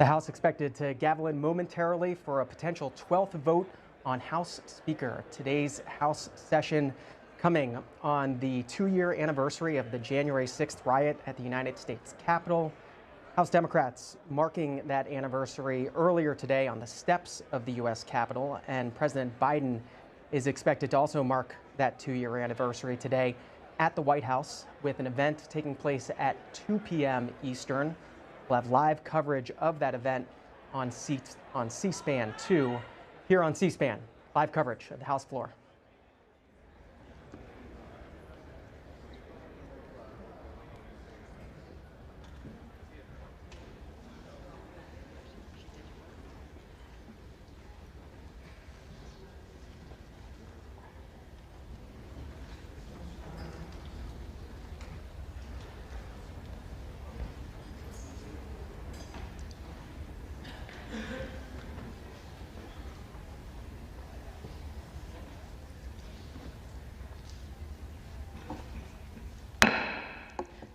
The House expected to gavel in momentarily for a potential 12th vote on House Speaker. Today's House session coming on the 2-year anniversary of the January 6th riot at the United States Capitol. House Democrats marking that anniversary earlier today on the steps of the U.S. Capitol, and President Biden is expected to also mark that 2-year anniversary today at the White House with an event taking place at 2 p.m. Eastern. We'll have live coverage of that event on C-SPAN 2. Here on C-SPAN, live coverage of the House floor.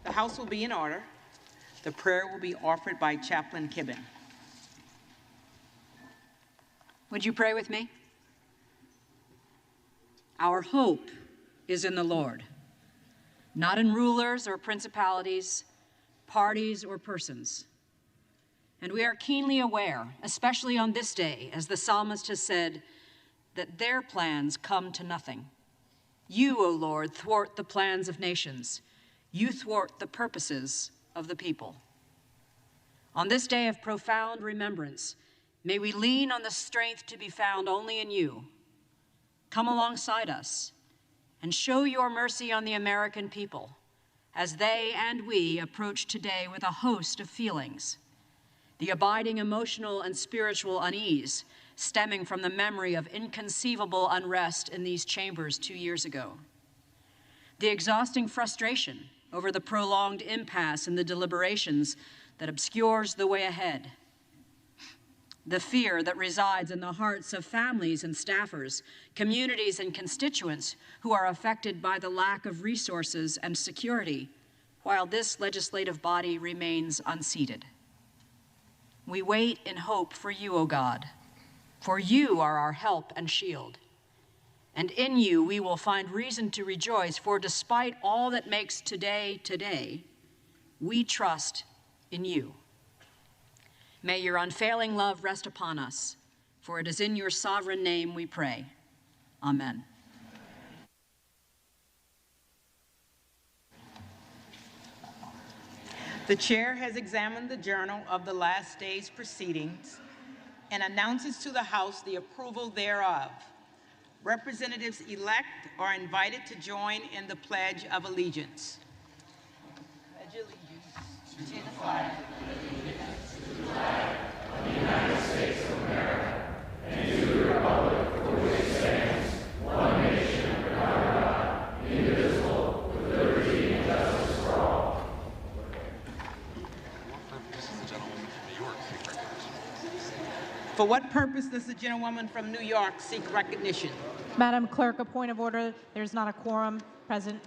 The House will be in order. The prayer will be offered by Chaplain Kibben. Would you pray with me? Our hope is in the Lord, not in rulers or principalities, parties or persons. And we are keenly aware, especially on this day, as the psalmist has said, that their plans come to nothing. You, O Lord, thwart the plans of nations. You thwart the purposes of the people. On this day of profound remembrance, may we lean on the strength to be found only in you. Come alongside us and show your mercy on the American people as they and we approach today with a host of feelings. The abiding emotional and spiritual unease stemming from the memory of inconceivable unrest in these chambers 2 years ago. The exhausting frustration over the prolonged impasse in the deliberations that obscures the way ahead. The fear that resides in the hearts of families and staffers, communities and constituents who are affected by the lack of resources and security while this legislative body remains unseated. We wait in hope for you, O God, for you are our help and shield. And in you we will find reason to rejoice, for despite all that makes today today, we trust in you. May your unfailing love rest upon us, for it is in your sovereign name we pray. Amen. The chair has examined the journal of the last day's proceedings and announces to the House the approval thereof. Representatives-elect are invited to join in the Pledge of Allegiance. Pledge allegiance to the flag of the United States of America and to the republic for which it stands, one nation under God, indivisible, with liberty and justice for all. For what purpose does the gentlewoman from New York seek recognition? Madam Clerk, a point of order. There's not a quorum present.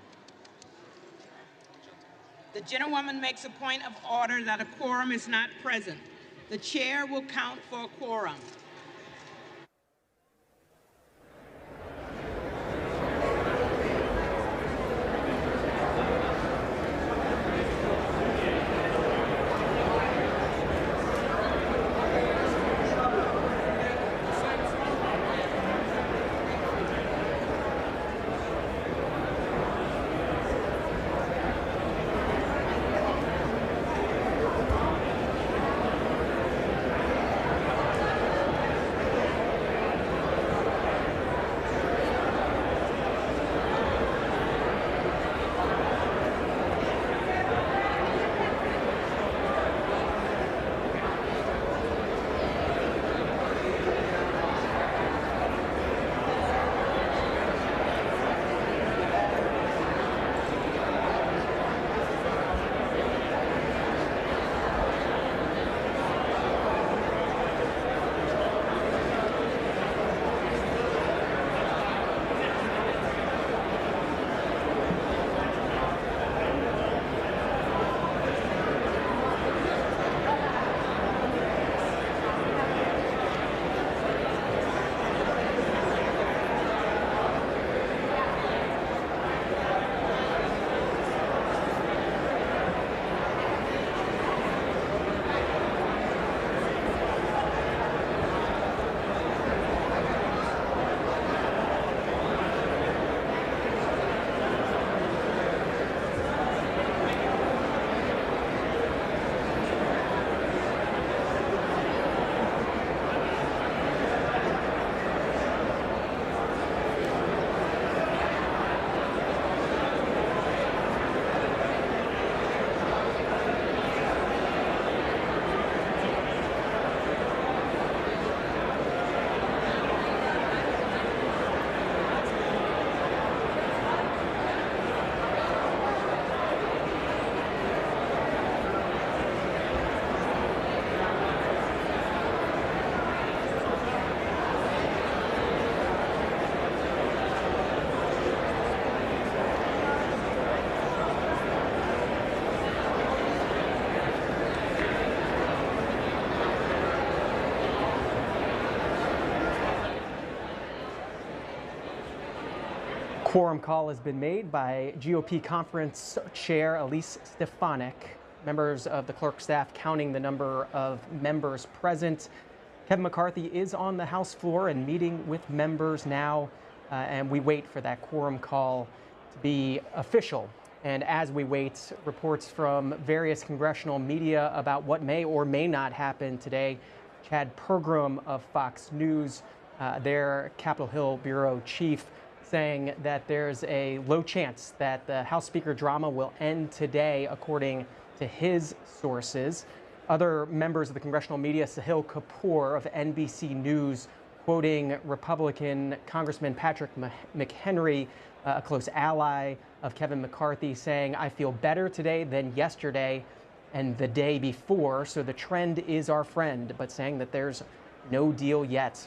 The gentlewoman makes a point of order that a quorum is not present. The chair will count for a quorum. Quorum call has been made by GOP Conference Chair Elise Stefanik. Members of the clerk staff counting the number of members present. Kevin McCarthy is on the House floor and meeting with members now, and we wait for that quorum call to be official. And as we wait, reports from various congressional media about what may or may not happen today. Chad Pergram of Fox News, their Capitol Hill bureau chief, saying that there's a low chance that the House Speaker drama will end today, according to his sources. Other members of the congressional media, Sahil Kapoor of NBC News, quoting Republican Congressman Patrick McHenry, a close ally of Kevin McCarthy, saying, "I feel better today than yesterday and the day before, so the trend is our friend," but saying that there's no deal yet.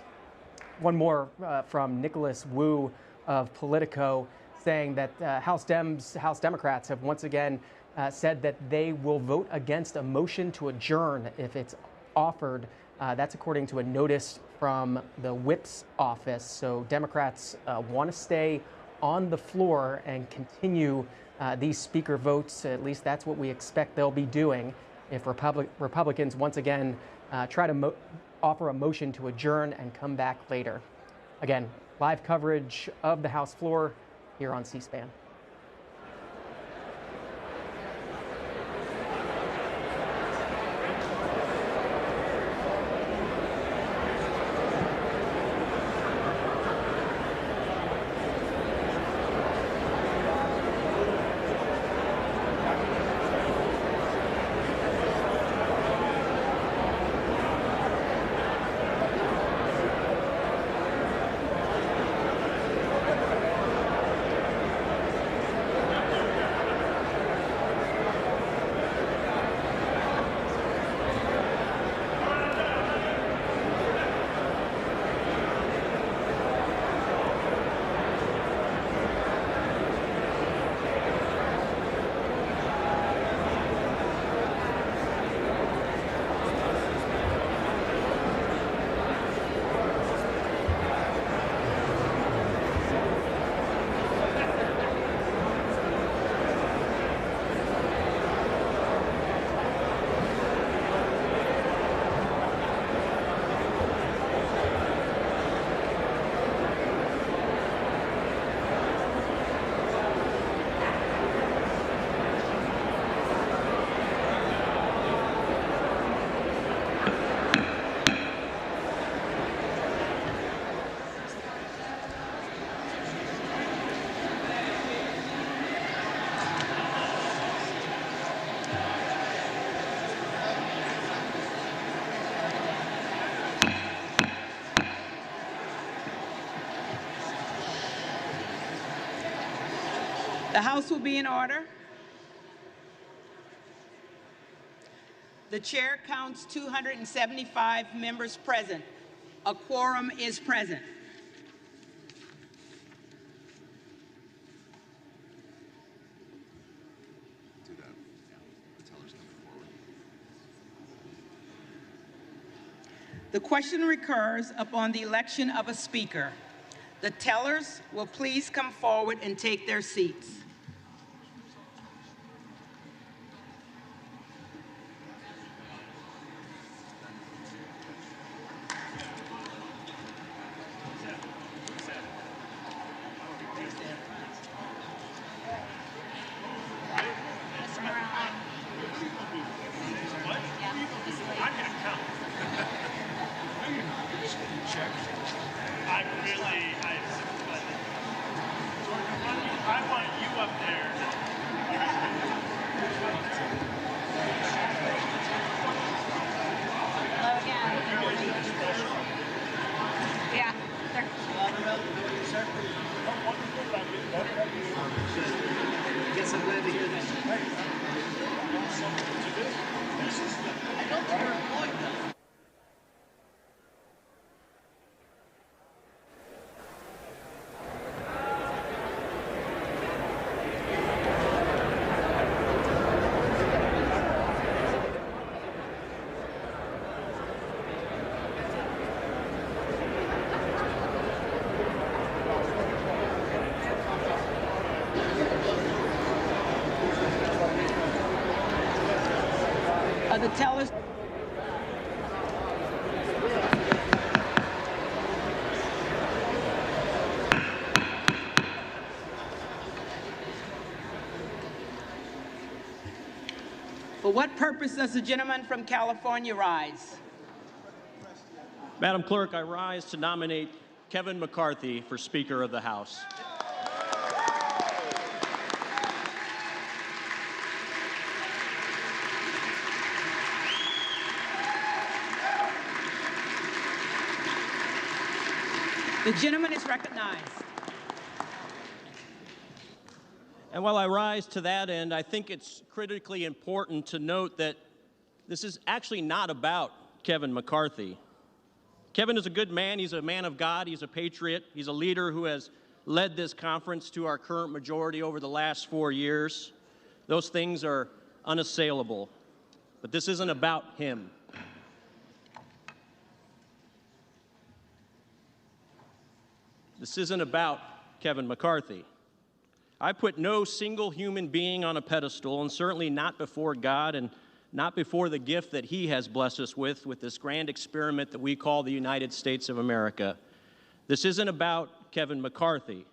One more from Nicholas Wu of Politico, saying that House Democrats have once again said that they will vote against a motion to adjourn if it's offered. That's according to a notice from the whip's office. So Democrats want to stay on the floor and continue these speaker votes. At least that's what we expect they'll be doing if Republicans once again try to offer a motion to adjourn and come back later. Again, live coverage of the House floor here on C-SPAN. The House will be in order. The chair counts 275 members present. A quorum is present. The question recurs upon the election of a speaker. The tellers will please come forward and take their seats. I want you up there. Hello again. Yeah. Guess I'm glad to hear that. I know you're employed though. the tellers. For what purpose does the gentleman from California rise? Madam Clerk, I rise to nominate Kevin McCarthy for Speaker of the House. The gentleman is recognized. And while I rise to that end, I think it's critically important to note that this is actually not about Kevin McCarthy. Kevin is a good man. He's a man of God. He's a patriot. He's a leader who has led this conference to our current majority over the last 4 years. Those things are unassailable. But this isn't about him. This isn't about Kevin McCarthy. I put no single human being on a pedestal, and certainly not before God and not before the gift that he has blessed us with this grand experiment that we call the United States of America. This isn't about Kevin McCarthy,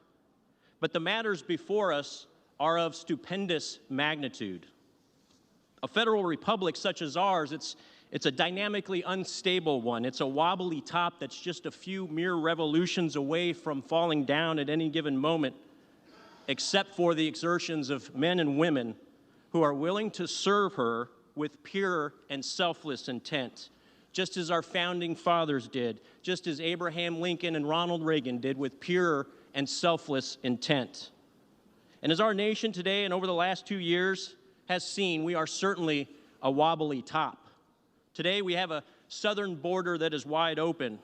but the matters before us are of stupendous magnitude. A federal republic such as ours, it's a dynamically unstable one. It's a wobbly top that's just a few mere revolutions away from falling down at any given moment, except for the exertions of men and women who are willing to serve her with pure and selfless intent, just as our founding fathers did, just as Abraham Lincoln and Ronald Reagan did with pure and selfless intent. And as our nation today and over the last 2 years has seen, we are certainly a wobbly top. Today we have a southern border that is wide open.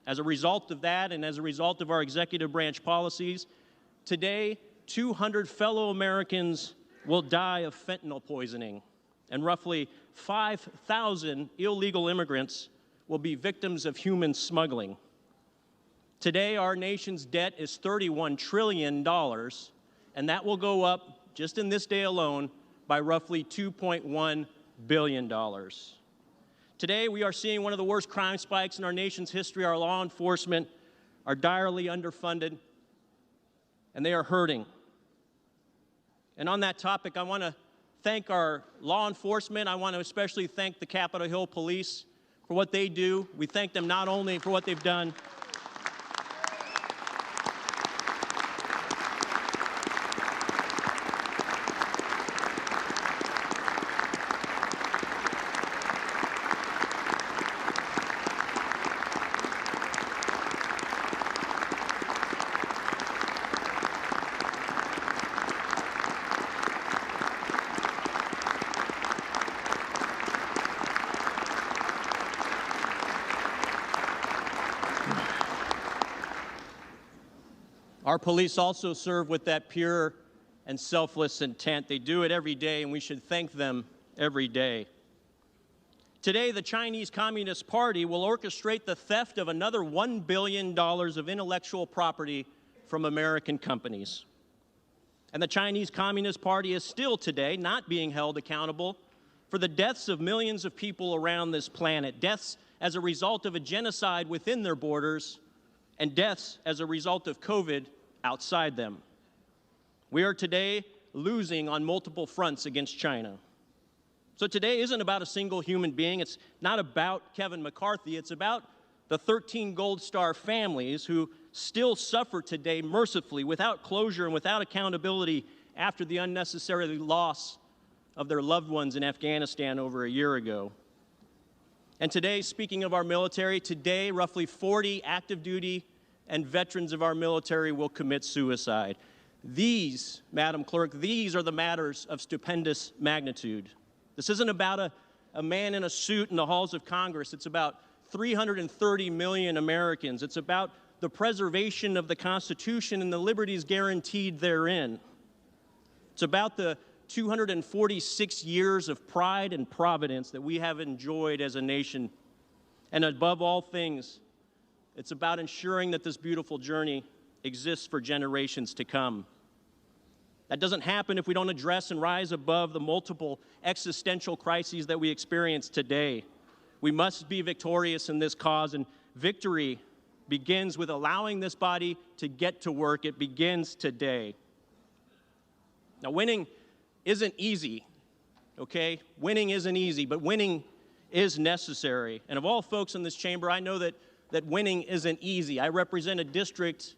As a result of that and as a result of our executive branch policies, today 200 fellow Americans will die of fentanyl poisoning, and roughly 5,000 illegal immigrants will be victims of human smuggling. Today, our nation's debt is $31 trillion, and that will go up, just in this day alone, by roughly $2.1 billion. Today, we are seeing one of the worst crime spikes in our nation's history. Our law enforcement are direly underfunded, and they are hurting. And on that topic, I want to thank our law enforcement. I want to especially thank the Capitol Hill Police for what they do. We thank them not only for what they've done, our police also serve with that pure and selfless intent. They do it every day, and we should thank them every day. Today, the Chinese Communist Party will orchestrate the theft of another $1 billion of intellectual property from American companies. And the Chinese Communist Party is still today not being held accountable for the deaths of millions of people around this planet, deaths as a result of a genocide within their borders, and deaths as a result of COVID outside them. We are today losing on multiple fronts against China. So today isn't about a single human being. It's not about Kevin McCarthy. It's about the 13 Gold Star families who still suffer today mercifully, without closure and without accountability after the unnecessary loss of their loved ones in Afghanistan over a year ago. And today, speaking of our military, today roughly 40 active duty and veterans of our military will commit suicide. These, Madam Clerk, these are the matters of stupendous magnitude. This isn't about a man in a suit in the halls of Congress. It's about 330 million Americans. It's about the preservation of the Constitution and the liberties guaranteed therein. It's about the 246 years of pride and providence that we have enjoyed as a nation. And above all things, it's about ensuring that this beautiful journey exists for generations to come. That doesn't happen if we don't address and rise above the multiple existential crises that we experience today. We must be victorious in this cause, and victory begins with allowing this body to get to work. It begins today. Now, winning isn't easy, okay? Winning isn't easy, but winning is necessary. And of all folks in this chamber, I know that winning isn't easy. I represent a district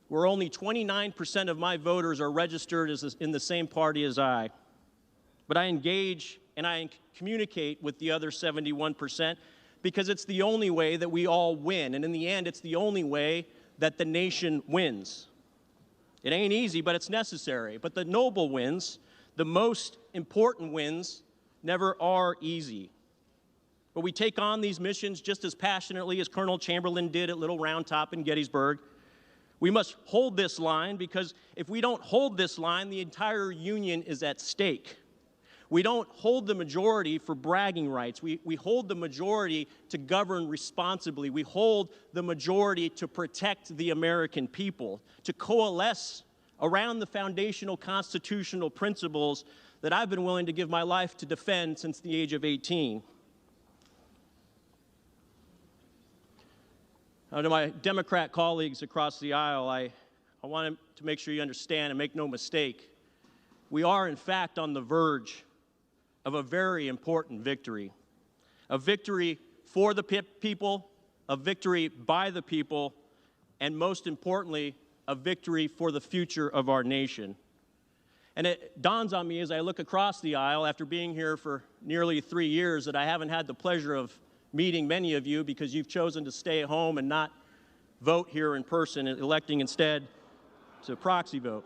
where only 29% of my voters are registered in the same party as I. But I engage and I communicate with the other 71% because it's the only way that we all win. And in the end, it's the only way that the nation wins. It ain't easy, but it's necessary. But the noble wins, the most important wins, never are easy. But we take on these missions just as passionately as Colonel Chamberlain did at Little Round Top in Gettysburg. We must hold this line, because if we don't hold this line, the entire Union is at stake. We don't hold the majority for bragging rights. We hold the majority to govern responsibly. We hold the majority to protect the American people, to coalesce around the foundational constitutional principles that I've been willing to give my life to defend since the age of 18. Now, to my Democrat colleagues across the aisle, I want to make sure you understand and make no mistake. We are, in fact, on the verge of a very important victory. A victory for the people, a victory by the people, and most importantly, a victory for the future of our nation. And it dawns on me as I look across the aisle after being here for nearly 3 years that I haven't had the pleasure of meeting many of you because you've chosen to stay at home and not vote here in person, electing instead to proxy vote.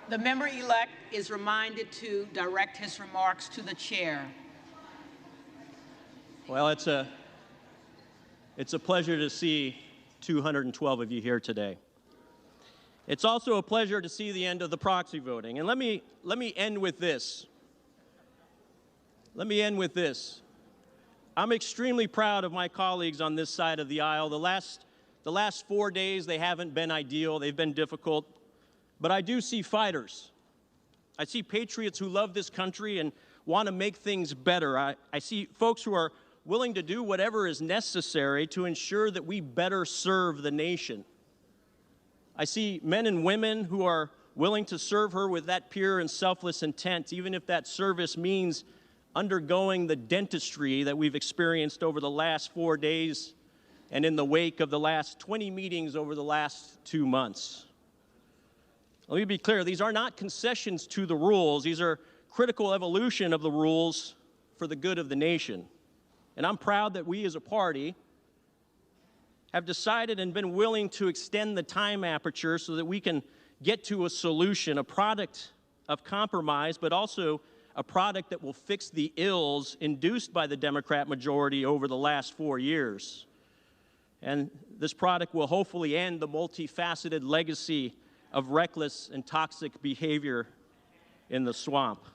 The member-elect is reminded to direct his remarks to the chair. Well, it's a pleasure to see 212 of you here today. It's also a pleasure to see the end of the proxy voting. And let me end with this. Let me end with this. I'm extremely proud of my colleagues on this side of the aisle. The last 4 days, they haven't been ideal. They've been difficult. But I do see fighters. I see patriots who love this country and want to make things better. I see folks who are willing to do whatever is necessary to ensure that we better serve the nation. I see men and women who are willing to serve her with that pure and selfless intent, even if that service means undergoing the dentistry that we've experienced over the last 4 days and in the wake of the last 20 meetings over the last 2 months. Let me be clear, these are not concessions to the rules. These are critical evolution of the rules for the good of the nation. And I'm proud that we as a party have decided and been willing to extend the time aperture so that we can get to a solution, a product of compromise, but also a product that will fix the ills induced by the Democrat majority over the last 4 years. And this product will hopefully end the multifaceted legacy of reckless and toxic behavior in the swamp.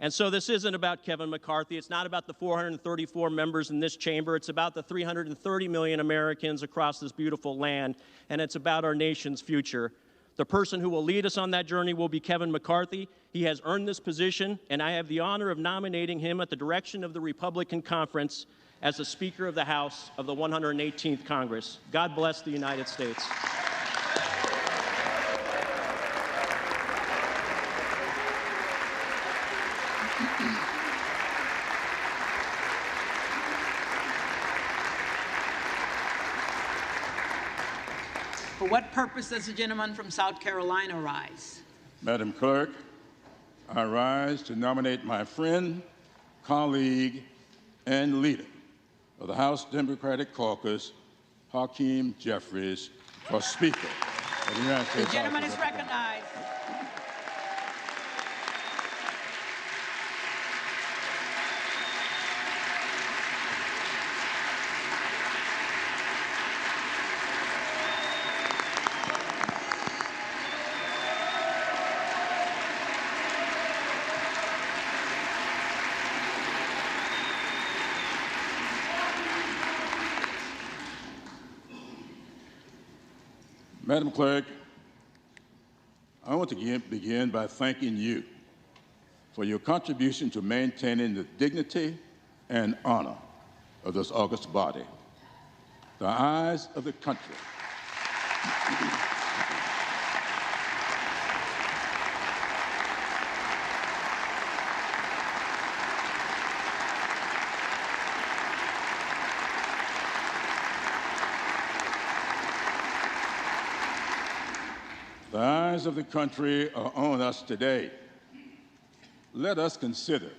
And so this isn't about Kevin McCarthy. It's not about the 434 members in this chamber. It's about the 330 million Americans across this beautiful land, and it's about our nation's future. The person who will lead us on that journey will be Kevin McCarthy. He has earned this position, and I have the honor of nominating him at the direction of the Republican Conference as the Speaker of the House of the 118th Congress. God bless the United States. For what purpose does the gentleman from South Carolina rise? Madam Clerk, I rise to nominate my friend, colleague, and leader of the House Democratic Caucus, Hakeem Jeffries, for Speaker of the United States. The gentleman is recognized. Madam Clerk, I want to begin by thanking you for your contribution to maintaining the dignity and honor of this august body. The eyes of the country The eyes of the country are on us today. Let us consider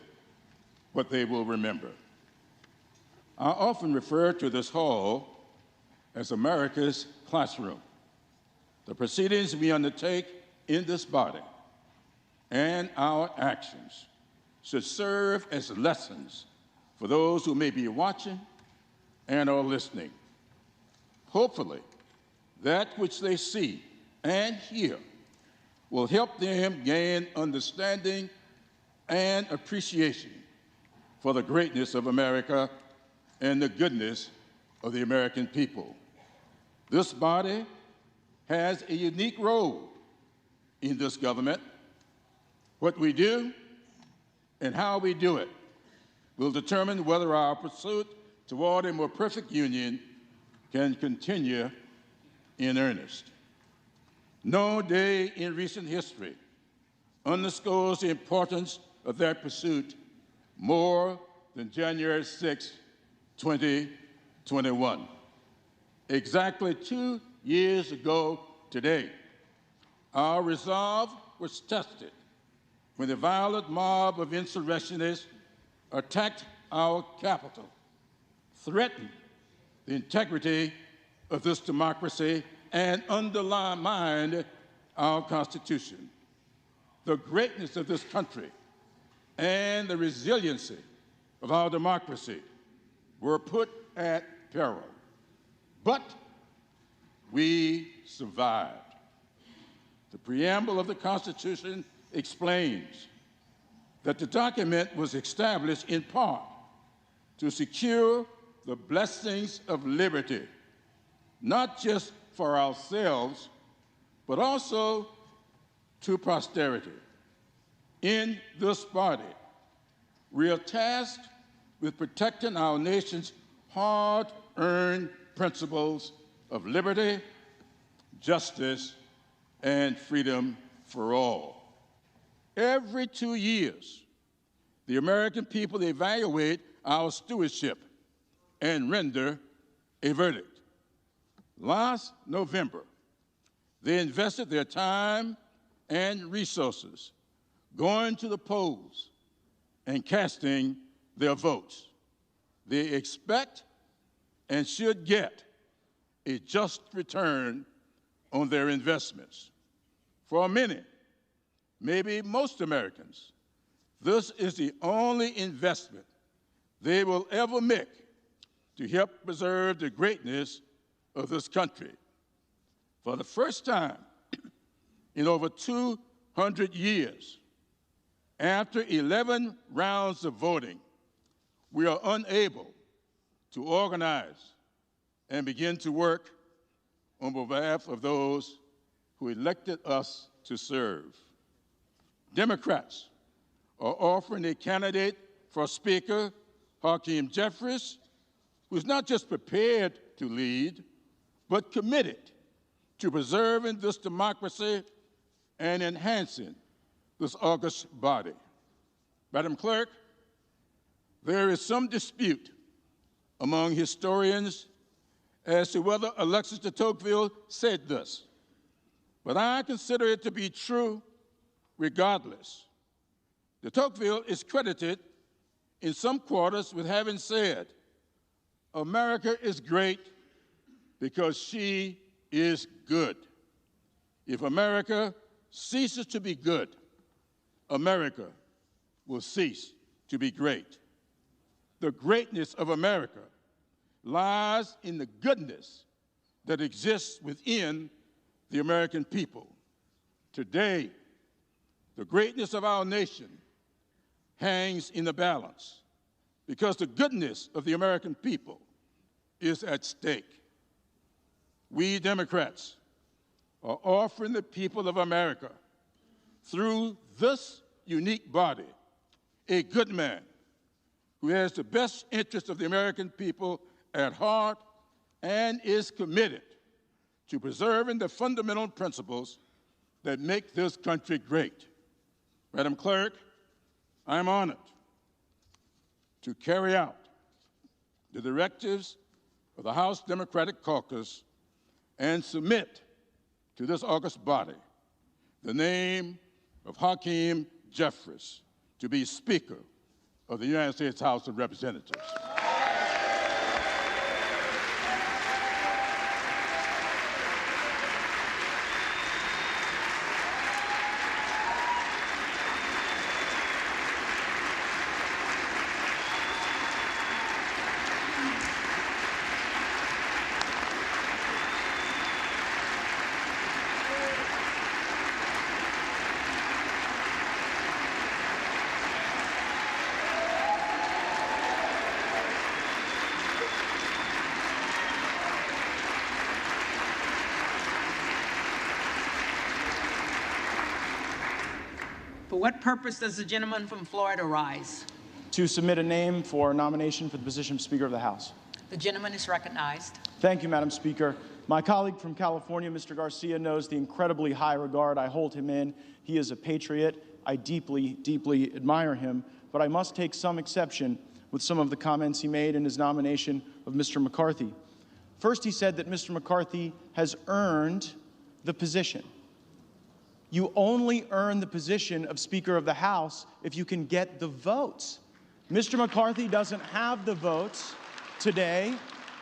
what they will remember. I often refer to this hall as America's classroom. The proceedings we undertake in this body and our actions should serve as lessons for those who may be watching and are listening. Hopefully, that which they see and hear will help them gain understanding and appreciation for the greatness of America and the goodness of the American people. This body has a unique role in this government. What we do and how we do it will determine whether our pursuit toward a more perfect union can continue in earnest. No day in recent history underscores the importance of that pursuit more than January 6, 2021. Exactly 2 years ago today, our resolve was tested when the violent mob of insurrectionists attacked our capital, threatened the integrity of this democracy, and undermined our Constitution. The greatness of this country and the resiliency of our democracy were put at peril. But we survived. The preamble of the Constitution explains that the document was established in part to secure the blessings of liberty, not just for ourselves, but also to posterity. In this body, we are tasked with protecting our nation's hard-earned principles of liberty, justice, and freedom for all. Every 2 years, the American people evaluate our stewardship and render a verdict. Last November, they invested their time and resources going to the polls and casting their votes. They expect and should get a just return on their investments. For many, maybe most Americans, this is the only investment they will ever make to help preserve the greatness of this country. For the first time in over 200 years, after 11 rounds of voting, we are unable to organize and begin to work on behalf of those who elected us to serve. Democrats are offering a candidate for Speaker, Hakeem Jeffries, who's not just prepared to lead, but committed to preserving this democracy and enhancing this august body. Madam Clerk, there is some dispute among historians as to whether Alexis de Tocqueville said this, but I consider it to be true regardless. De Tocqueville is credited in some quarters with having said, "America is great because she is good. If America ceases to be good, America will cease to be great." The greatness of America lies in the goodness that exists within the American people. Today, the greatness of our nation hangs in the balance because the goodness of the American people is at stake. We Democrats are offering the people of America, through this unique body, a good man who has the best interests of the American people at heart and is committed to preserving the fundamental principles that make this country great. Madam Clerk, I am honored to carry out the directives of the House Democratic Caucus and submit to this august body the name of Hakeem Jeffries to be Speaker of the United States House of Representatives. For what purpose does the gentleman from Florida rise? To submit a name for nomination for the position of Speaker of the House. The gentleman is recognized. Thank you, Madam Speaker. My colleague from California, Mr. Garcia, knows the incredibly high regard I hold him in. He is a patriot. I deeply, deeply admire him, but I must take some exception with some of the comments he made in his nomination of Mr. McCarthy. First, he said that Mr. McCarthy has earned the position. You only earn the position of Speaker of the House if you can get the votes. Mr. McCarthy doesn't have the votes today.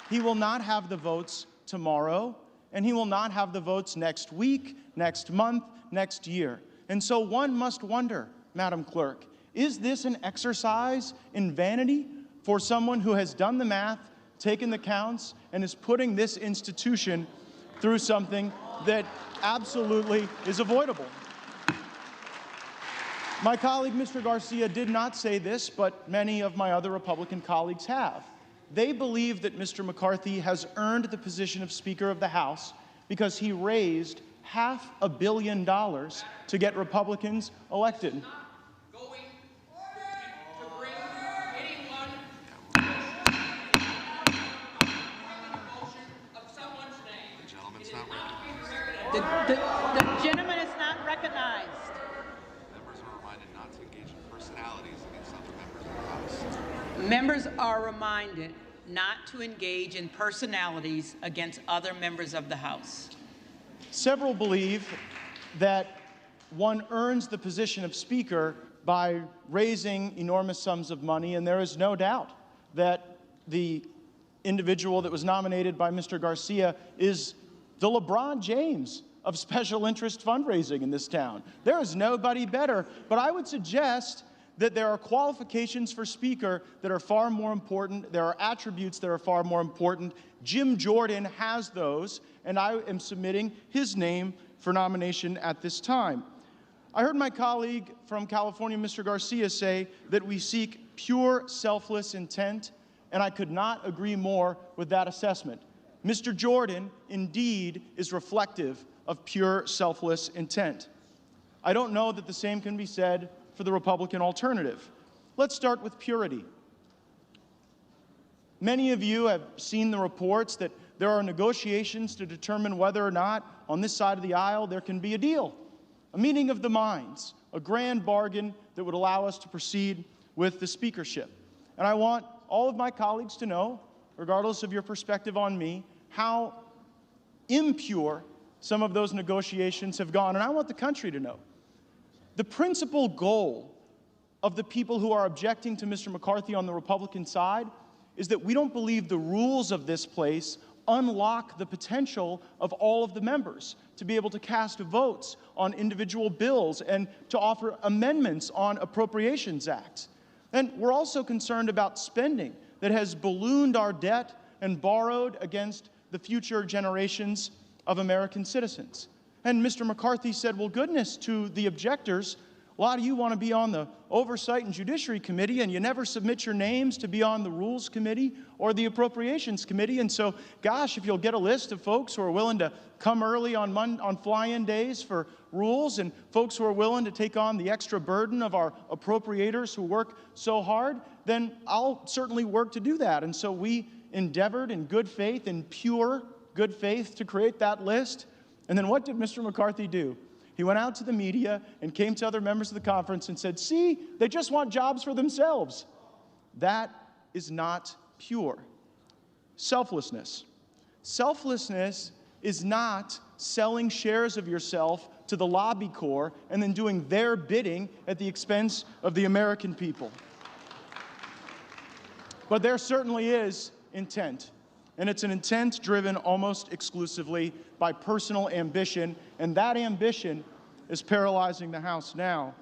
He will not have the votes tomorrow, and he will not have the votes next week, next month, next year. And so one must wonder, Madam Clerk, is this an exercise in vanity for someone who has done the math, taken the counts, and is putting this institution through something that absolutely is avoidable? My colleague, Mr. Garcia, did not say this, but many of my other Republican colleagues have. They believe that Mr. McCarthy has earned the position of Speaker of the House because he raised $500 million to get Republicans elected. The gentleman is not recognized. Members are reminded not to engage in personalities against other members of the House. Members are reminded not to engage in personalities against other members of the House. Several believe that one earns the position of Speaker by raising enormous sums of money, and there is no doubt that the individual that was nominated by Mr. Garcia is the LeBron James of special interest fundraising in this town. There is nobody better, but I would suggest that there are qualifications for Speaker that are far more important. There are attributes that are far more important. Jim Jordan has those, and I am submitting his name for nomination at this time. I heard my colleague from California, Mr. Garcia, say that we seek pure, selfless intent, and I could not agree more with that assessment. Mr. Jordan, indeed, is reflective of pure, selfless intent. I don't know that the same can be said for the Republican alternative. Let's start with purity. Many of you have seen the reports that there are negotiations to determine whether or not, on this side of the aisle, there can be a deal, a meeting of the minds, a grand bargain that would allow us to proceed with the speakership. And I want all of my colleagues to know, regardless of your perspective on me, how impure some of those negotiations have gone. And I want the country to know. The principal goal of the people who are objecting to Mr. McCarthy on the Republican side is that we don't believe the rules of this place unlock the potential of all of the members to be able to cast votes on individual bills and to offer amendments on appropriations acts. And we're also concerned about spending that has ballooned our debt and borrowed against the future generations of American citizens. And Mr. McCarthy said, well, goodness, to the objectors, A lot of you want to be on the Oversight and Judiciary Committee, and you never submit your names to be on the Rules Committee or the Appropriations Committee. And so, gosh, if you'll get a list of folks who are willing to come early on fly-in days for rules, and folks who are willing to take on the extra burden of our appropriators who work so hard, then I'll certainly work to do that. And so we endeavored in good faith, in pure good faith, to create that list. And then what did Mr. McCarthy do? He went out to the media and came to other members of the conference and said, see, they just want jobs for themselves. That is not pure. Selflessness. Selflessness is not selling shares of yourself to the lobby corps and then doing their bidding at the expense of the American people. But there certainly is intent. And it's an intent driven almost exclusively by personal ambition, and that ambition is paralyzing the House now.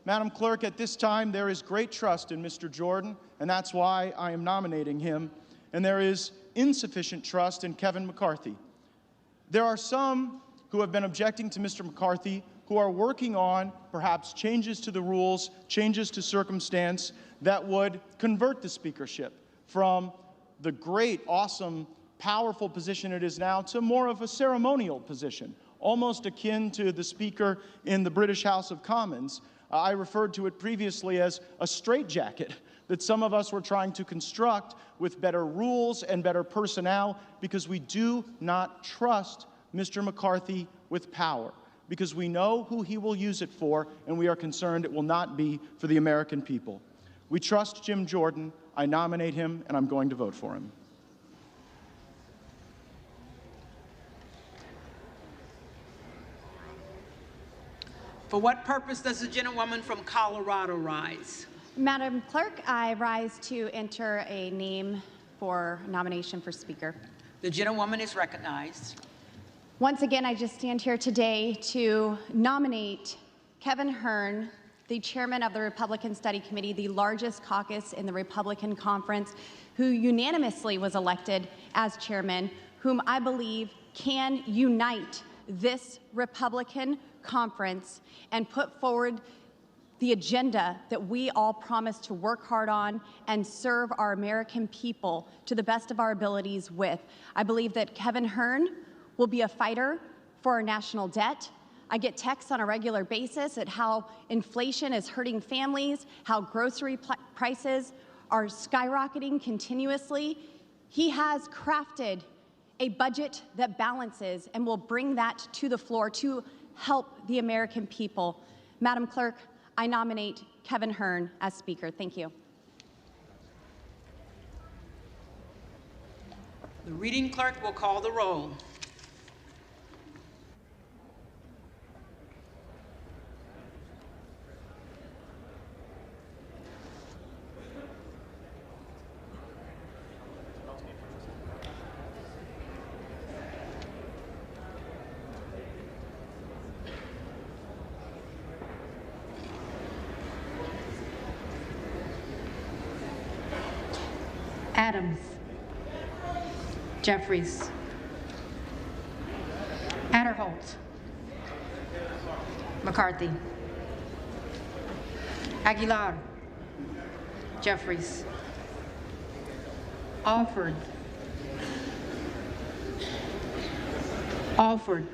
Madam Clerk, at this time, there is great trust in Mr. Jordan, and that's why I am nominating him, and there is insufficient trust in Kevin McCarthy. There are some who have been objecting to Mr. McCarthy who are working on perhaps changes to the rules, changes to circumstance that would convert the speakership from the great, awesome, powerful position it is now to more of a ceremonial position, almost akin to the Speaker in the British House of Commons. I referred to it previously as a straitjacket that some of us were trying to construct with better rules and better personnel because we do not trust Mr. McCarthy with power, because we know who he will use it for, and we are concerned it will not be for the American people. We trust Jim Jordan. I nominate him, and I'm going to vote for him. For what purpose does the gentlewoman from Colorado rise? Madam Clerk, I rise to enter a name for nomination for Speaker. The gentlewoman is recognized. Once again, I just stand here today to nominate Kevin Hern, the chairman of the Republican Study Committee, the largest caucus in the Republican Conference, who unanimously was elected as chairman, whom I believe can unite this Republican conference and put forward the agenda that we all promise to work hard on and serve our American people to the best of our abilities with. I believe that Kevin Hern will be a fighter for our national debt. I get texts on a regular basis at how inflation is hurting families, how grocery prices are skyrocketing continuously. He has crafted a budget that balances and will bring that to the floor to help the American people. Madam Clerk, I nominate Kevin Hern as Speaker. Thank you. The reading clerk will call the roll. Adams. Jeffries. Adderholt. McCarthy. Aguilar. Jeffries. Alford. Alford.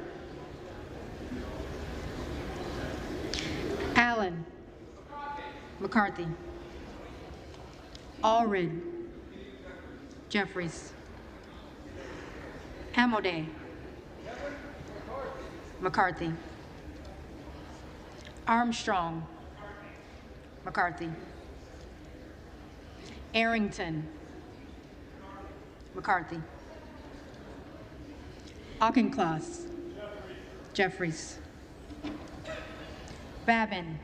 Allen. McCarthy. Allred. Jeffries. Amodei. McCarthy. Armstrong. McCarthy. Arrington. McCarthy. Auchincloss. Jeffries. Babin.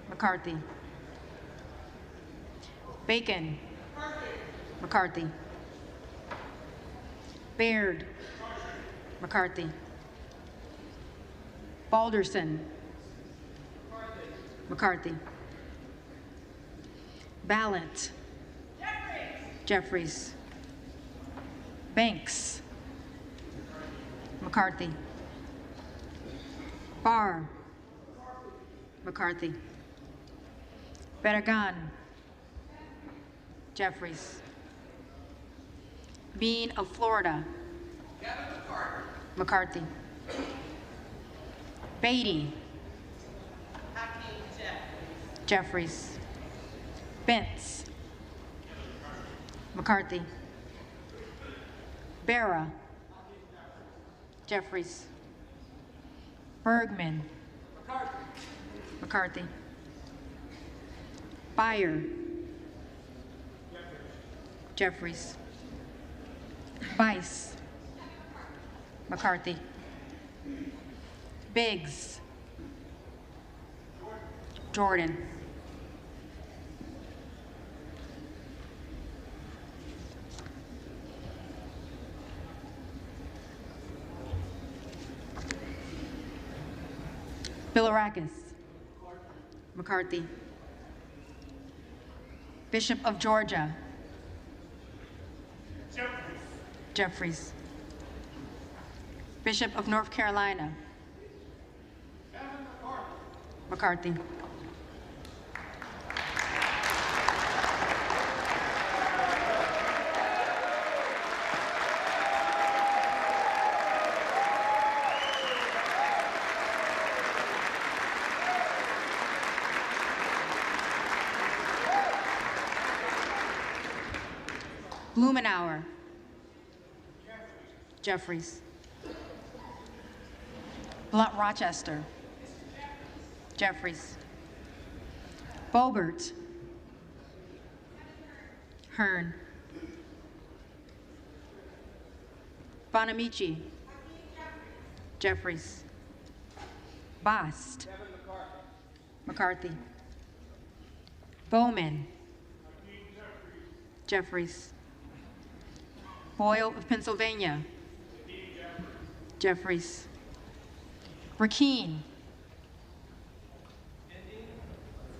McCarthy. Bacon. McCarthy. Baird. McCarthy. Balderson. McCarthy. Ballant. Jeffries. Banks. McCarthy. Barr. McCarthy. Barragan. Jeffries. Bean of Florida. McCarthy. Beatty. Jeffries. Bentz. McCarthy. Barra. Jeffries. Bergman. McCarthy. Beyer. Jeffries. Bice. McCarthy. Biggs. Jordan. Bilirakis. McCarthy. Bishop of Georgia. Jeffries. Bishop of North Carolina. McCarthy. Blumenauer. Jeffries. Blunt Rochester. Jeffries. Bobert. Hearn. Bonamici. Jeffries. Bost. McCarthy. Bowman. Jeffries. Boyle of Pennsylvania. Jeffries. Rakeen.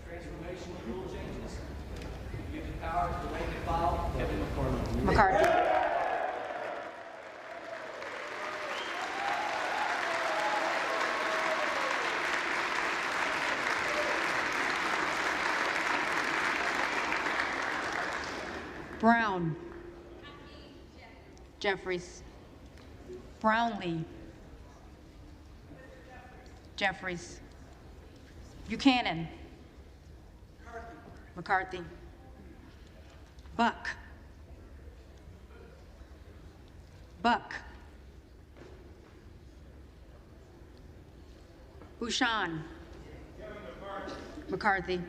Transformational rule changes. Give the power to rank and file. Kevin McCarthy. McCarthy. Brown. Jeffries. Brownlee. Jeffries. Buchanan. McCarthy. Buck. Buck. Bouchon. McCarthy.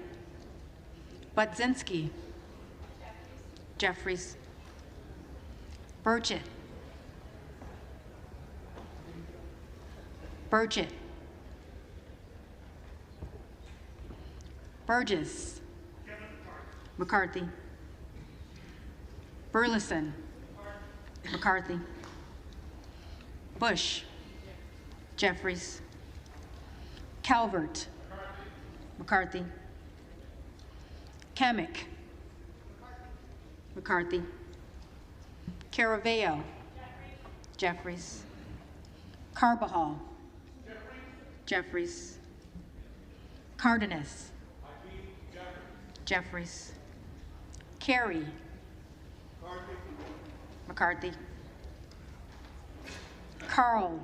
Budzinski. Jeffries. Burchett. Burchett. Burgess. McCarthy. Burleson. McCarthy. Bush. Jeffries. Calvert. McCarthy. Kemick. McCarthy. Caraveo. Jeffries. Carbajal. Jeffries. Cardenas. Jeffries. Carey. McCarthy. Carl.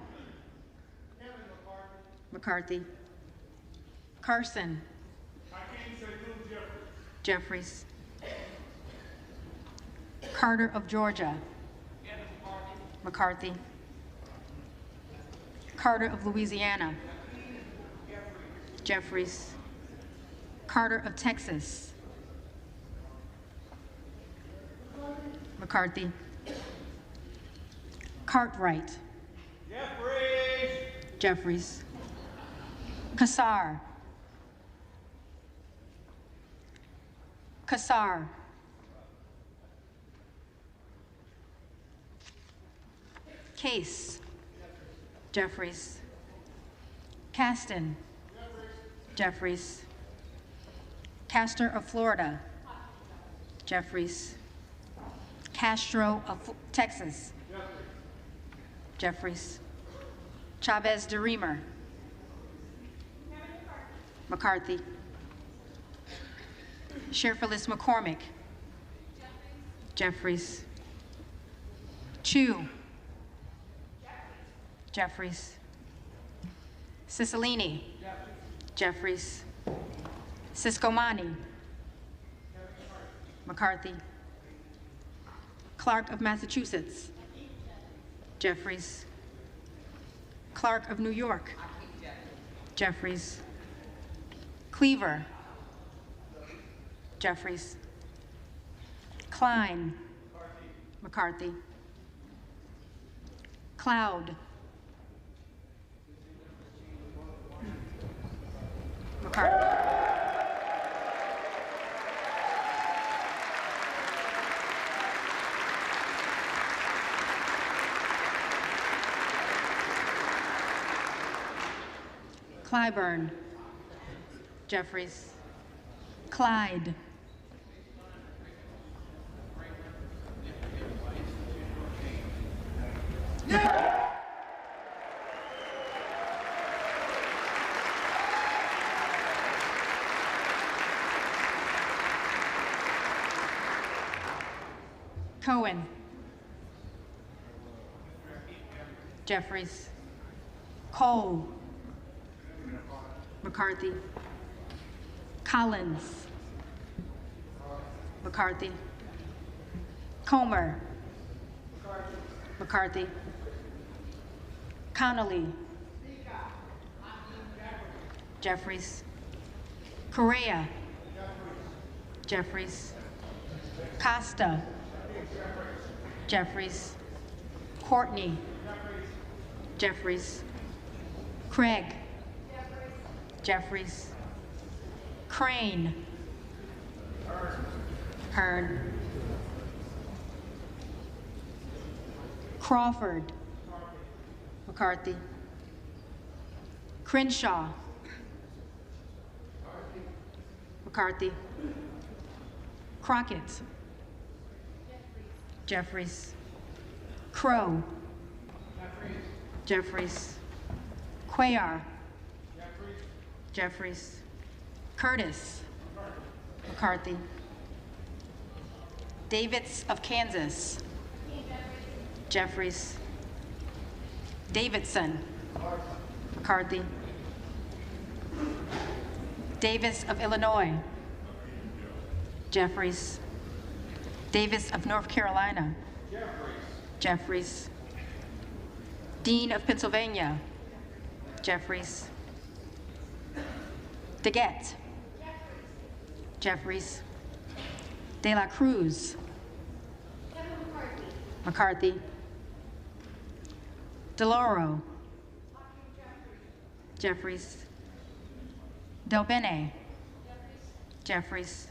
McCarthy. Carson. Jeffries. Carter of Georgia. McCarthy. Carter of Louisiana. Jeffries. Carter of Texas. McCarthy. Cartwright. Jeffries. Kassar. Kassar. Case. Jeffries. Caston. Jeffries. Castor of Florida. Jeffries. Castro of Texas. Jeffries. Chavez de Reamer. McCarthy. Sheriff-Phyllis McCormick. Jeffries. Chu. Jeffries. Cicilline. Jeffries. Siscomani. McCarthy. Clark of Massachusetts. Jeffries. Clark of New York. Jeffries. Cleaver. Jeffries. Klein. McCarthy. Cloud. McCarthy. Clyburn. Jeffries. Clyde. Cohen. Jeffries. Cole. McCarthy. Collins. McCarthy. Comer. McCarthy. Connolly. Jeffries. Correa. Jeffries. Costa. Jeffries. Courtney. Jeffries. Craig. Jeffries. Crane. Hearn. Crawford. McCarthy. Crenshaw. McCarthy. Crockett. Jeffries. Crow. Jeffries. Cuellar. Jeffries. Curtis. McCarthy. Davids of Kansas. Jeffries. Davidson. McCarthy. Davis of Illinois. Jeffries. Davis of North Carolina. Jeffries. Dean of Pennsylvania. Jeffries. DeGette. Jeffries. De La Cruz. McCarthy. DeLauro. Jeffries. Del Bene. Jeffries.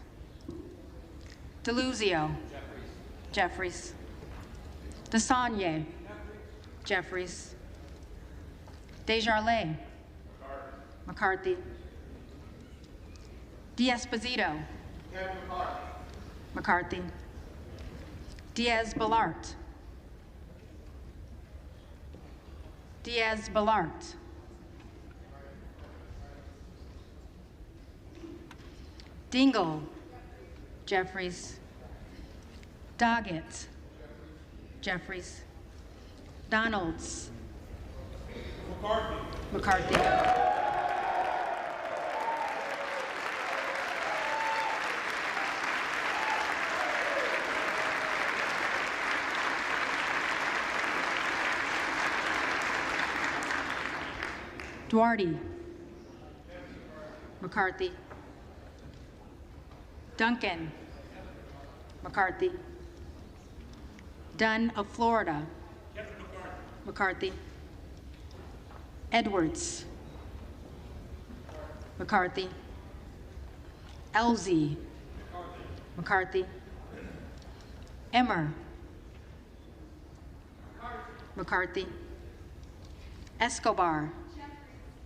DeLuzio. Jeffries. DeSagne. Jeffries. Desjardins. McCarthy. D'Esposito. McCarthy. Diaz-Balart. Diaz-Balart. Dingle. Jeffries. Doggett. Jeffries. Donalds. McCarthy. Duarte. McCarthy. Duncan. McCarthy. Dunn of Florida. McCarthy. Edwards. McCarthy. Elzy. McCarthy. Emmer. McCarthy. Escobar.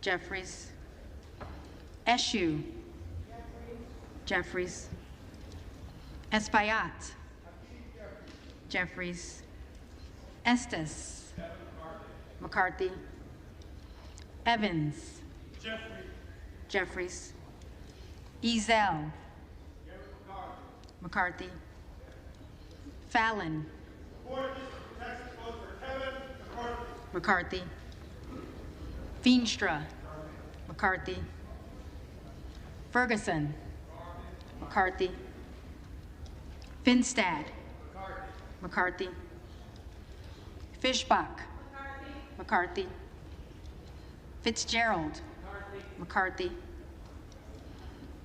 Jeffries. Eshu. Jeffries. Espaillat. Jeffries. Estes. McCarthy. Evans. Jeffries. Ezel. McCarthy. Fallon. McCarthy. Veenstra. McCarthy. Ferguson. McCarthy. Finstad. McCarthy. Fishbach. McCarthy. Fitzgerald. McCarthy.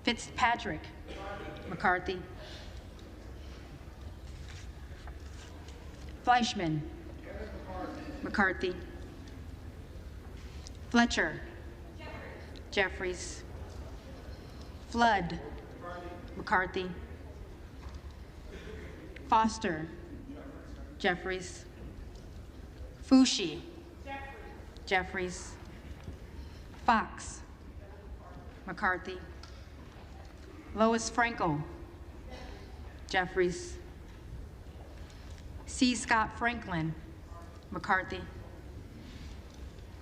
Fitzpatrick. McCarthy. Fleischman. McCarthy. Fletcher. Jeffries. Flood. McCarthy. Foster. Jeffries. Fushi. Jeffries. Fox. McCarthy. Lois Frankel. Jeffries. C. Scott Franklin. McCarthy.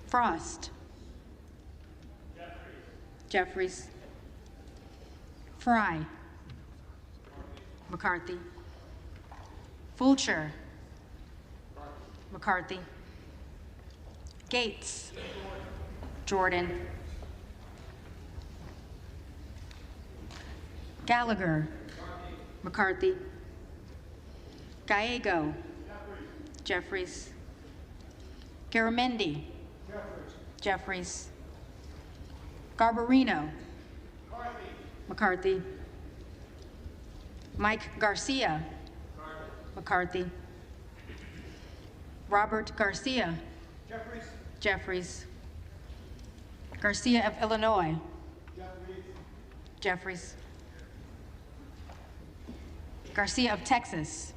Frost. Jeffries. Fry. McCarthy. Fulcher. McCarthy. Gates. Jordan. Gallagher. McCarthy. Gallego. Jeffries. Garamendi. Jeffries. Garbarino. McCarthy. Mike Garcia. McCarthy. Robert Garcia. Jeffries. Garcia of Illinois. Jeffries. Garcia of Texas.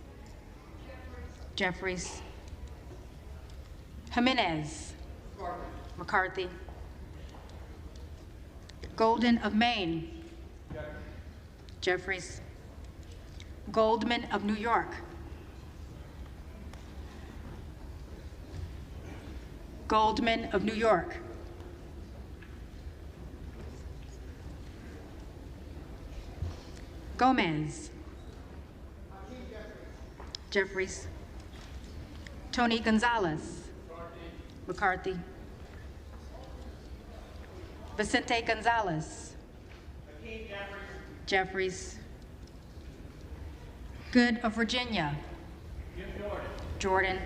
Jeffries. Jimenez. McCarthy. Golden of Maine. Jeffries. Goldman of New York. Goldman of New York. Gomez. Jeffries. Tony Gonzalez. McCarthy. Vicente Gonzalez. Jeffries. Good of Virginia. Jordan.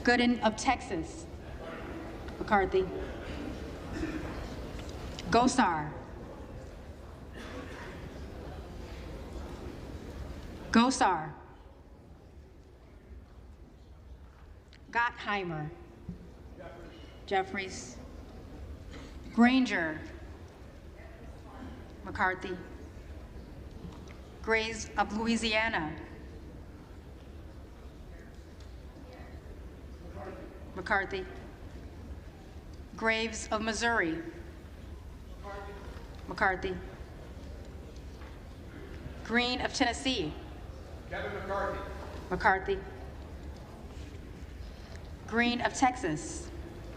Gooden of Texas. McCarthy. Gosar. Gosar. Gottheimer. Jeffries. Granger. McCarthy. Grays of Louisiana. McCarthy. Graves of Missouri. McCarthy. Green of Tennessee. Kevin McCarthy. McCarthy. Green of Texas.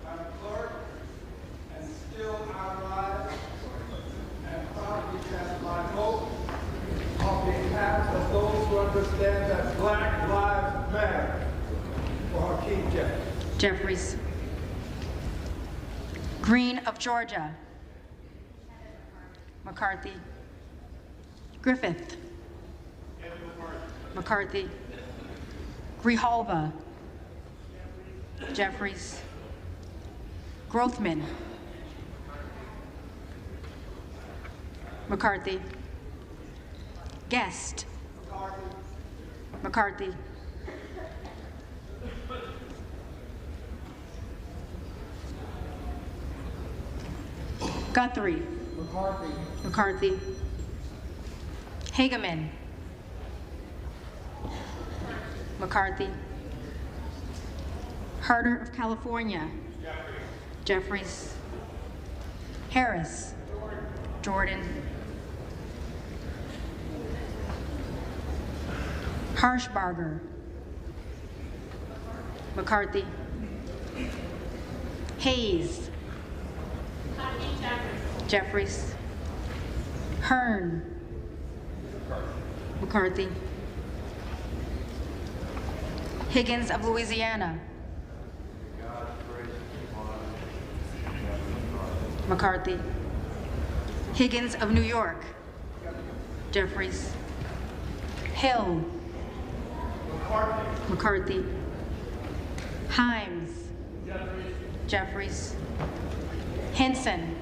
Madam Clerk, and still our lives, and proudly cast my vote on behalf of those who understand that Black Lives Matter for Hakeem Jeffries. Jeffries. Green of Georgia. McCarthy. Griffith. McCarthy. Grijalva. Jeffries. Grothman. McCarthy. Guest. McCarthy. Guthrie. McCarthy. McCarthy. Hageman. McCarthy. Harder of California. Jeffries. Harris. Jordan. Harshbarger. McCarthy. Hayes. Jeffries. Hearn. McCarthy. Higgins of Louisiana. McCarthy. Higgins of New York. Jeffries. Hill. McCarthy. Himes. Jeffries. Henson.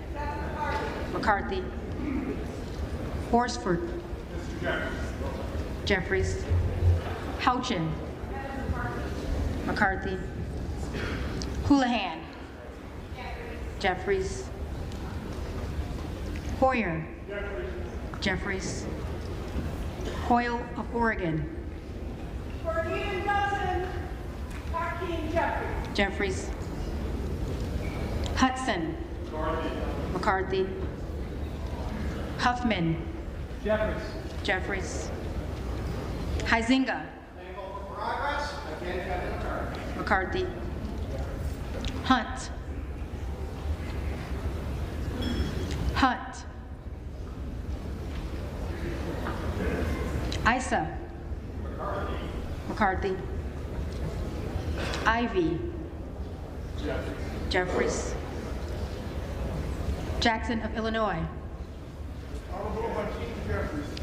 McCarthy. Horsford. Jeffries. Houchin. McCarthy. Houlihan. Jeffries. Hoyer. Jeffries. Hoyle of Oregon. Jeffries. Hudson. McCarthy. Huffman. Jeffries. Huizinga. McCarthy. Hunt. Hunt. Issa. McCarthy. Ivy. Jeffries. Jackson of Illinois.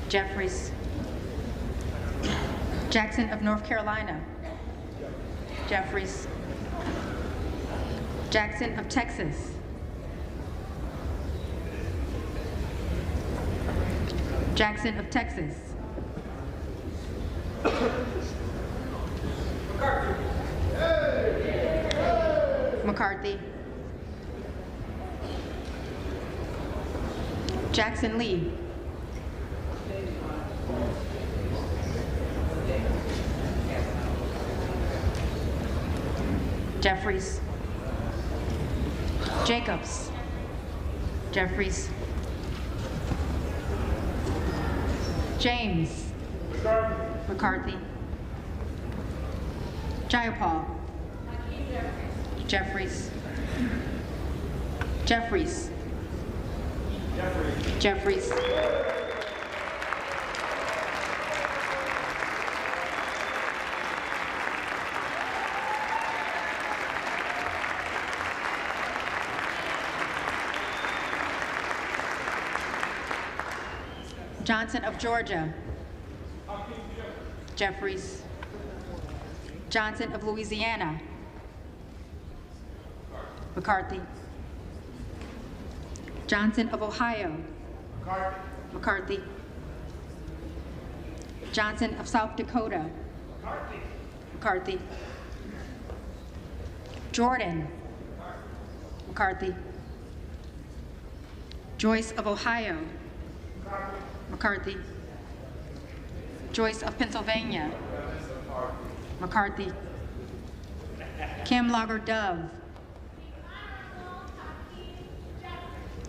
Jeffries. Jackson of North Carolina. Jeffries. Jackson of Texas. Jackson of Texas. McCarthy. Jackson Lee. Jeffries. Jacobs. Jeffries. James. McCarthy. Jayapal. Jeffries. Jeffries. Jeffries. Johnson of Georgia. Jeffries. Johnson of Louisiana. McCarthy. Johnson of Ohio. McCarthy. Johnson of South Dakota. McCarthy. Jordan. McCarthy. Joyce of Ohio. McCarthy. Joyce of Pennsylvania. McCarthy. Kim Lager Dove.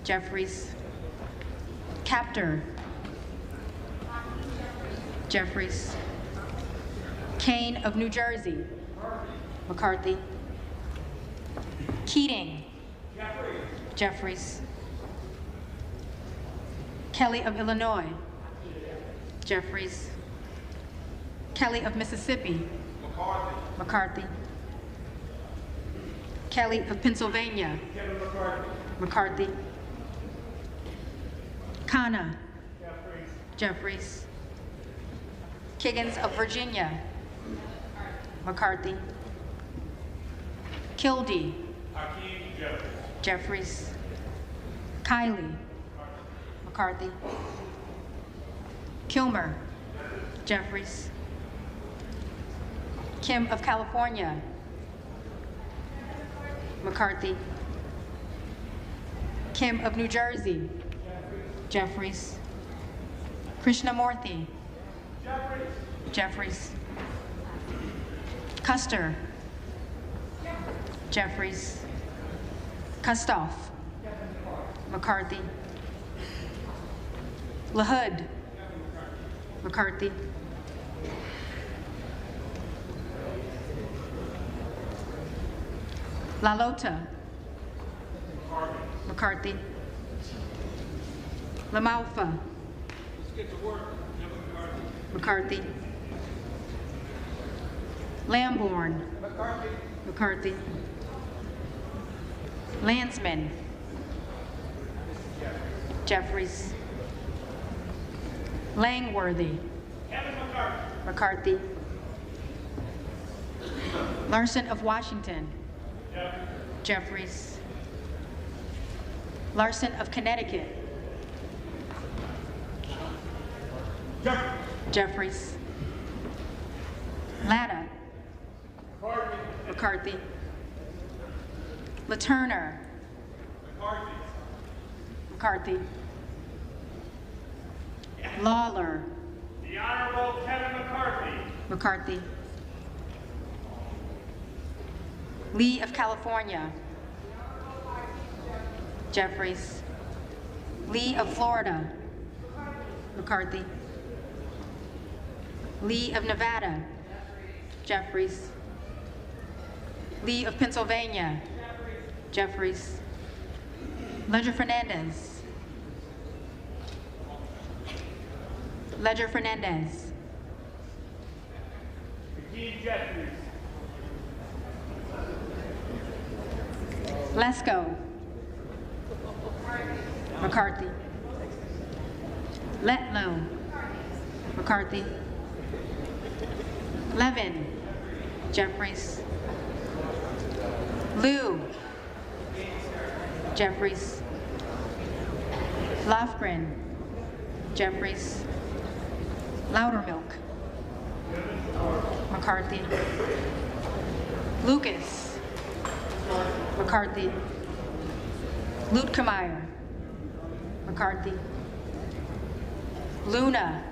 Jeffries. Captor. Jeffries. Kane of New Jersey. McCarthy. Keating. Jeffries. Kelly of Illinois. Jeffries. Kelly of Mississippi. McCarthy. Kelly of Pennsylvania. McCarthy. Khanna. Jeffries. Kiggins of Virginia. McCarthy. Kildee. Jeffries. Kiley. McCarthy. Kilmer. Jeffries. Kim of California. McCarthy. Kim of New Jersey. Jeffries. Krishnamurthy. Jeffries. Custer. Jeffries. Kustoff. McCarthy. LaHood. McCarthy. LaLota. McCarthy. LaMalfa. Let's get to work. McCarthy. Lamborn. McCarthy. McCarthy. Landsman. Jeffries. Langworthy. Kevin McCarthy. McCarthy. Larson of Washington. Jeffries. Larson of Connecticut. Jeffries. Latta. McCarthy. LaTurner. McCarthy. Lawler. The Honorable Kevin McCarthy. McCarthy. Lee of California. Jeffries. Lee of Florida. McCarthy. Lee of Nevada. Jeffries. Lee of Pennsylvania. Jeffries. Ledger Fernandez. Ledger Fernandez. Jeffries. Lesko. McCarthy. Letlow. McCarthy. Levin. Jeffries. Liu. Jeffries. Lofgren. Jeffries. Loudermilk. McCarthy. Lucas. McCarthy. Luetkemeyer. McCarthy. Luna.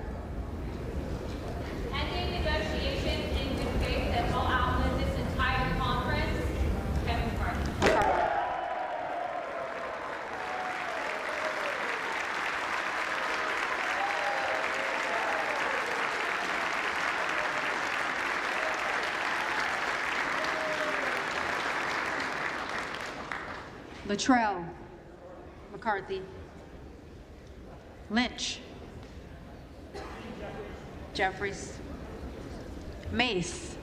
Ending negotiations in good faith that will outlive this entire conference. Kevin McCarthy. Luttrell. McCarthy. Lynch. Jeffries. Mace.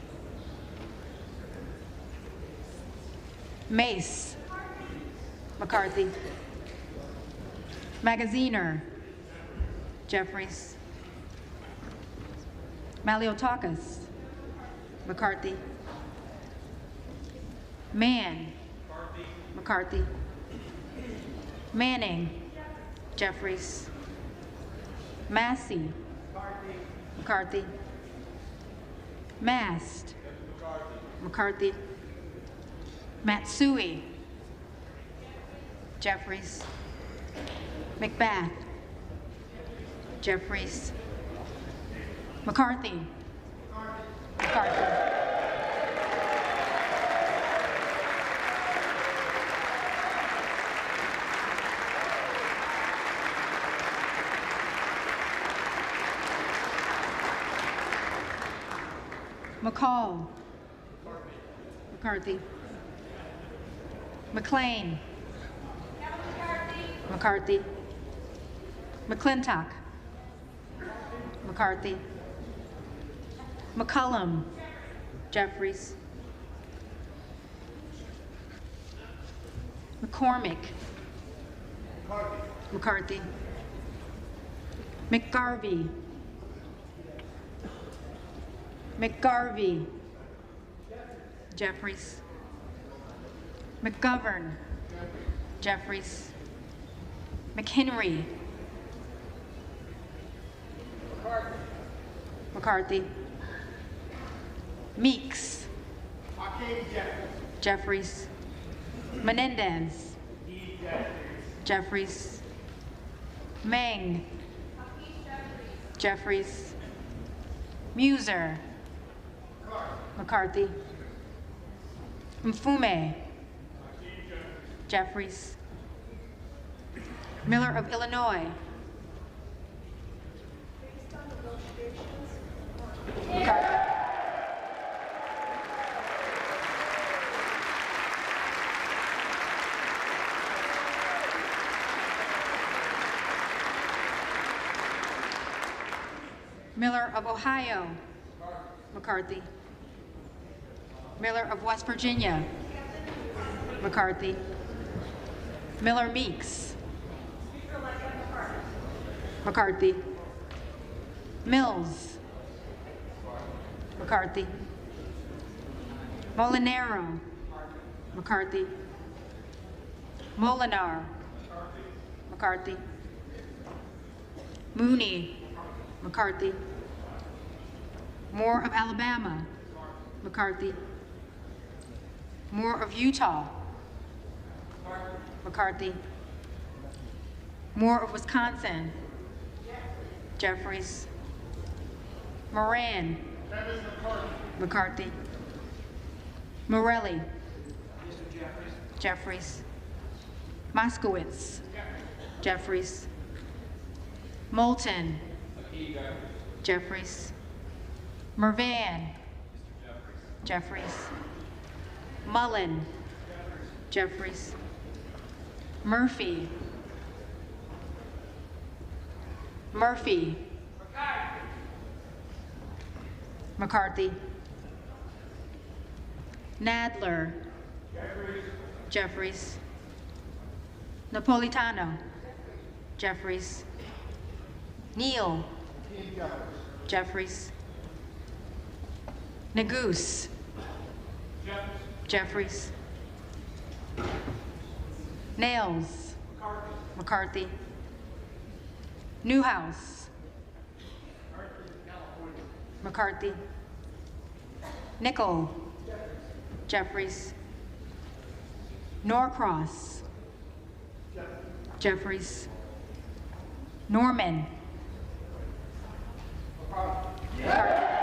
Mace. McCarthy. Magaziner. Jeffries. Maliotakis. McCarthy. Mann. McCarthy. Manning. Jeffries. Massey. McCarthy. Mast. McCarthy. Matsui. Jeffries. McBath. Jeffries. McCarthy. McCarthy. McCall. McCarthy. McLean. McCarthy. McClintock. McCarthy. McCullum. Jeffries. McCormick. McCarthy. McGarvey. McGarvey. Jeffries. McGovern. Jeffries. McHenry. McCarthy. Meeks. Jeffries. Menendez. Jeffries. Meng. Jeffries. Muser. McCarthy. Mfume. Jeffries. Miller of Illinois. McCarthy. Miller of Ohio, McCarthy. Miller of West Virginia, McCarthy. Miller Meeks, McCarthy. Mills, McCarthy. Molinaro, McCarthy. Molinar, McCarthy. Mooney, McCarthy. Moore of Alabama, McCarthy. Moore of Utah, McCarthy. Moore of Wisconsin, Jeffries. Moran, McCarthy. Morelli, Jeffries. Moskowitz, Jeffries. Moulton, Jeffries. Mervan, Jeffries. Mullen, Jeffries. Murphy, Murphy. McCarthy. Nadler, Jeffries. Napolitano, Jeffries. Neal, Jeffries. Neguse, Jeffries. Nails, McCarthy. Newhouse, McCarthy. Nickel, Jeffries. Norcross, Jeffries. Norman, McCarthy.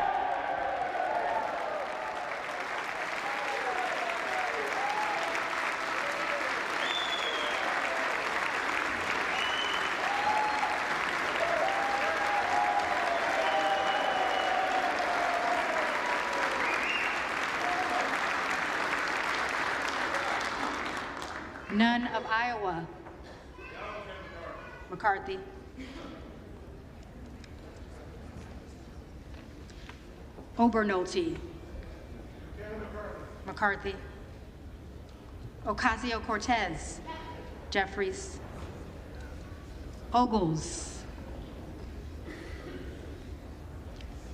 None of Iowa, McCarthy. Obernolte, McCarthy. Ocasio-Cortez, Jeffries. Ogles,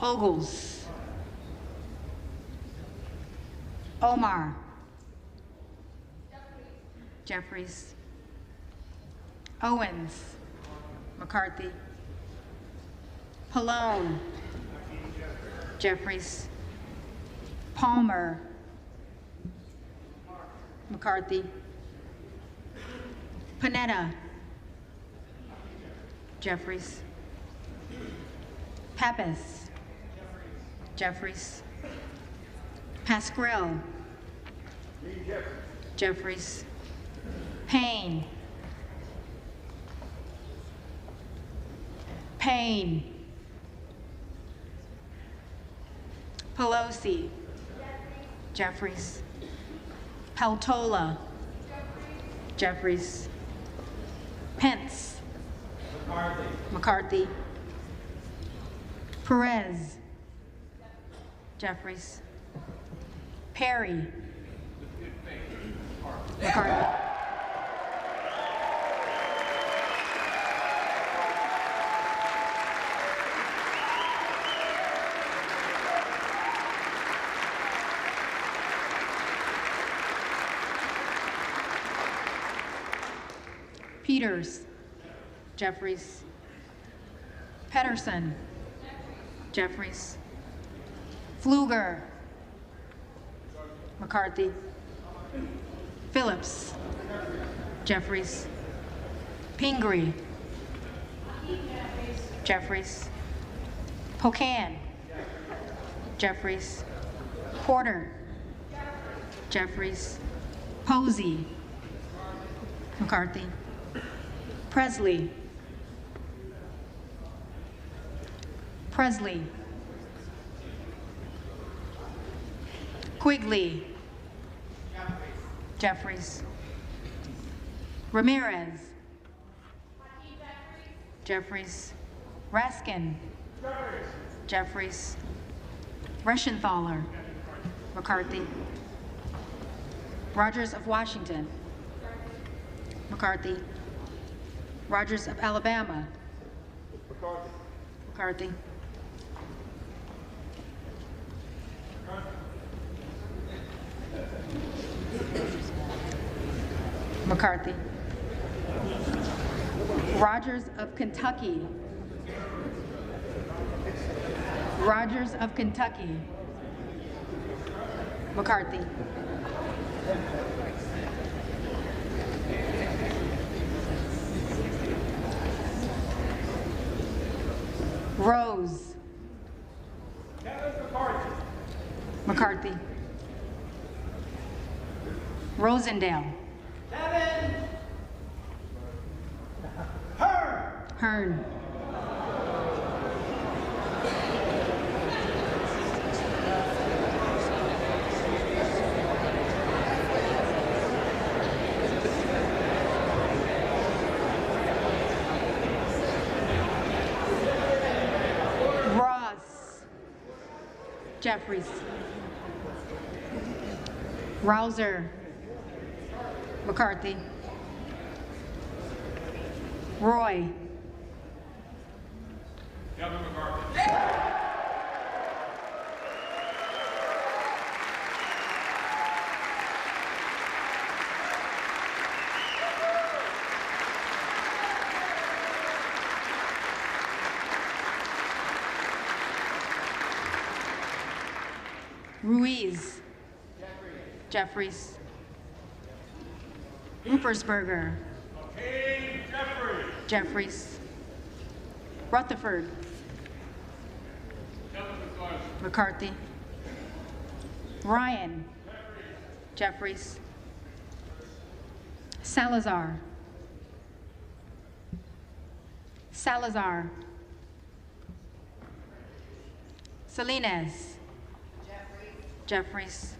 Ogles. Omar, Jeffries. Owens, McCarthy. Pallone, Jeffries. Palmer, McCarthy. Panetta, Jeffries. Pappas, Jeffries. Pascrill, Jeffries. Payne, Payne. Pelosi, Jeffries. Peltola, Jeffries. Pence, McCarthy. Perez, Jeffries. Perry, McCarthy. Peters, Jeffries. Pedersen, Jeffries. Pfluger, McCarthy. Phillips, Jeffries. Pingree, Jeffries. Pocan, Jeffries. Porter, Jeffries. Posey, McCarthy. Presley, Presley. Quigley, Jeffries. Ramirez, Jeffries. Raskin, Jeffries. Reschenthaler, McCarthy. Rogers of Washington, McCarthy. Rogers of Alabama, McCarthy. McCarthy. Rogers of Kentucky. Rogers of Kentucky. McCarthy. Rose. McCarthy. Rosendale. Hearn. Ross. Jeffries. Rouser. McCarthy. Roy. Kevin McCarthy. Ruiz. Jeffries. Ruppersberger. Jeffries. Rutherford. McCarthy. Ryan. Jeffries. Salazar. Salazar. Salinas. Jeffries.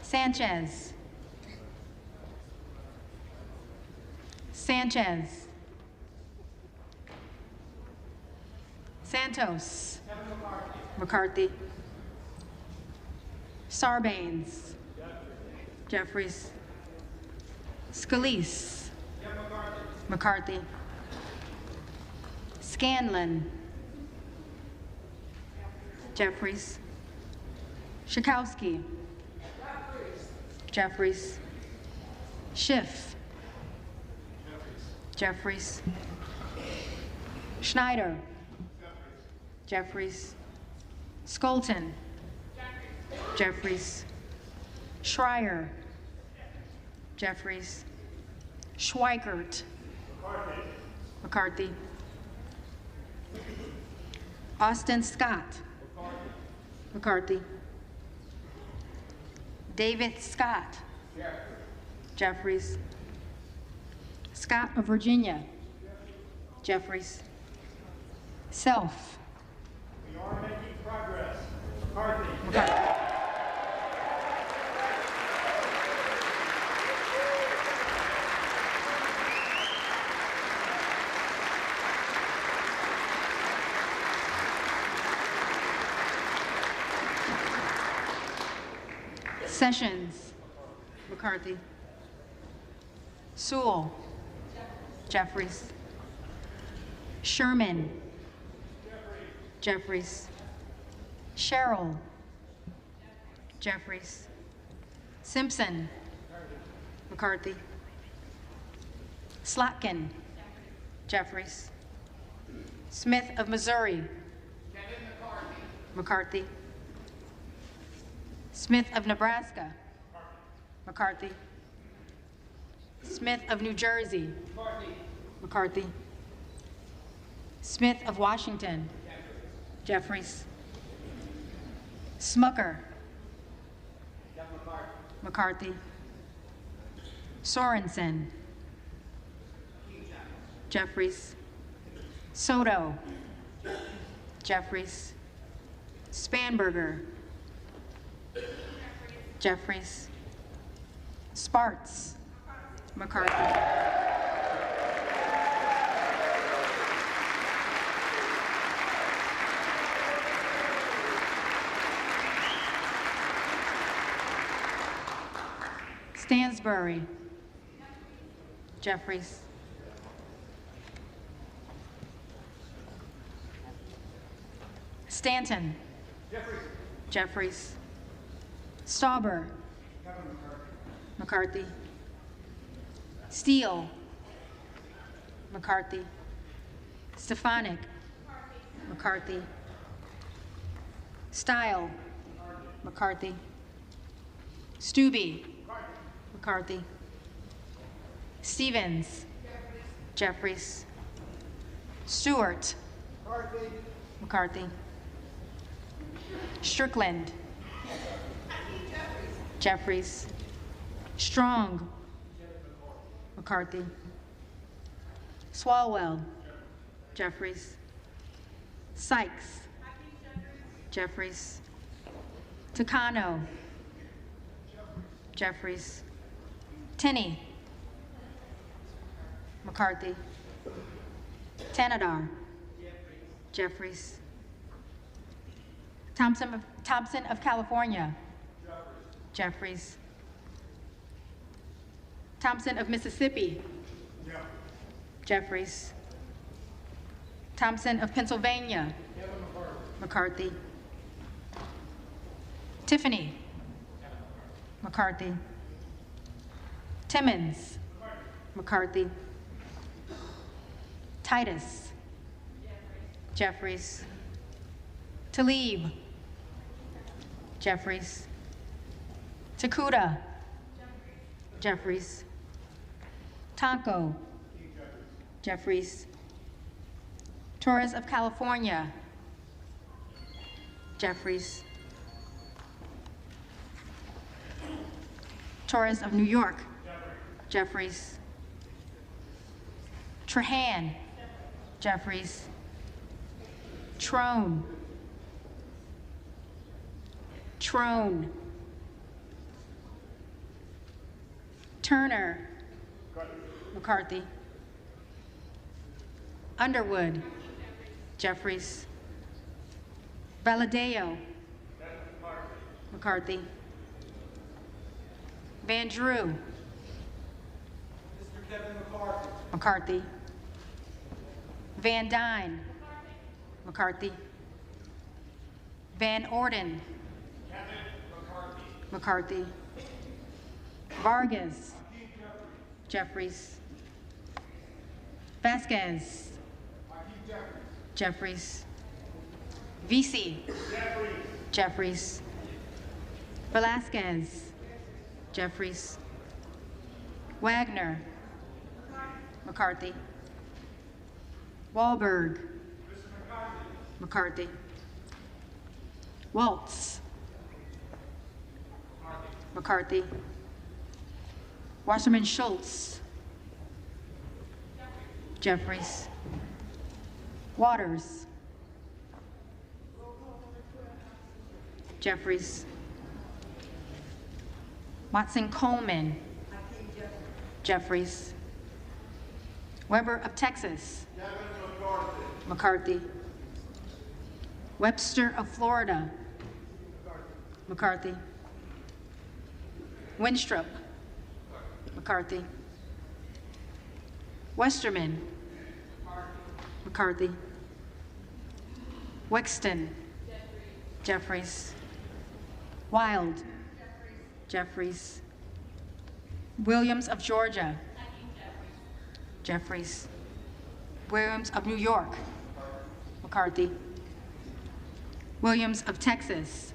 Sanchez. Sanchez. Santos. McCarthy. Sarbanes. Jeffries. Scalise. McCarthy. Scanlon. Jeffries. Schakowsky. Jeffries. Schiff. Jeffries. Schneider. Jeffries. Skolton. Jeffries. Schreier. Jeffries. Schweikert. McCarthy. Austin Scott. McCarthy. David Scott. Jeffries. Scott of Virginia. Jeffries. Self. We are making progress. McCarthy. McCarthy. Sessions. McCarthy. Sewell. Jeffries. Sherman. Jeffries. Sherrill. Jeffries. Simpson. McCarthy. Slotkin. Jeffries. Smith of Missouri. McCarthy. Smith of Nebraska. McCarthy. Smith of New Jersey. McCarthy. Smith of Washington. Jeffries. Smucker. McCarthy. Sorensen. Jeffries. Soto. Jeffries. Spanberger. Jeffries. Sparts. McCarthy. Stansbury. Jeffries. Stanton. Jeffries. Stauber. McCarthy. Steele. McCarthy. Stefanik. McCarthy. Stile. McCarthy. Stube. McCarthy. Stevens. Jeffries. Stewart. McCarthy. Strickland. Jeffries. Strong. McCarthy. Swalwell. Jeffries. Sykes. Jeffries. Takano. Jeffries. Tinney. McCarthy. Tanadar. Jeffries. Thompson of California. Jeffries. Thompson of Mississippi. Jeffries. Thompson of Pennsylvania. McCarthy. Tiffany. McCarthy. Timmons. McCarthy. Titus. Jeffries. Talib. Jeffries. Takuda. Jeffries. Tonko. Jeffries. Torres of California. Jeffries. Torres of New York. Jeffries. Trahan. Jeffries. Trone. Trone. Turner. McCarthy. Underwood. Jeffries. Valadeo. McCarthy. Van Drew. Mr. Kevin McCarthy. McCarthy. Van Dyne. McCarthy. Van Orden. McCarthy. Vargas. Jeffries. Vasquez. Jeffries. Vesey. Jeffries. Velasquez. Jeffries. Wagner. McCarthy. Wahlberg. McCarthy. Waltz. McCarthy. Wasserman Schultz. Jeffries. Waters. Jeffries. Watson Coleman. Jeffries. Weber of Texas. McCarthy. Webster of Florida. McCarthy. Winstrup. McCarthy. Westerman. McCarthy. Wexton. Jeffries. Wild. Jeffries. Williams of Georgia. Jeffries. Williams of New York. McCarthy. Williams of Texas.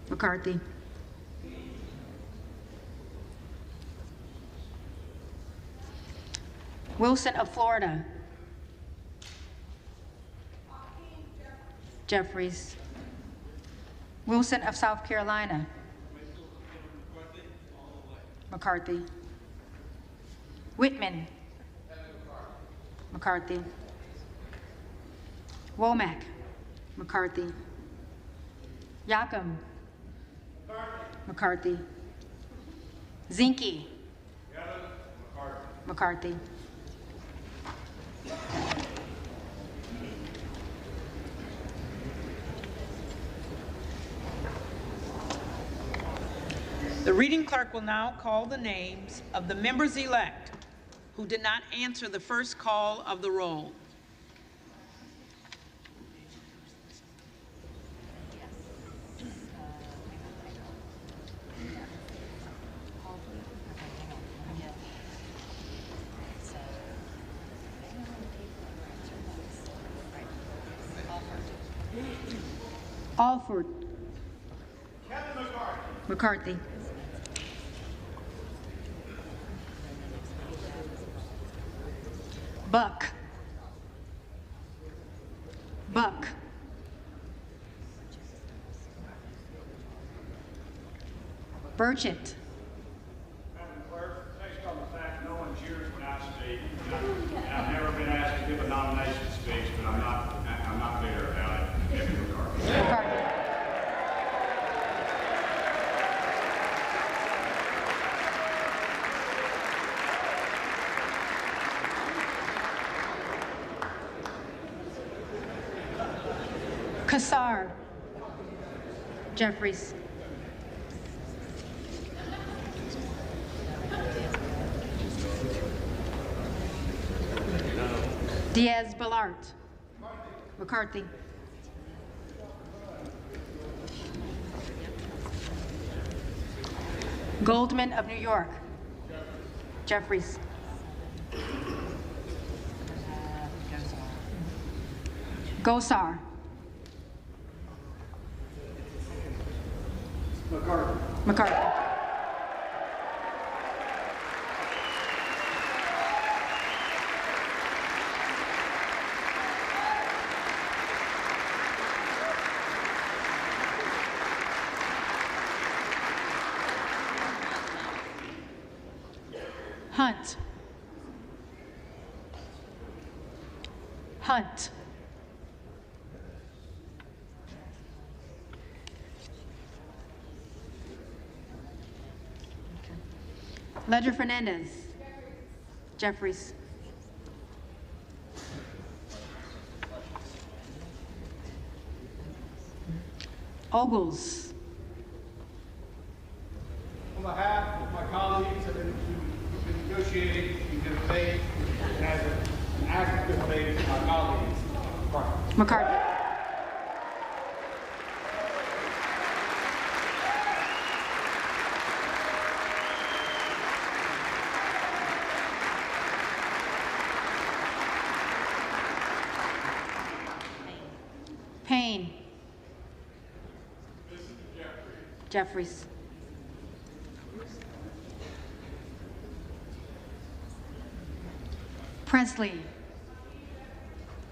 McCarthy. Wilson of Florida. Jeffries. Wilson of South Carolina. McCarthy. Whitman. McCarthy. Womack. McCarthy. Yacom. McCarthy. Zinke. McCarthy. The reading clerk will now call the names of the members-elect who did not answer the first call of the roll. Alford. McCarthy. Buck. Buck. Burchett. Madam Clerk, based on the fact no one cheers when I speak, and I've never been asked to give a nomination speech, but I'm not bitter about it. Kevin McCarthy. McCarthy. Kassar. Jeffries. Diaz-Balart. McCarthy. Goldman of New York. Jeffries. Gosar. McCarthy. McCarthy. Hunt. Hunt. Ledger Fernandez. Jeffries. Ogles. On behalf of my colleagues who've been negotiating in good faith, and as an act of good faith to my colleagues, McCarthy. Payne. Jeffries. Presley.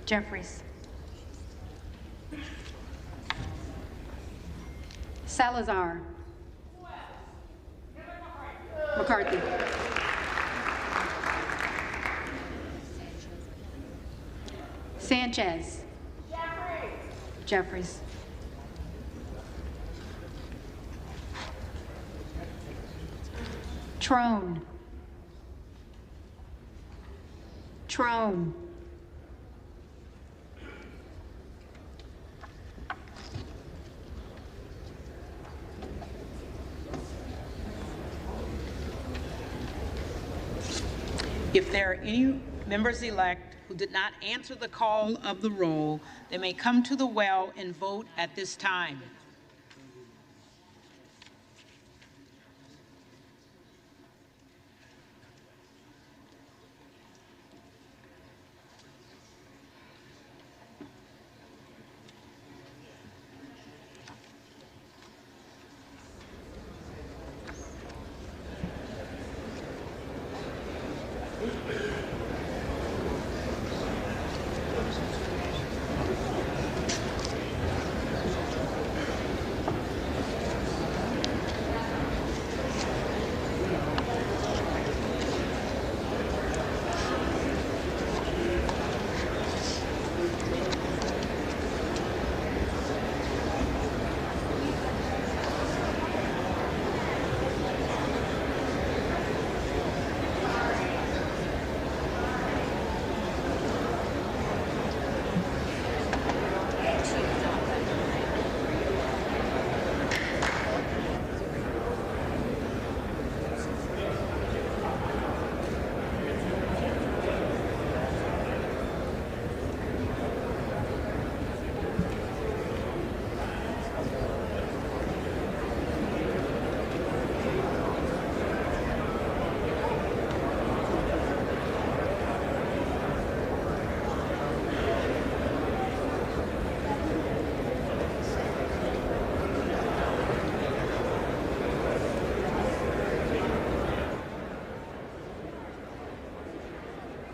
Jeffries. Salazar. McCarthy. Sanchez. Jeffries. Trone. Trone. If there are any members-elect who did not answer the call of the roll, they may come to the well and vote at this time.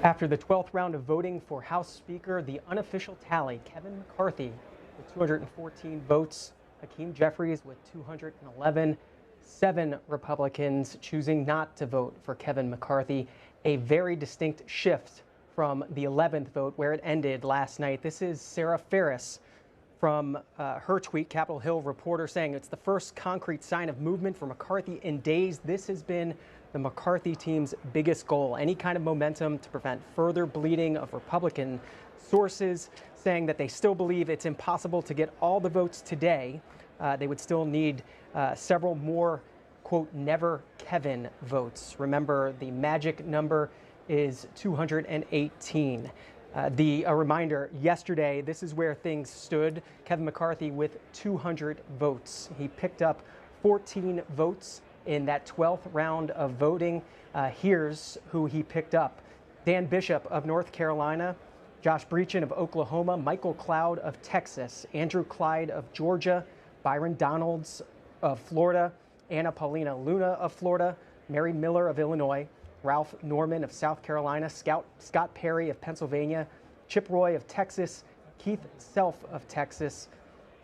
After the 12th round of voting for House Speaker, the unofficial tally, Kevin McCarthy with 214 votes, Hakeem Jeffries with 211, 7 Republicans choosing not to vote for Kevin McCarthy, a very distinct shift from the 11th vote where it ended last night. This is Sarah Ferris from her tweet, Capitol Hill reporter, saying it's the first concrete sign of movement for McCarthy in days. This has been the McCarthy team's biggest goal, any kind of momentum to prevent further bleeding of Republican sources, saying that they still believe it's impossible to get all the votes today. They would still need several more, quote, never Kevin votes. Remember, the magic number is 218. A reminder, yesterday, this is where things stood. Kevin McCarthy with 200 votes. He picked up 14 votes in that 12th round of voting. Here's who he picked up. Dan Bishop of North Carolina, Josh Breachin of Oklahoma, Michael Cloud of Texas, Andrew Clyde of Georgia, Byron Donalds of Florida, Anna Paulina Luna of Florida, Mary Miller of Illinois, Ralph Norman of South Carolina, Scott Perry of Pennsylvania, Chip Roy of Texas, Keith Self of Texas,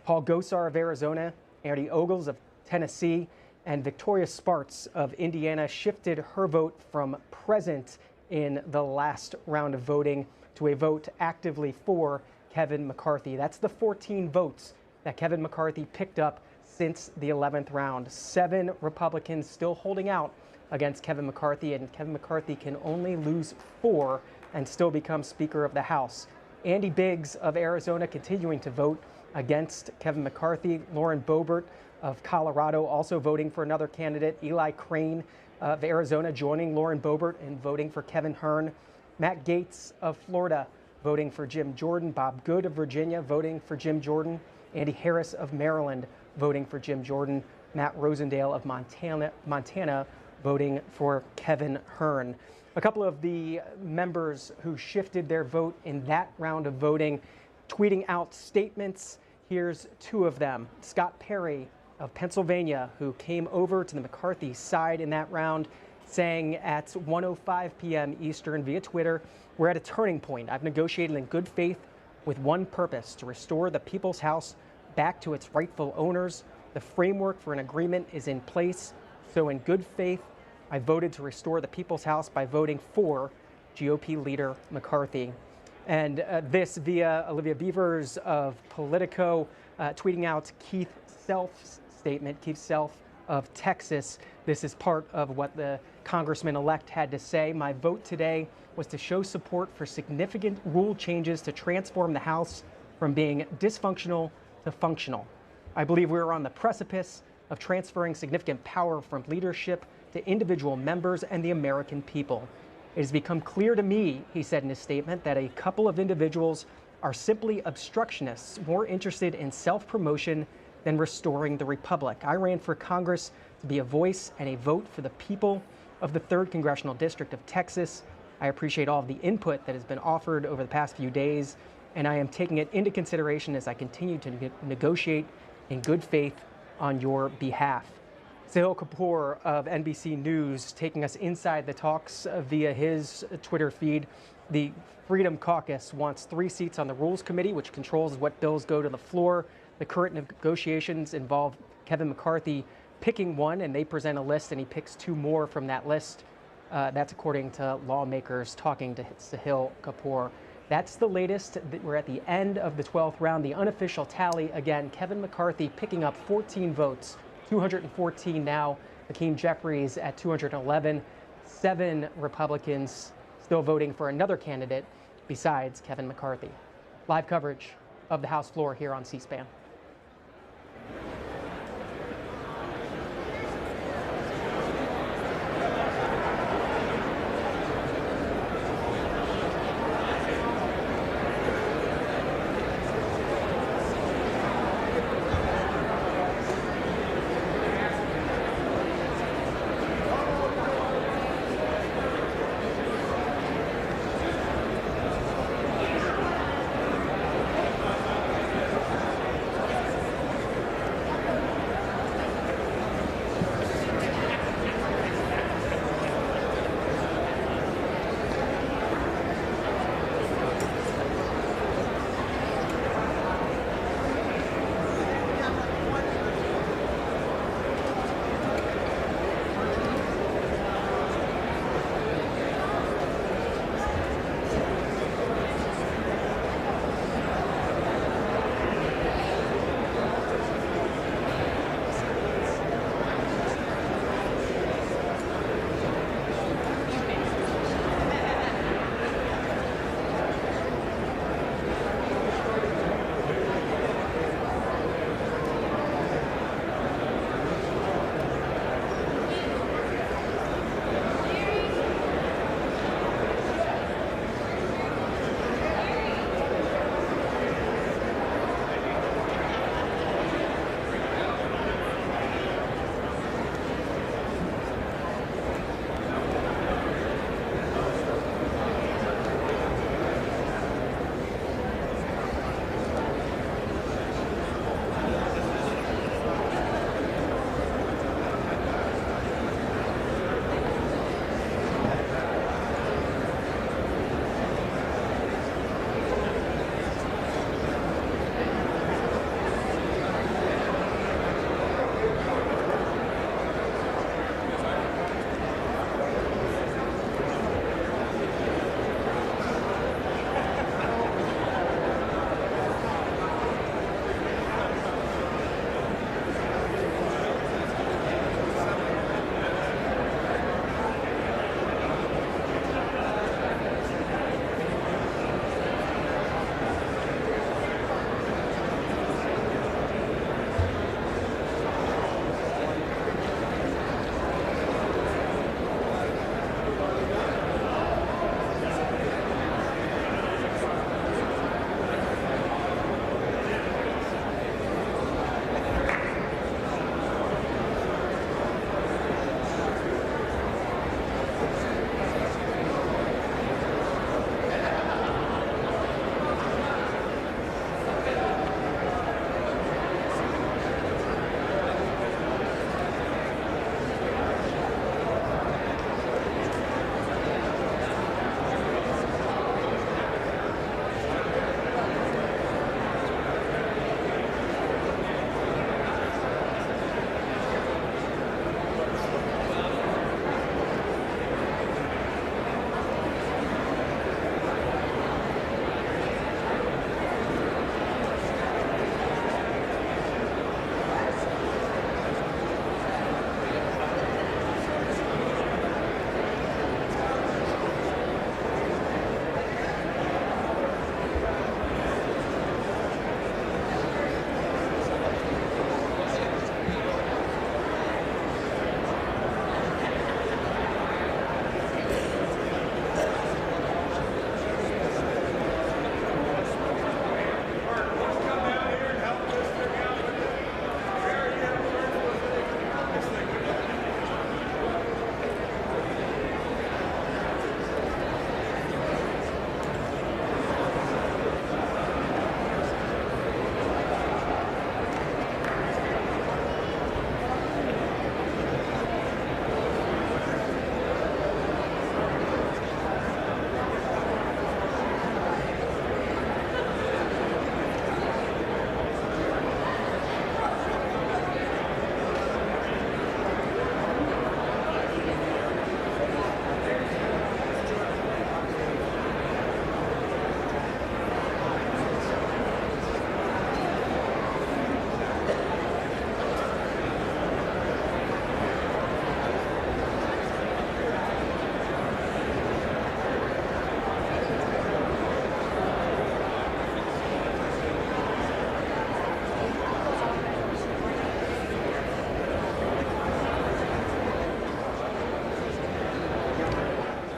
Paul Gosar of Arizona, Andy Ogles of Tennessee, and Victoria Sparks of Indiana shifted her vote from present in the last round of voting to a vote actively for Kevin McCarthy. That's the 14 votes that Kevin McCarthy picked up since the 11th round. 7 Republicans still holding out against Kevin McCarthy, and Kevin McCarthy can only lose 4 and still become Speaker of the House. Andy Biggs of Arizona continuing to vote against Kevin McCarthy. Lauren Boebert of Colorado also voting for another candidate. Eli Crane of Arizona joining Lauren Boebert in voting for Kevin Hern. Matt Gaetz of Florida voting for Jim Jordan. Bob Good of Virginia voting for Jim Jordan. Andy Harris of Maryland voting for Jim Jordan. Matt Rosendale of Montana voting for Kevin Hern. A couple of the members who shifted their vote in that round of voting tweeting out statements. Here's 2 of them. Scott Perry of Pennsylvania, who came over to the McCarthy side in that round, saying at 1:05 p.m. Eastern via Twitter, "We're at a turning point. I've negotiated in good faith with one purpose, to restore the People's House back to its rightful owners. The framework for an agreement is in place, so in good faith, I voted to restore the People's House by voting for GOP leader McCarthy." And this via Olivia Beavers of Politico, tweeting out Keith Self's statement, Keith Self of Texas. This is part of what the congressman-elect had to say. "My vote today was to show support for significant rule changes to transform the House from being dysfunctional to functional. I believe we are on the precipice of transferring significant power from leadership to individual members and the American people. It has become clear to me," he said in his statement, "that a couple of individuals are simply obstructionists, more interested in self-promotion than restoring the republic. I ran for Congress to be a voice and a vote for the people of the 3rd Congressional District of Texas. I appreciate all of the input that has been offered over the past few days, and I am taking it into consideration as I continue to negotiate in good faith on your behalf." Sahil Kapoor of NBC News taking us inside the talks via his Twitter feed. The Freedom Caucus wants 3 seats on the Rules Committee, which controls what bills go to the floor. The current negotiations involve Kevin McCarthy picking one, and they present a list, and he picks 2 more from that list. That's according to lawmakers talking to Sahil Kapoor. That's the latest. We're at the end of the 12th round. The unofficial tally, again, Kevin McCarthy picking up 14 votes, 214 now. Hakeem Jeffries at 211. 7 Republicans still voting for another candidate besides Kevin McCarthy. Live coverage of the House floor here on C-SPAN.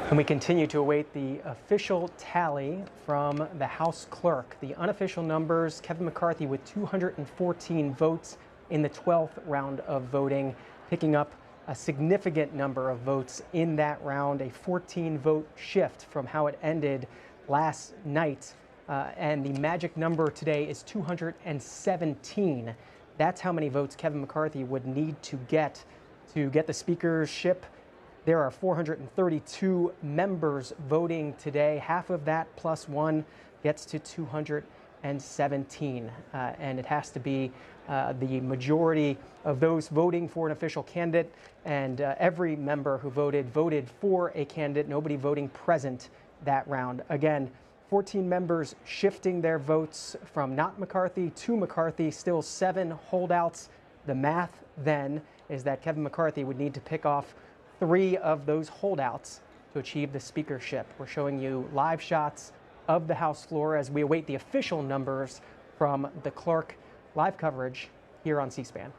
And we continue to await the official tally from the House clerk. The unofficial numbers, Kevin McCarthy with 214 votes in the 12th round of voting, picking up a significant number of votes in that round, a 14-vote shift from how it ended last night. And the magic number today is 217. That's how many votes Kevin McCarthy would need to get the speakership. There are 432 members voting today. Half of that plus one gets to 217. And it has to be the majority of those voting for an official candidate. And every member who voted for a candidate, nobody voting present that round. Again, 14 members shifting their votes from not McCarthy to McCarthy, still 7 holdouts. The math then is that Kevin McCarthy would need to pick off 3 of those holdouts to achieve the speakership. We're showing you live shots of the House floor as we await the official numbers from the clerk. Live coverage here on C-SPAN.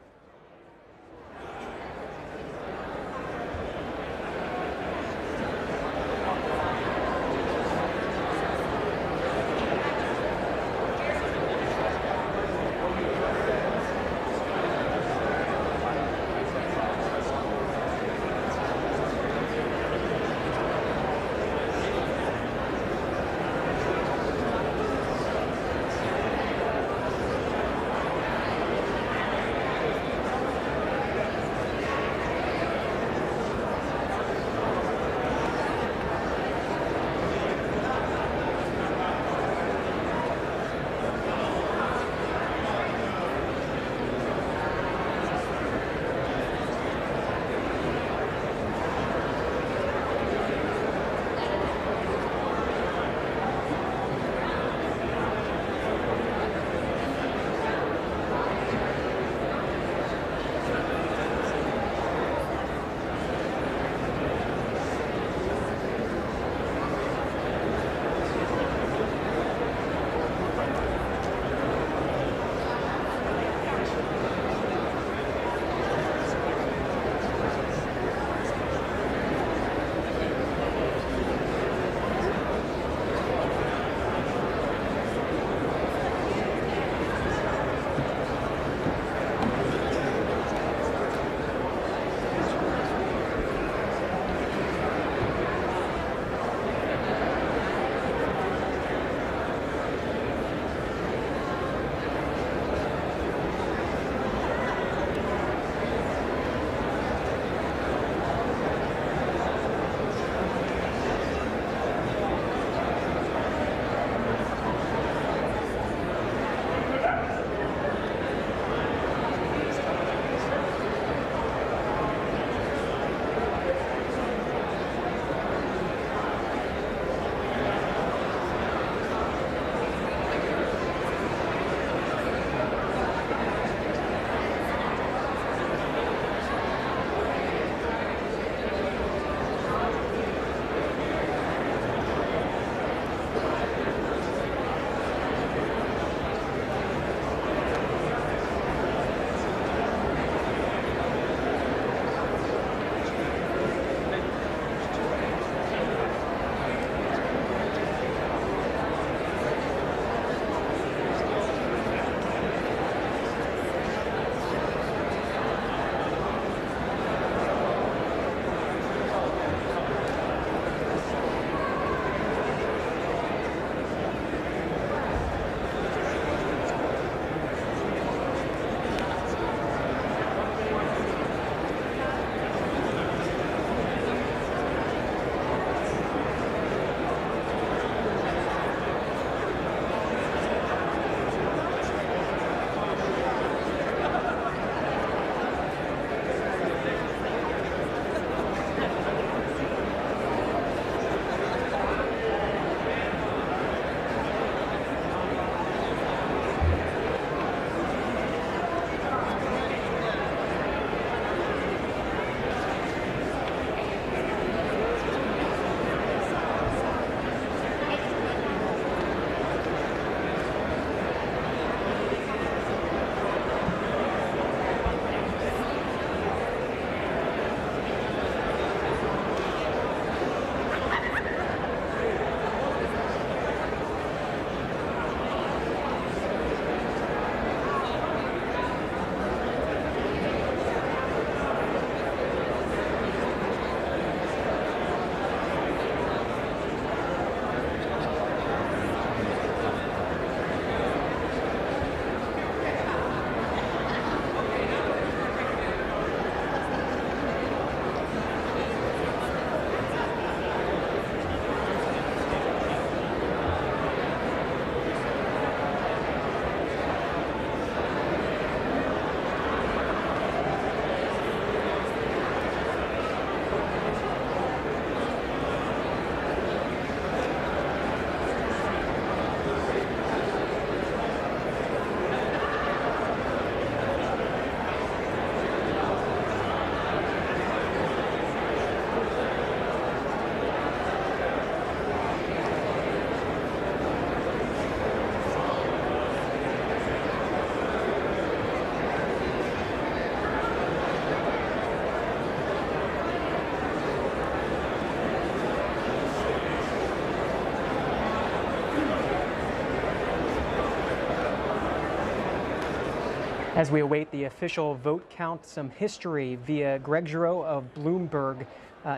As we await the official vote count, some history via Greg Giroux of Bloomberg,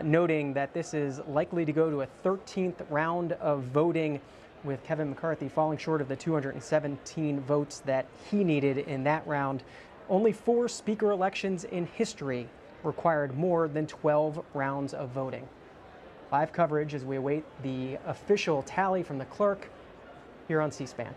noting that this is likely to go to a 13th round of voting, with Kevin McCarthy falling short of the 217 votes that he needed in that round. Only 4 speaker elections in history required more than 12 rounds of voting. Live coverage as we await the official tally from the clerk here on C-SPAN.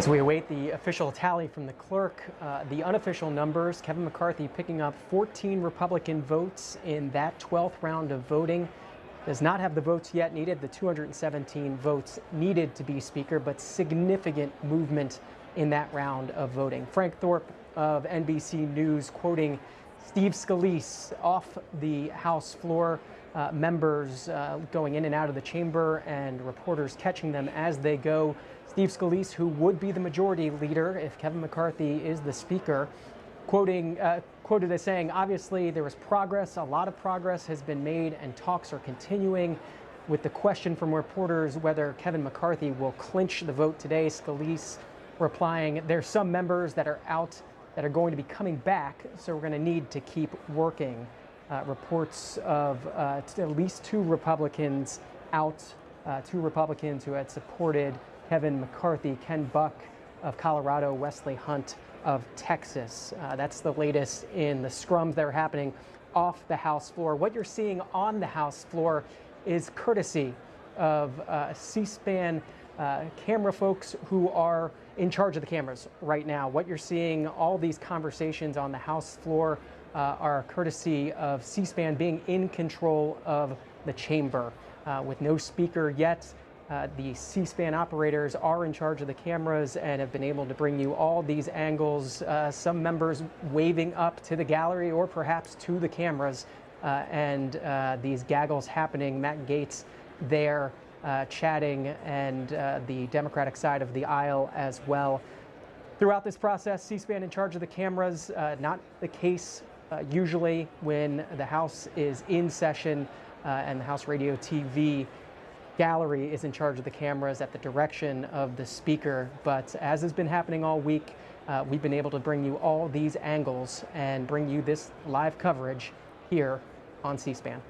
As we await the official tally from the clerk, the unofficial numbers, Kevin McCarthy picking up 14 Republican votes in that 12th round of voting. Does not have the votes yet needed, the 217 votes needed to be Speaker, but significant movement in that round of voting. Frank Thorpe of NBC News quoting Steve Scalise off the House floor, members going in and out of the chamber and reporters catching them as they go. Steve Scalise, who would be the majority leader if Kevin McCarthy is the Speaker, quoted as saying, obviously there was progress, a lot of progress has been made and talks are continuing. With the question from reporters whether Kevin McCarthy will clinch the vote today, Scalise replying, there's some members that are out that are going to be coming back, so we're going to need to keep working. Reports of at least two Republicans out, two Republicans who had supported Kevin McCarthy, Ken Buck of Colorado, Wesley Hunt of Texas. That's the latest in the scrums that are happening off the House floor. What you're seeing on the House floor is courtesy of C-SPAN camera folks who are in charge of the cameras right now. What you're seeing, all these conversations on the House floor are courtesy of C-SPAN being in control of the chamber. With no Speaker yet, the C-SPAN operators are in charge of the cameras and have been able to bring you all these angles, some members waving up to the gallery or perhaps to the cameras, and these gaggles happening. Matt Gaetz there chatting, and the Democratic side of the aisle as well. Throughout this process, C-SPAN in charge of the cameras, not the case usually when the House is in session and the House Radio TV gallery is in charge of the cameras at the direction of the Speaker. But as has been happening all week, we've been able to bring you all these angles and bring you this live coverage here on C-SPAN.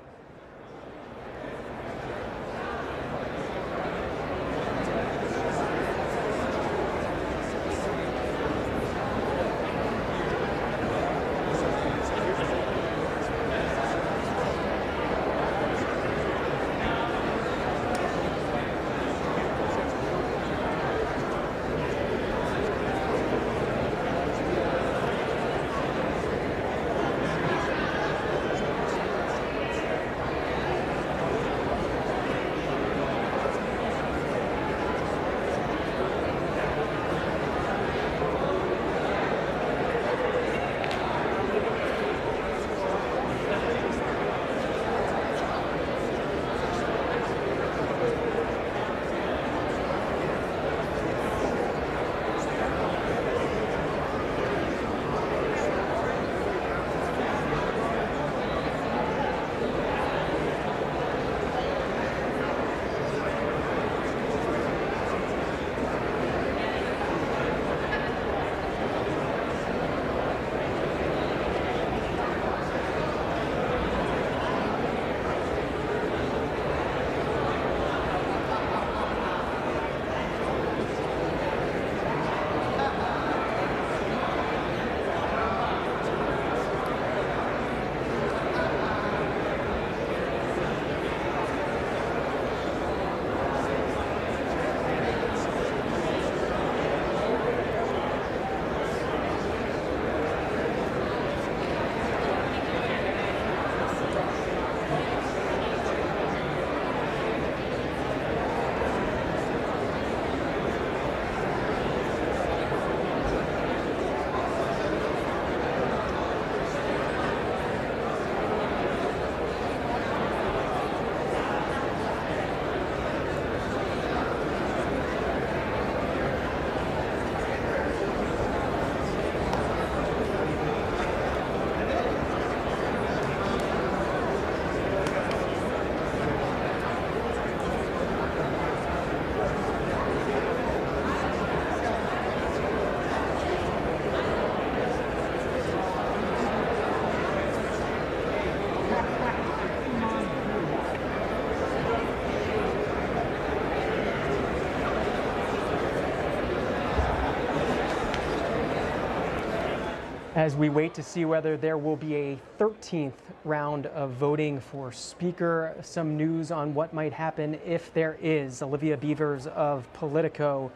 As we wait to see whether there will be a 13th round of voting for Speaker, some news on what might happen if there is. Olivia Beavers of Politico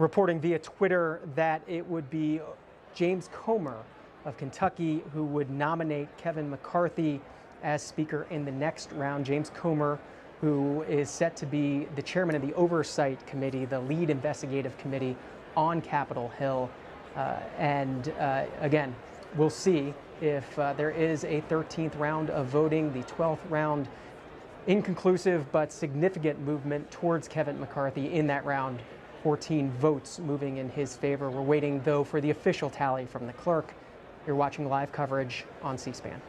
reporting via Twitter that it would be James Comer of Kentucky who would nominate Kevin McCarthy as Speaker in the next round. James Comer, who is set to be the chairman of the Oversight Committee, the lead investigative committee on Capitol Hill. Again, we'll see if there is a 13th round of voting, the 12th round inconclusive but significant movement towards Kevin McCarthy in that round. 14 votes moving in his favor. We're waiting, though, for the official tally from the clerk. You're watching live coverage on C-SPAN.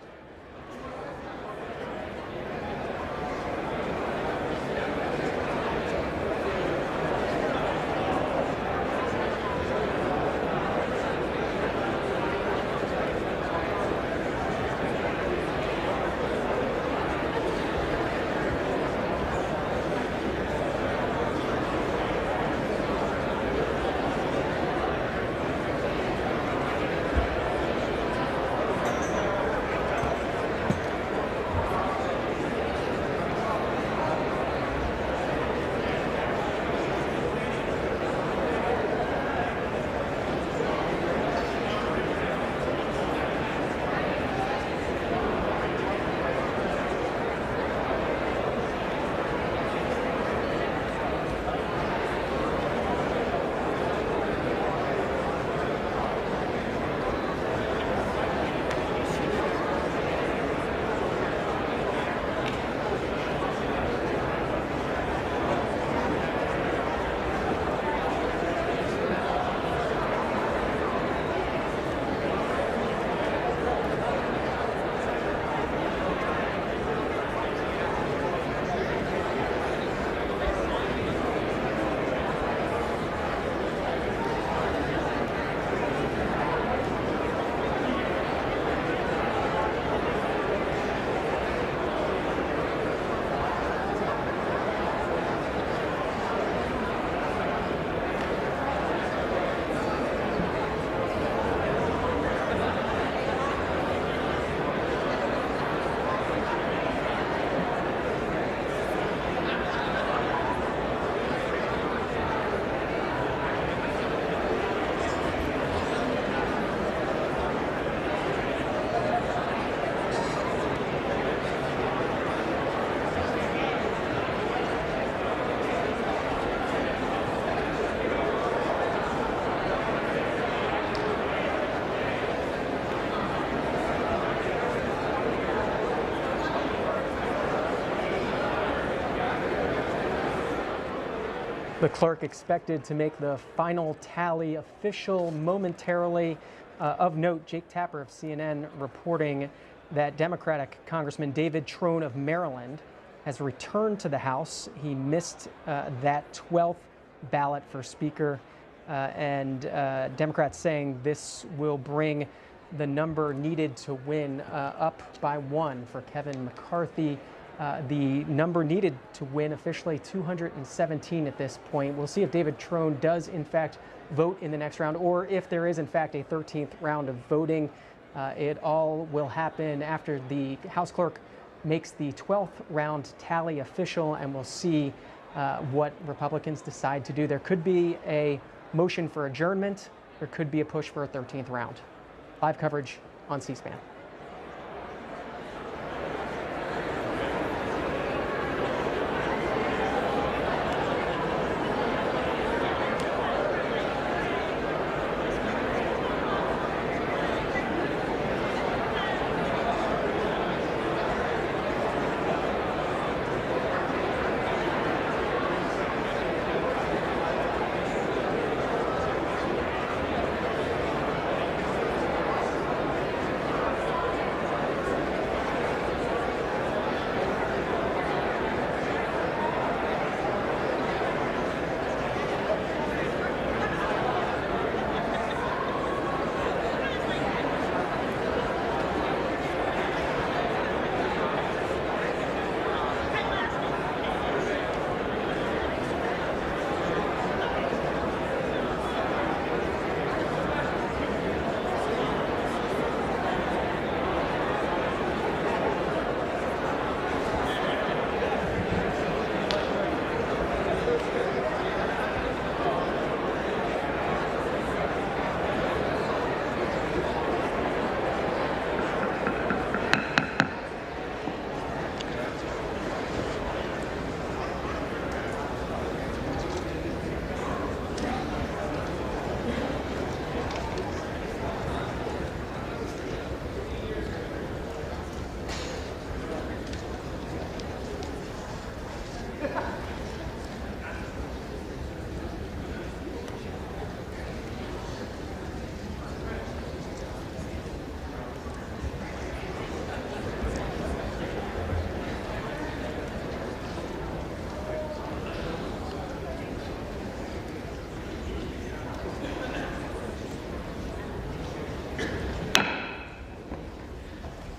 The clerk expected to make the final tally official momentarily. Of note, Jake Tapper of CNN reporting that Democratic Congressman David Trone of Maryland has returned to the House. He missed that 12th ballot for Speaker, and Democrats saying this will bring the number needed to win up by 1 for Kevin McCarthy. The number needed to win officially 217 at this point. We'll see if David Trone does in fact vote in the next round, or if there is in fact a 13th round of voting. It all will happen after the House clerk makes the 12th round tally official, and we'll see what Republicans decide to do. There could be a motion for adjournment. There could be a push for a 13th round. Live coverage on C-SPAN.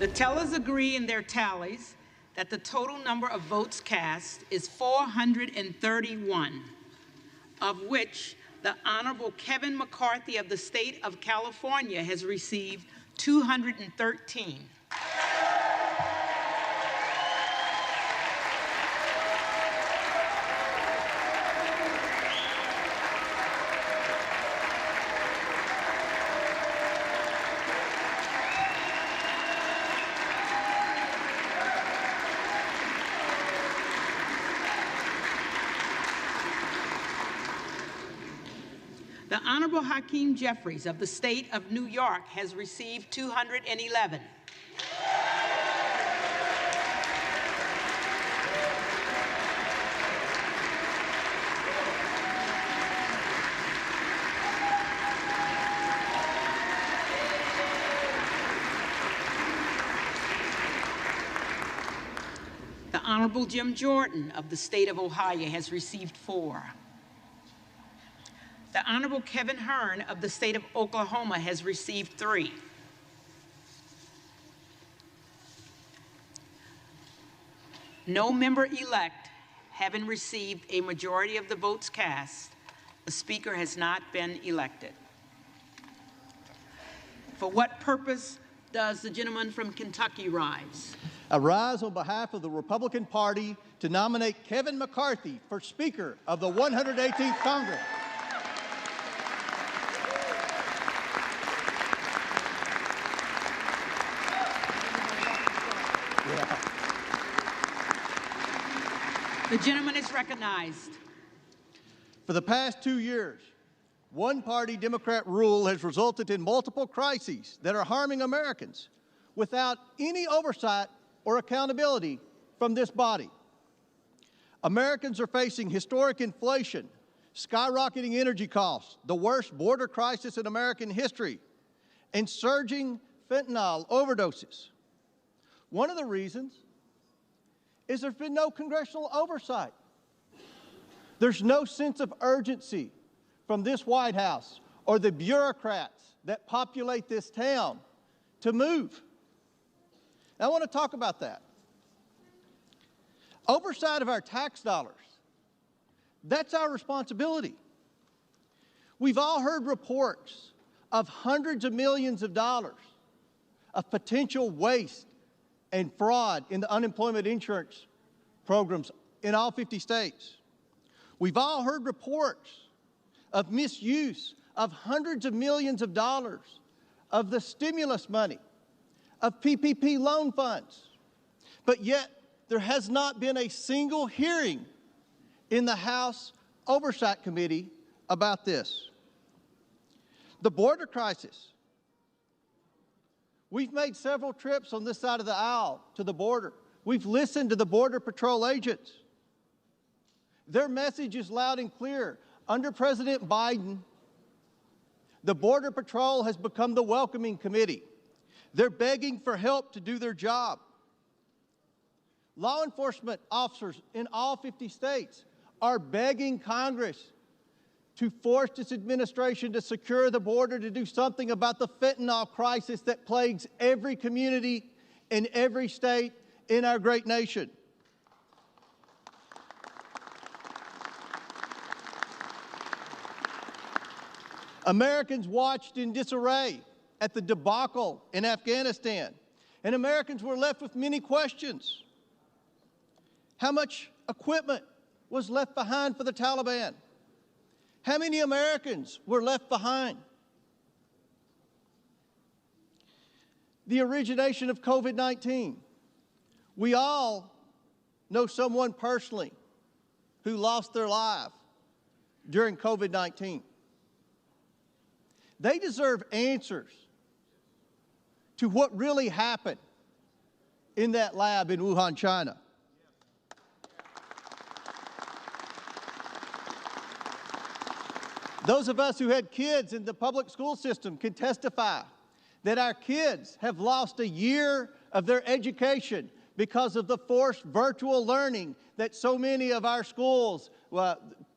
The tellers agree in their tallies that the total number of votes cast is 431, of which the Honorable Kevin McCarthy of the state of California has received 213. The Honorable Hakeem Jeffries of the state of New York has received 211. The Honorable Jim Jordan of the state of Ohio has received 4. The Honorable Kevin Hearn of the state of Oklahoma has received 3. No member-elect having received a majority of the votes cast, the Speaker has not been elected. For what purpose does the gentleman from Kentucky rise? I rise on behalf of the Republican Party to nominate Kevin McCarthy for Speaker of the 118th Congress. The gentleman is recognized. For the past 2 years, one-party Democrat rule has resulted in multiple crises that are harming Americans without any oversight or accountability from this body. Americans are facing historic inflation, skyrocketing energy costs, the worst border crisis in American history, and surging fentanyl overdoses. One of the reasons is there's been no congressional oversight. There's no sense of urgency from this White House or the bureaucrats that populate this town to move. I want to talk about that. Oversight of our tax dollars, that's our responsibility. We've all heard reports of hundreds of millions of dollars of potential waste and fraud in the unemployment insurance programs in all 50 states. We've all heard reports of misuse of hundreds of millions of dollars of the stimulus money, of PPP loan funds. But yet, there has not been a single hearing in the House Oversight Committee about this. The border crisis. We've made several trips on this side of the aisle to the border. We've listened to the Border Patrol agents. Their message is loud and clear. Under President Biden, the Border Patrol has become the welcoming committee. They're begging for help to do their job. Law enforcement officers in all 50 states are begging Congress to force this administration to secure the border, to do something about the fentanyl crisis that plagues every community in every state in our great nation. Americans watched in disarray at the debacle in Afghanistan, and Americans were left with many questions. How much equipment was left behind for the Taliban? How many Americans were left behind? The origination of COVID-19. We all know someone personally who lost their life during COVID-19. They deserve answers to what really happened in that lab in Wuhan, China. Those of us who had kids in the public school system can testify that our kids have lost a year of their education because of the forced virtual learning that so many of our schools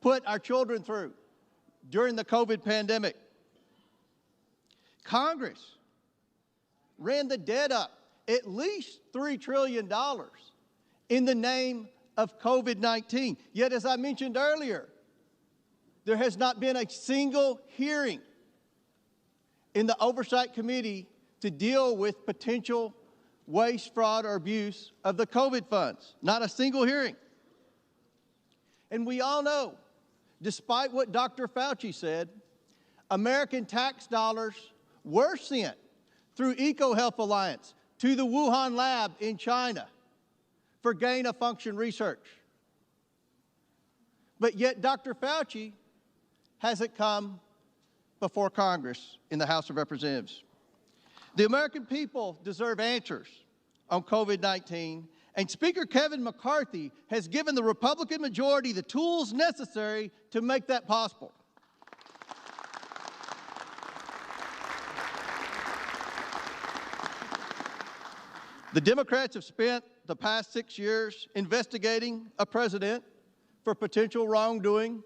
put our children through during the COVID pandemic. Congress ran the debt up at least $3 trillion in the name of COVID-19. Yet, as I mentioned earlier, there has not been a single hearing in the Oversight Committee to deal with potential waste, fraud, or abuse of the COVID funds. Not a single hearing. And we all know, despite what Dr. Fauci said, American tax dollars were sent through EcoHealth Alliance to the Wuhan lab in China for gain-of-function research. But yet Dr. Fauci hasn't come before Congress in the House of Representatives. The American people deserve answers on COVID-19, and Speaker Kevin McCarthy has given the Republican majority the tools necessary to make that possible. The Democrats have spent the past 6 years investigating a president for potential wrongdoing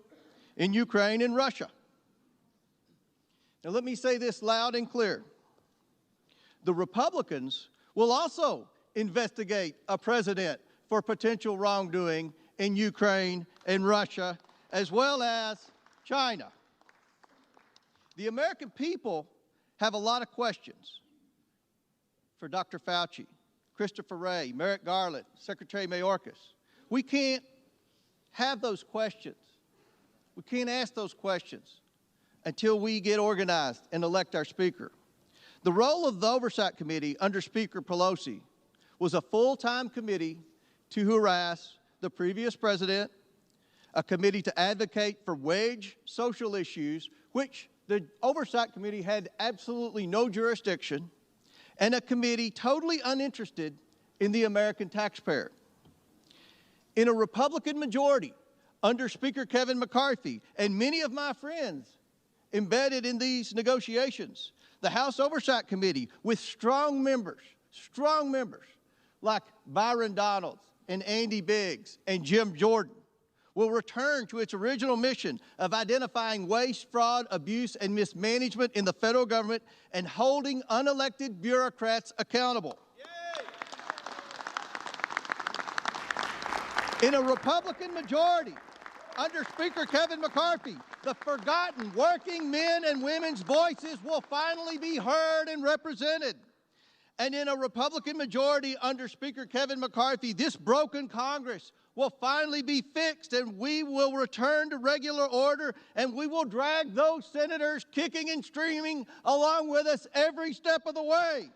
in Ukraine and Russia. Now, let me say this loud and clear. The Republicans will also investigate a president for potential wrongdoing in Ukraine and Russia, as well as China. The American people have a lot of questions for Dr. Fauci, Christopher Wray, Merrick Garland, Secretary Mayorkas. We can't have those questions. We can't ask those questions until we get organized and elect our Speaker. The role of the Oversight Committee under Speaker Pelosi was a full-time committee to harass the previous president, a committee to advocate for wage social issues, which the Oversight Committee had absolutely no jurisdiction, and a committee totally uninterested in the American taxpayer. In a Republican majority under Speaker Kevin McCarthy and many of my friends embedded in these negotiations, the House Oversight Committee, with strong members like Byron Donalds and Andy Biggs and Jim Jordan, will return to its original mission of identifying waste, fraud, abuse, and mismanagement in the federal government and holding unelected bureaucrats accountable. In a Republican majority under Speaker Kevin McCarthy, the forgotten working men and women's voices will finally be heard and represented. And in a Republican majority under Speaker Kevin McCarthy, this broken Congress will finally be fixed, and we will return to regular order, and we will drag those senators kicking and screaming along with us every step of the way.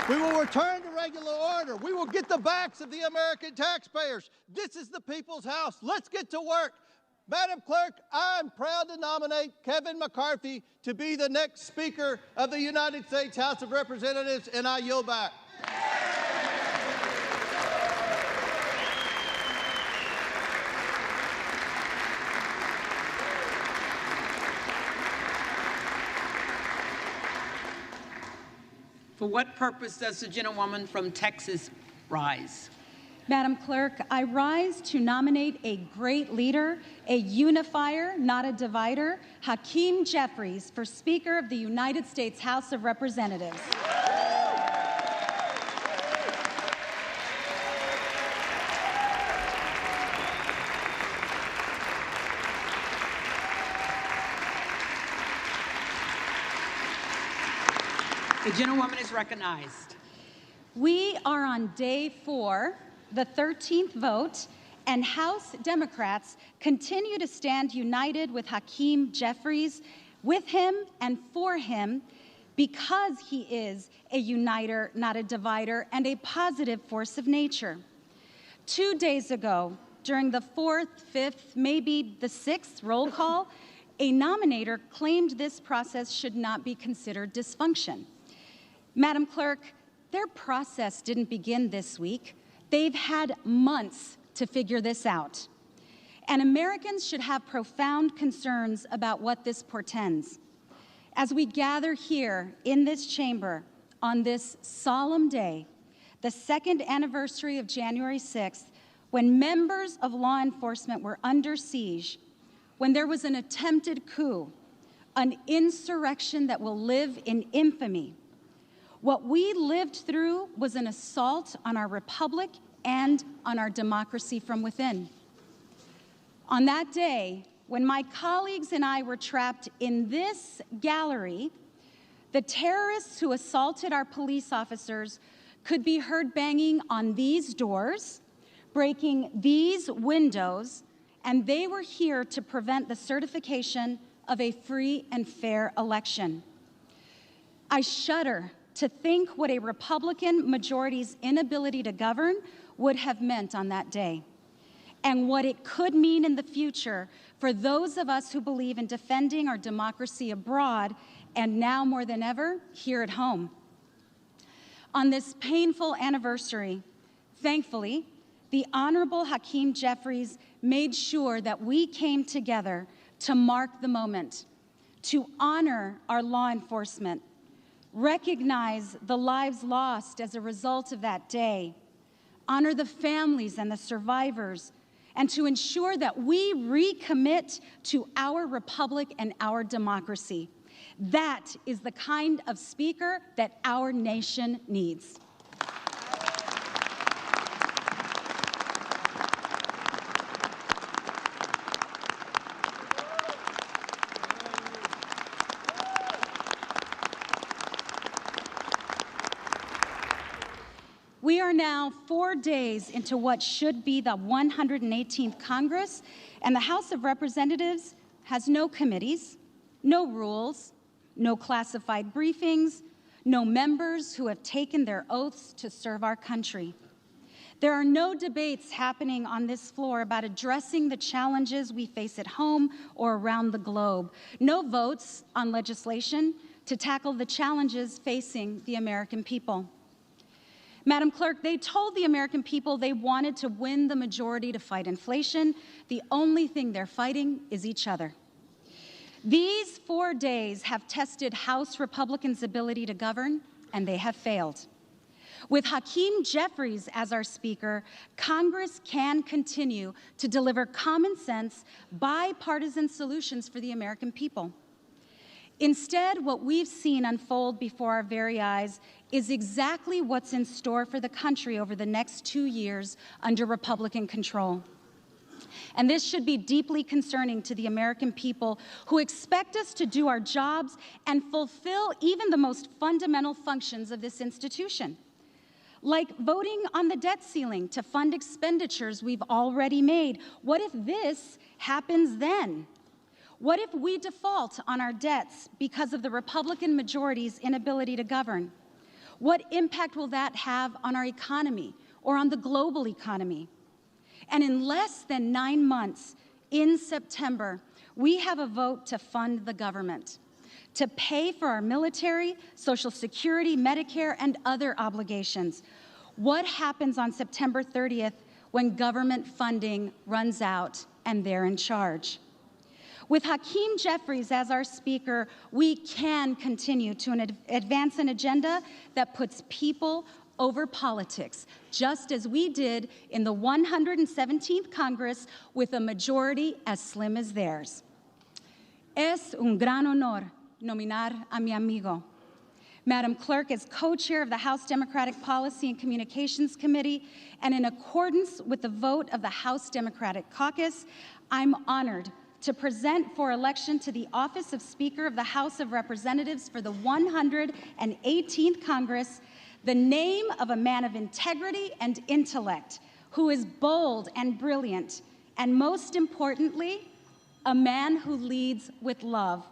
We will return to regular order. We will get the backs of the American taxpayers. This is the people's house. Let's get to work. Madam Clerk, I'm proud to nominate Kevin McCarthy to be the next Speaker of the United States House of Representatives, and I yield back. For what purpose does the gentlewoman from Texas rise? Madam Clerk, I rise to nominate a great leader, a unifier, not a divider, Hakeem Jeffries, for Speaker of the United States House of Representatives. The gentlewoman is recognized. We are on day 4, the 13th vote, and House Democrats continue to stand united with Hakeem Jeffries, with him and for him, because he is a uniter, not a divider, and a positive force of nature. 2 days ago, during the 4th, 5th, maybe the 6th roll call, a nominator claimed this process should not be considered dysfunction. Madam Clerk, their process didn't begin this week. They've had months to figure this out. And Americans should have profound concerns about what this portends. As we gather here in this chamber on this solemn day, the 2nd anniversary of January 6th, when members of law enforcement were under siege, when there was an attempted coup, an insurrection that will live in infamy. What we lived through was an assault on our republic and on our democracy from within. On that day, when my colleagues and I were trapped in this gallery, the terrorists who assaulted our police officers could be heard banging on these doors, breaking these windows, and they were here to prevent the certification of a free and fair election. I shudder to think what a Republican majority's inability to govern would have meant on that day, and what it could mean in the future for those of us who believe in defending our democracy abroad and now more than ever here at home. On this painful anniversary, thankfully, the Honorable Hakeem Jeffries made sure that we came together to mark the moment, to honor our law enforcement, recognize the lives lost as a result of that day, honor the families and the survivors, and to ensure that we recommit to our republic and our democracy. That is the kind of speaker that our nation needs. We are now 4 days into what should be the 118th Congress, and the House of Representatives has no committees, no rules, no classified briefings, no members who have taken their oaths to serve our country. There are no debates happening on this floor about addressing the challenges we face at home or around the globe. No votes on legislation to tackle the challenges facing the American people. Madam Clerk, they told the American people they wanted to win the majority to fight inflation. The only thing they're fighting is each other. These 4 days have tested House Republicans' ability to govern, and they have failed. With Hakeem Jeffries as our Speaker, Congress can continue to deliver common sense, bipartisan solutions for the American people. Instead, what we've seen unfold before our very eyes is exactly what's in store for the country over the next 2 years under Republican control. And this should be deeply concerning to the American people who expect us to do our jobs and fulfill even the most fundamental functions of this institution, like voting on the debt ceiling to fund expenditures we've already made. What if this happens then? What if we default on our debts because of the Republican majority's inability to govern? What impact will that have on our economy or on the global economy? And in less than 9 months, in September, we have a vote to fund the government, to pay for our military, Social Security, Medicare, and other obligations. What happens on September 30th when government funding runs out and they're in charge? With Hakeem Jeffries as our Speaker, we can continue to advance an agenda that puts people over politics, just as we did in the 117th Congress with a majority as slim as theirs. Es un gran honor nominar a mi amigo. Madam Clerk, as co-chair of the House Democratic Policy and Communications Committee, and in accordance with the vote of the House Democratic Caucus, I'm honored to present for election to the office of Speaker of the House of Representatives for the 118th Congress the name of a man of integrity and intellect who is bold and brilliant, and most importantly, a man who leads with love,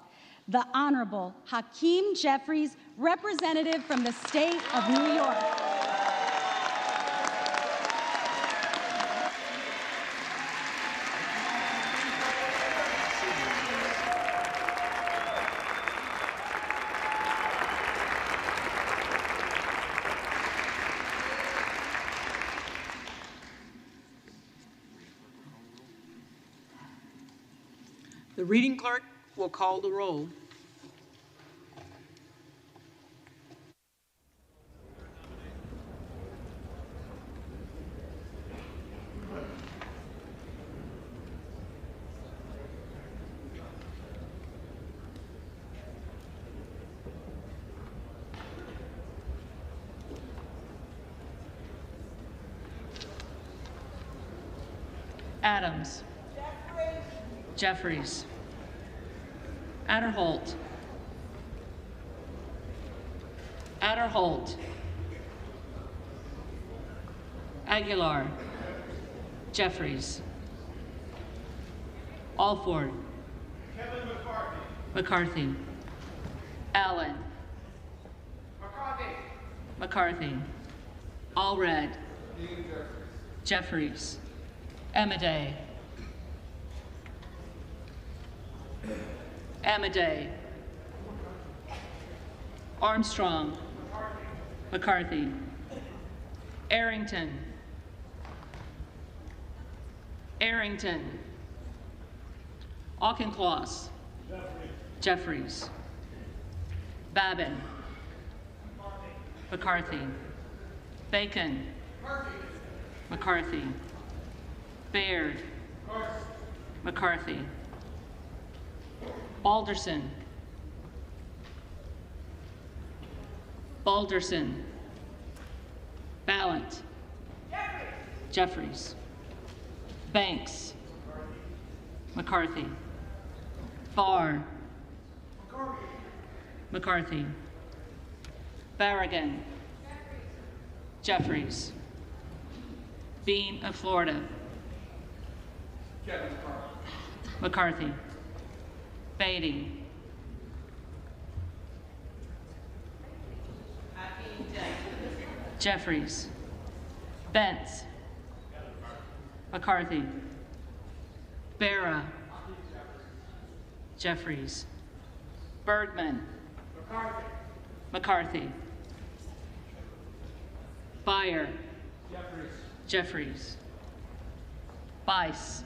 the Honorable Hakeem Jeffries, representative from the state of New York. The reading clerk will call the roll. Adams. Jeffries. Adderholt. Adderholt. Aguilar. Jeffries. Alford. Kevin McCarthy. McCarthy. Allen. McCarthy. McCarthy. Allred. Jeffries. Amadei. Amadei. Armstrong. McCarthy. Arrington. Arrington. Auchincloss. Jeffries. Babin. McCarthy. Bacon. McCarthy. Baird. McCarthy. Balderson. Balderson. Ballant. Jeffries. Banks. McCarthy. Barr. McCarthy. Barragan. Jeffries. Bean of Florida. McCarthy. Beatty. Jeffries. Bentz. McCarthy. Barra. Jeffries. Bergman. McCarthy. Beyer. Jeffries. Bice.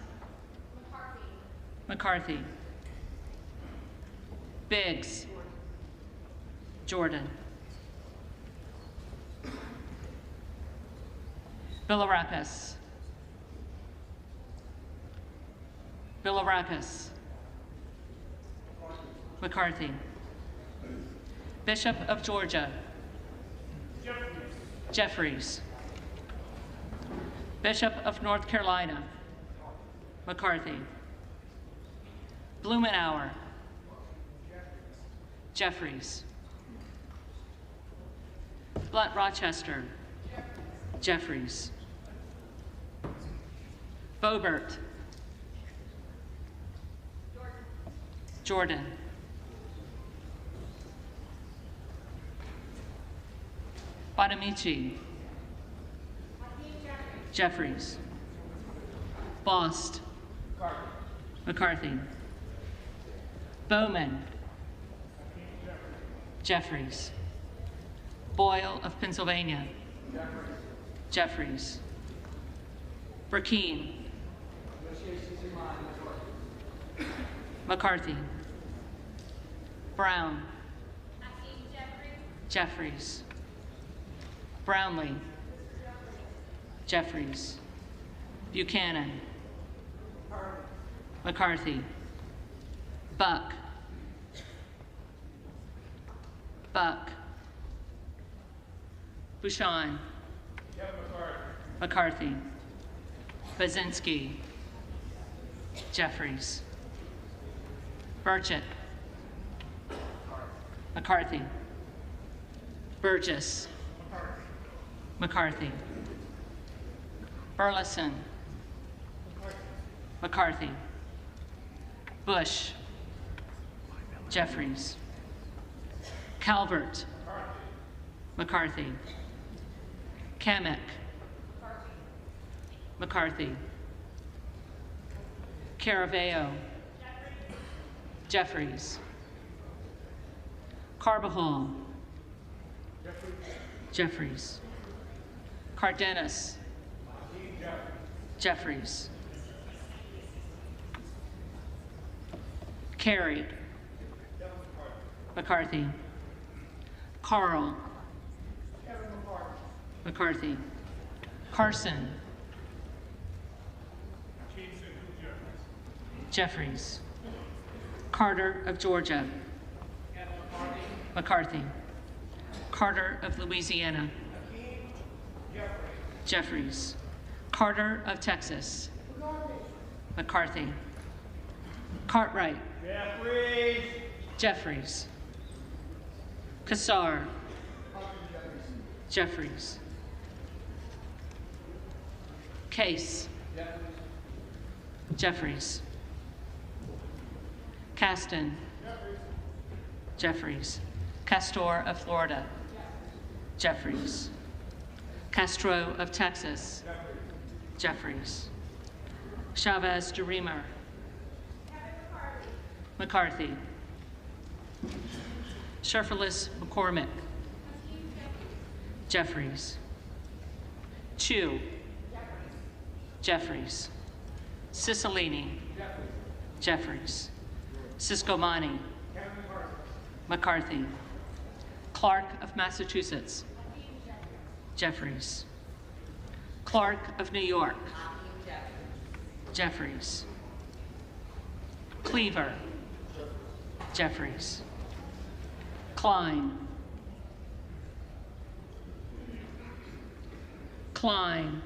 McCarthy. Biggs. Jordan. Bilirakis. Bilirakis. McCarthy. Bishop of Georgia. Jeffries. Bishop of North Carolina. McCarthy. Blumenauer. Jeffries. Blunt Rochester. Jeffries. Boebert. Jordan. Bonamici. Jeffries. Bost. McCarthy. Bowman. Jeffries. Boyle of Pennsylvania. Jeffries. Burkeen. McCarthy. Brown. Jeffries. Brownlee. Jeffries. Buchanan. McCarthy. Buck. Buck. Bouchon. McCarthy. Bazinski. Jeffries. Burchett. McCarthy. Burgess. McCarthy. Burleson. McCarthy. Bush. Jeffries. Calvert. McCarthy. Kamek. McCarthy. Caraveo. Jeffries. Carbajal. Jeffries. Cardenas. Jeffries. Carey. McCarthy. Carl. McCarthy. Carson. Jeffries. Carter of Georgia. McCarthy. Carter of Louisiana. Jeffries. Carter of Texas. McCarthy. Cartwright. Jeffries. Jeffries. Kassar. Jeffries. Case. Jeffries. Caston. Jeffries. Castor of Florida. Jeffries. Castro of Texas. Jeffries. Chavez de Reamer. McCarthy. Sherferlis McCormick. Jeffries. Chu. Jeffries. Cicilline. Jeffries. Ciscomani. McCarthy. Clark of Massachusetts. Jeffries. Clark of New York. Jeffries. Cleaver. Jeffries. Klein. Klein.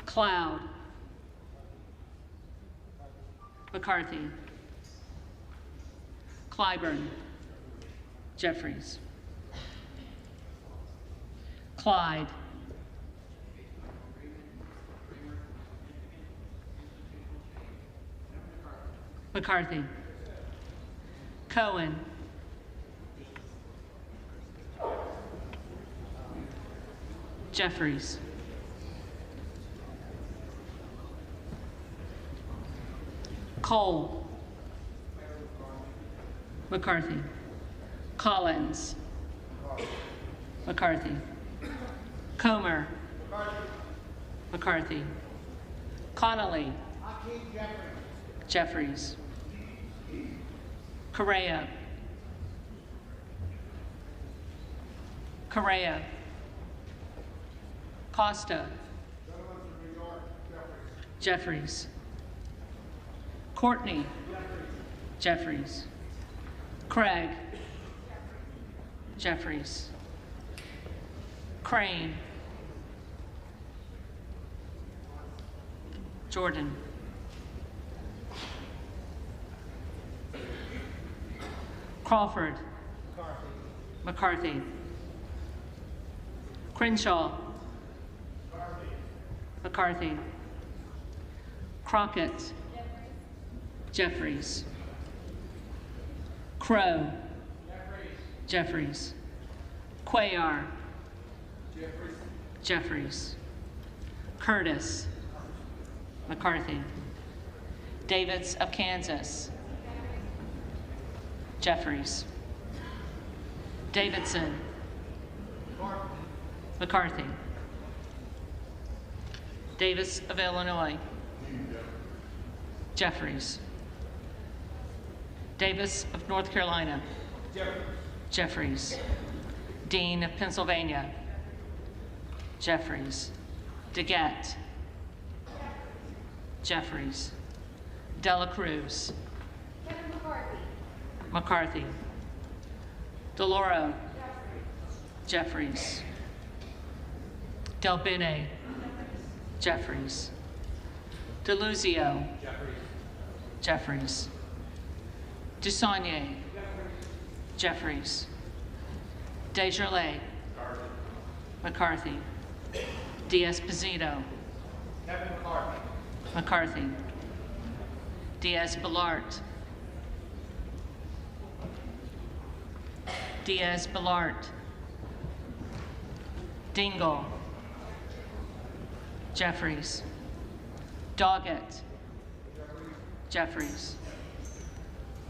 Cloud. McCarthy. Clyburn. Jeffries. Clyde. McCarthy. Cohen. Jeffries. Cole. McCarthy. Collins. McCarthy. Comer. McCarthy. Connolly. Jeffries. Correa. Correa. Costa. Jeffries. Courtney. Jeffries. Craig. Jeffries. Crane. Jordan. Crawford. McCarthy. Crenshaw. McCarthy. Crockett. Jeffries. Crow. Jeffries. Cuellar. Jeffries. Curtis. McCarthy. Davids of Kansas. Jeffries. Davidson. McCarthy. Davis of Illinois. Jeffries. Davis of North Carolina. Jeffries. Dean of Pennsylvania. Jeffries. DeGette. Jeffries. Dela Cruz. McCarthy. DeLauro. Jeffries. Del Bene. Jeffries. DeLuzio. Jeffries. Dusaunier. Jeffries. Desjardins. McCarthy. Diaz-Pizito. McCarthy. Diaz-Balart. Diaz-Balart. Dingle. Jeffries. Doggett. Jeffries.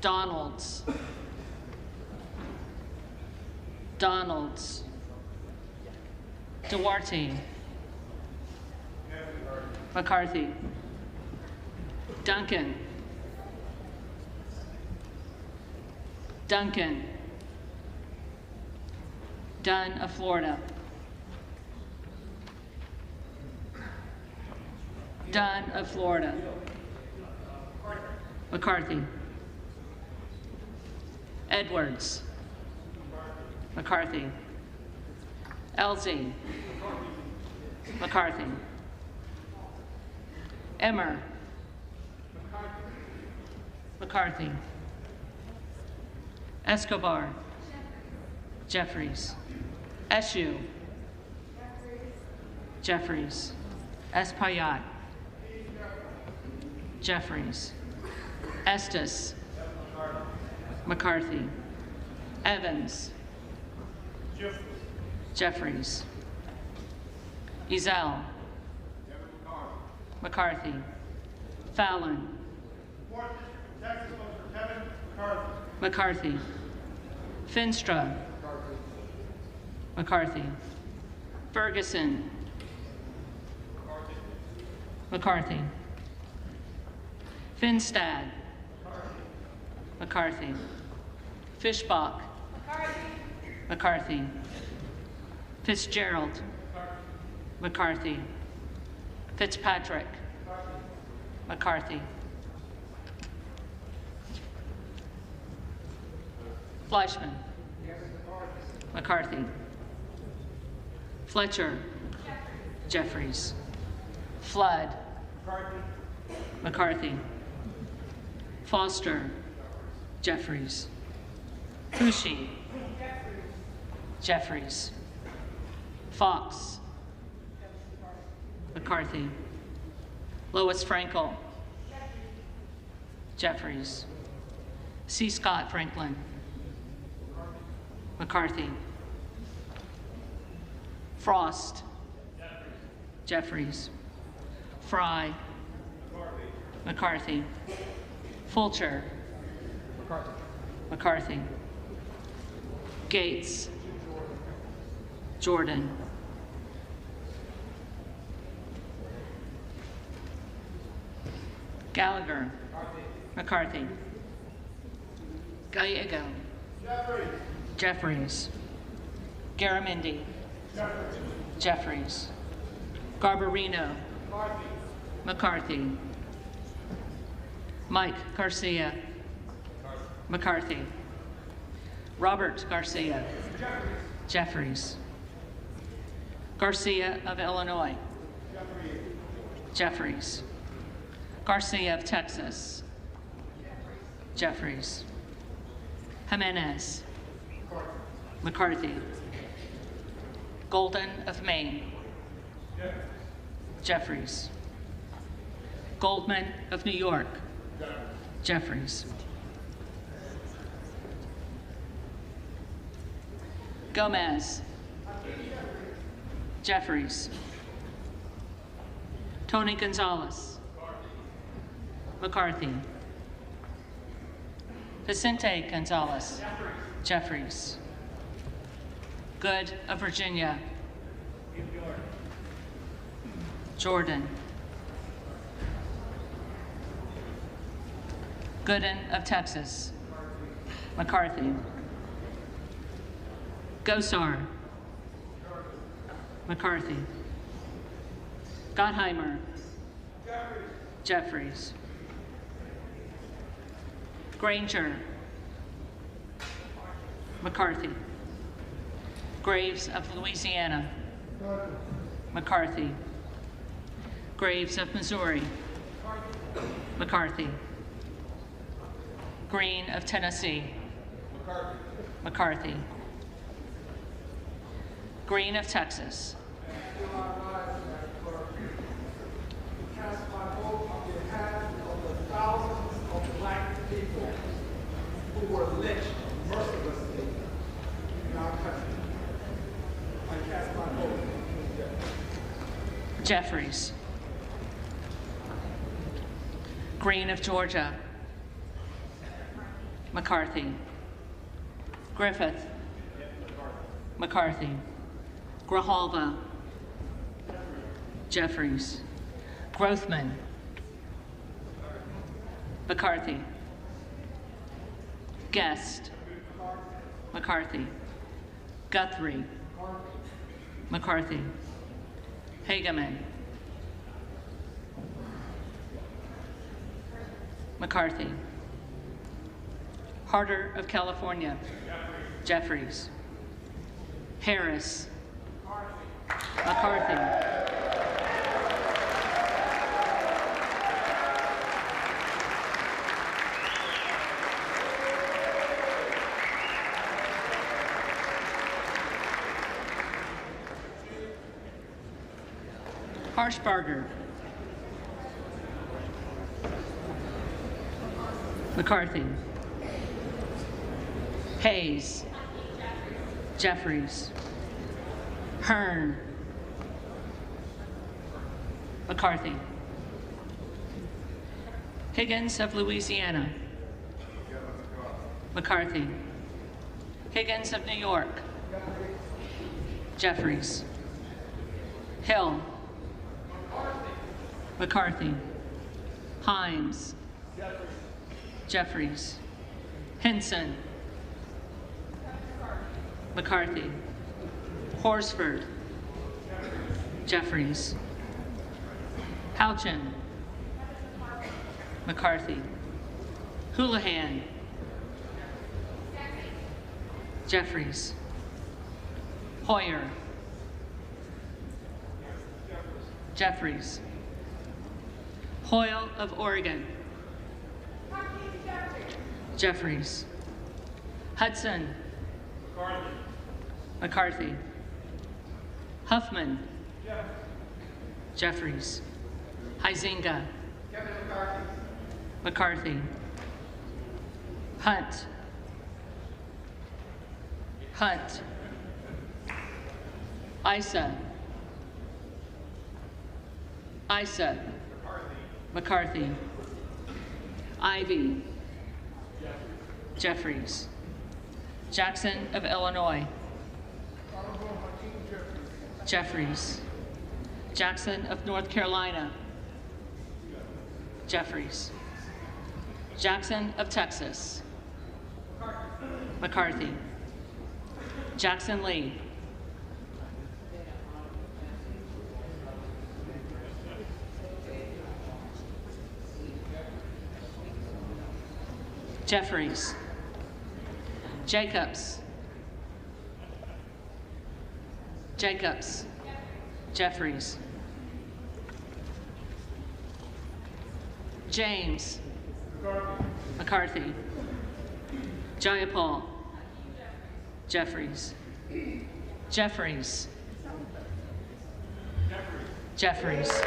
Donalds. Donalds. Duarte. McCarthy. Duncan. Duncan. Dunn of Florida. Dunn of Florida. McCarthy. Edwards. McCarthy. Elsie. McCarthy. Emmer. McCarthy. Escobar. Jeffries. Eshoo. Jeffries. Espaillat. Jeffries. Estes. McCarthy. Evans. Jeffries. Ezell. McCarthy. Fallon. McCarthy. Finstra. McCarthy. Ferguson. McCarthy. Finstad. McCarthy. Fishbach. McCarthy. Fitzgerald. McCarthy. Fitzpatrick. McCarthy. Fleischman. McCarthy. Fletcher. Jeffries. Flood. McCarthy. Foster. Jeffries. Fushi. Jeffries. Fox. McCarthy. Lois Frankel. Jeffries. C. Scott Franklin. McCarthy. Frost. Jeffries. Fry. McCarthy. Fulcher. McCarthy. Gates. Jordan. Gallagher. McCarthy. Gallego. Jeffries. Garamendi. Jeffries. Garbarino. McCarthy. Mike Garcia. McCarthy. Robert Garcia. Jeffries. Garcia of Illinois. Jeffries. Garcia of Texas. Jeffries. Jimenez. McCarthy. Golden of Maine. Jeffries. Goldman of New York. Jeffries. Gomez. Jeffries. Tony Gonzalez. McCarthy. Vicente Gonzalez. Jeffries. Good of Virginia. Jordan. Gooden of Texas. McCarthy. Gosar. McCarthy. Gottheimer. Jeffries. Granger. McCarthy. Graves of Louisiana. McCarthy. Graves of Missouri. McCarthy. Green of Tennessee. McCarthy. Green of Texas. Cast my vote on behalf of the thousands of black people who were lynched mercilessly in our country. I cast my vote. Jeffries. Green of Georgia. McCarthy. Griffith. McCarthy. Grijalva. Jeffries. Grothman. McCarthy. Guest. McCarthy. Guthrie. McCarthy. Hageman. McCarthy. Harder of California. Jeffries. Harris. McCarthy. Harshbarger. McCarthy. Hayes. Jeffries. Hearn. McCarthy. Higgins of Louisiana. McCarthy. Higgins of New York. Jeffries. Hill. McCarthy. Himes. Jeffries. Henson. McCarthy. Horsford. Jeffries. Houchin. McCarthy. Houlihan. Jeffries. Hoyer. Jeffries. Hoyle of Oregon. Jeffries. Hudson. McCarthy. Huffman. Jeffries. Huizenga. McCarthy. Hunt. Hunt. Issa. Issa. McCarthy. Ivy. Jeffries. Jackson of Illinois. Jeffries. Jackson of North Carolina. Jeffries. Jackson of Texas. McCarthy. Jackson Lee. Jeffries. Jacobs. Jacobs. Jeffries. James. McCarthy. Jayapal. Jeffries. Jeffries. Jeffries.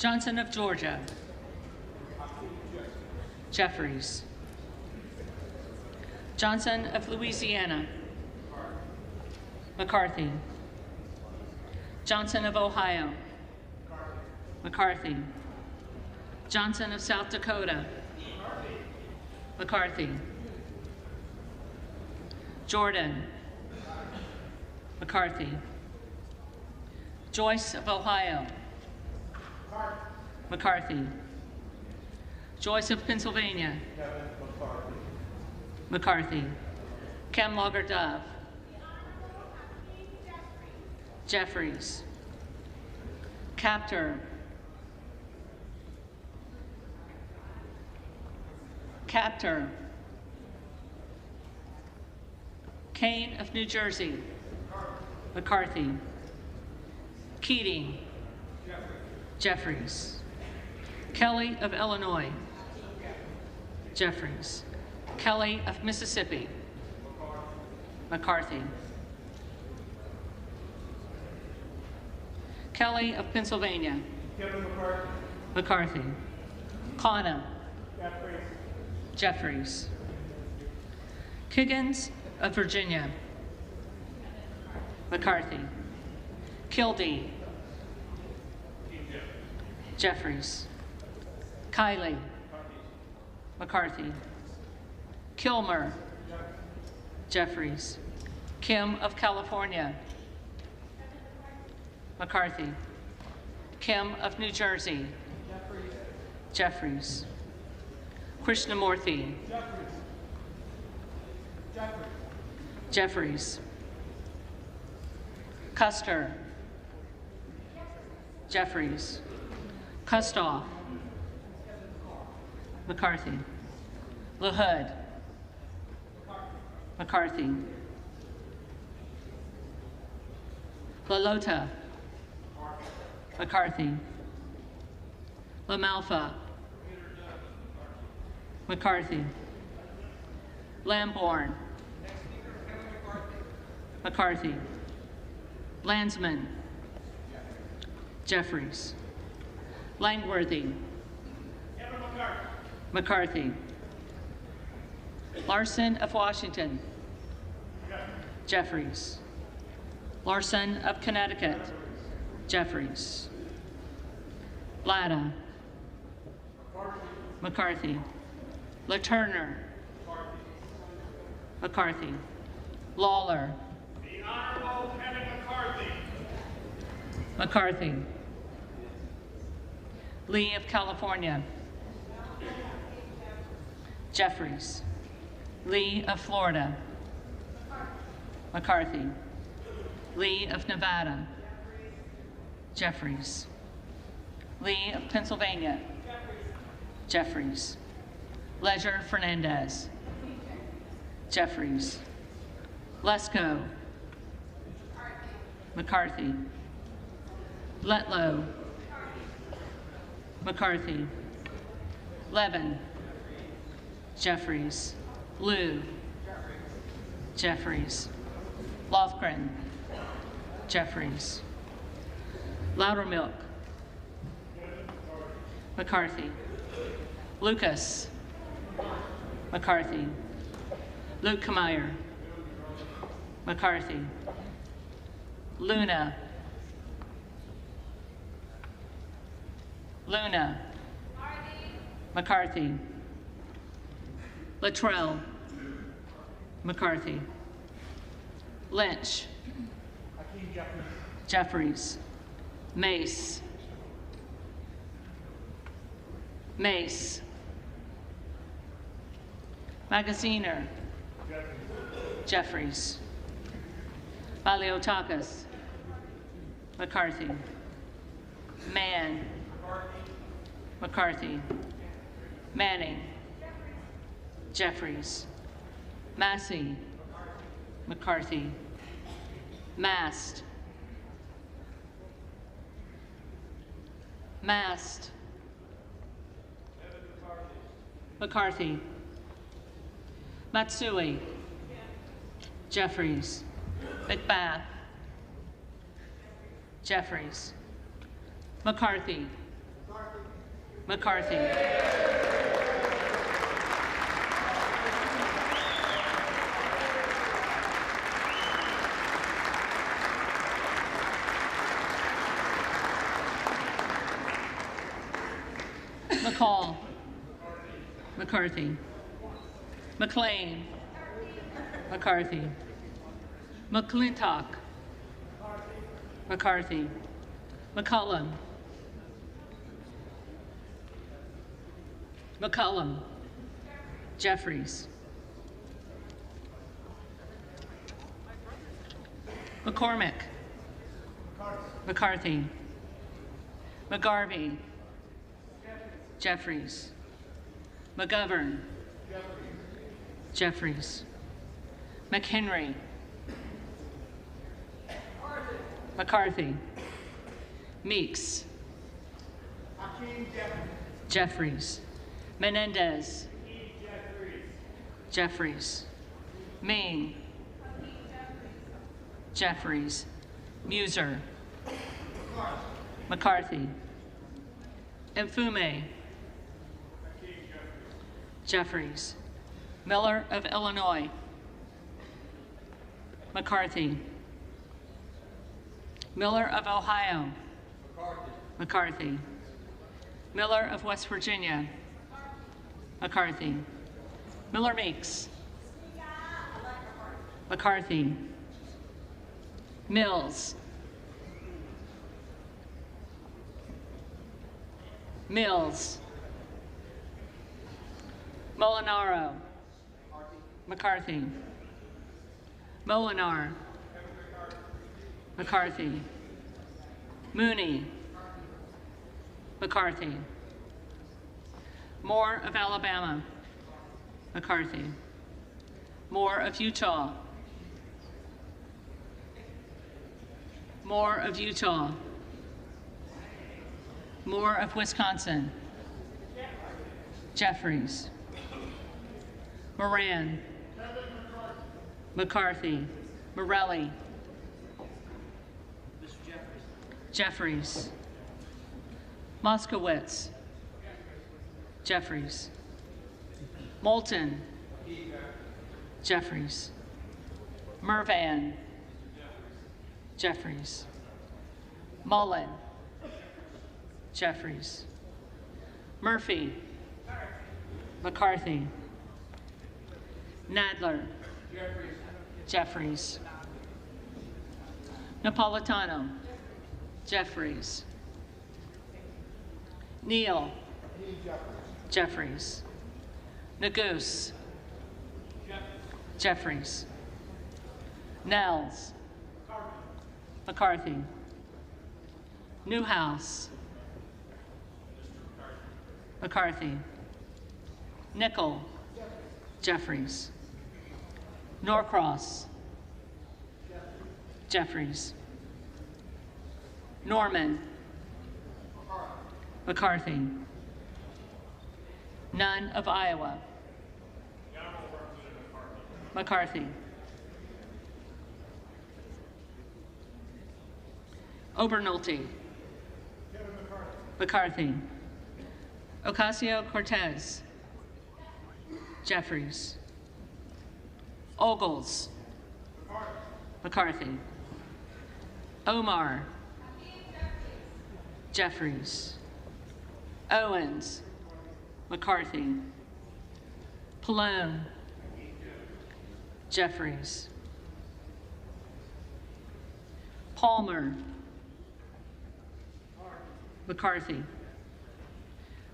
Johnson of Georgia. Jeffries. Johnson of Louisiana. McCarthy. Johnson of Ohio. McCarthy. Johnson of South Dakota. McCarthy. Jordan. McCarthy. Joyce of Ohio. McCarthy. Joyce of Pennsylvania. McCarthy. Camlogger Dove. Jeffries. Captor. Captor. Kane of New Jersey. McCarthy. Keating. Jeffries. Kelly of Illinois. Jeffries. Kelly of Mississippi. McCarthy. Kelly of Pennsylvania. McCarthy. Kana. Jeffries. Kiggins of Virginia. McCarthy. Kildee. Jeffries. Kiley. McCarthy. Kilmer. Jeffries. Kim of California. McCarthy. Kim of New Jersey. Jeffries. Krishnamurthy. Jeffries. Custer. Jeffries. Kustoff. McCarthy. LaHood. McCarthy. LaLota. McCarthy. LaMalfa, McCarthy, Lamborn, McCarthy, Landsman, Jeffries, Langworthy, McCarthy, Larson of Washington, Jeffries, Larson of Connecticut, Jeffries, Latta, McCarthy, LaTurner, McCarthy, Lawler, The Honorable Kevin McCarthy. McCarthy, Lee of California, Jeffries, Lee of Florida, McCarthy, Lee of Nevada, Jeffries, Lee of Pennsylvania, Jeffries, Leisure Fernandez, Jeffries, Lesko, McCarthy, Letlow, McCarthy, Levin, Jeffries, Liu, Jeffries, Lofgren, Jeffries, Loudermilk, McCarthy, Lucas, McCarthy, Luke Kameyer, McCarthy, Luna, McCarthy, Luttrell, McCarthy, Lynch, Jeffries, Mace, Magaziner, Jeffries, Baliotakis, McCarthy, Mann, McCarthy, Manning, Jeffries, Massey, McCarthy, Mast, McCarthy, Matsui, Jeffries, McBath, Jeffries, McCarthy, McCall, McCarthy, McLean, McCarthy, McClintock, McCarthy, McCollum, Jeffries, McCormick, McCarthy, McGarvey, Jeffries, McGovern, Jeffries, McHenry, McCarthy, Meeks, Jeffries, Menendez, Jeffries, Ming, Jeffries, Muser, McCarthy, Mfume, Jeffries, Miller of Illinois, McCarthy, Miller of Ohio, McCarthy, Miller of West Virginia, McCarthy, Miller Meeks, McCarthy, Mills, Molinaro, McCarthy, Molinar, McCarthy, Mooney, McCarthy, Moore of Alabama, McCarthy, Moore of Utah, Moore of Wisconsin, Jeffries. Moran. McCarthy. Morelli. Jeffries. Moskowitz. Jeffries. Moulton. Jeffries. Mervan. Jeffries. Mullen. Jeffries. Murphy. McCarthy. Nadler. Jeffries. Napolitano. Jeffries. Neal. Jeffries. Nagoose. Jeffries. Nels. McCarthy. Newhouse. McCarthy. Nickel. Jeffries. Norcross. Jeffries. Norman. McCarthy. None of Iowa. McCarthy. Obernolte. McCarthy. Ocasio-Cortez. Jeffries. Ogles. McCarthy. Omar. Jeffries. Owens. McCarthy. Pallone. Jeffries. Palmer. McCarthy.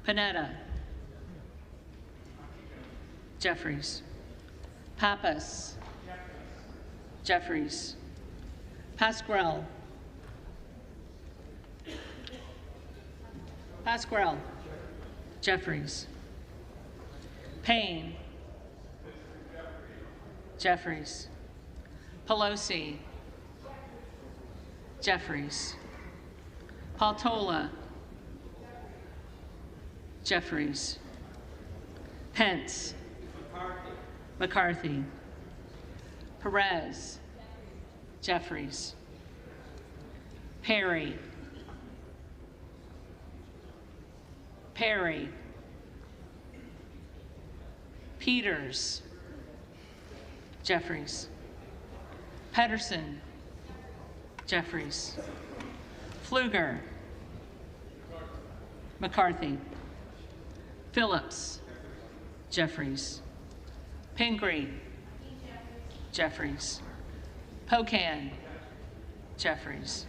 Panetta. Jeffries. Pappas. Jeffries. Pasquarel. Pasquarel. Jeffries. Payne. Jeffries. Pelosi. Jeffries. Paltola. Jeffries. Pence. McCarthy. Perez. Jeffries. Perry. Perry. Peters. Jeffries. Pedersen. Jeffries. Pfluger. McCarthy. Phillips. Jeffries. Pingree. Jeffries. Pocan. Jeffries.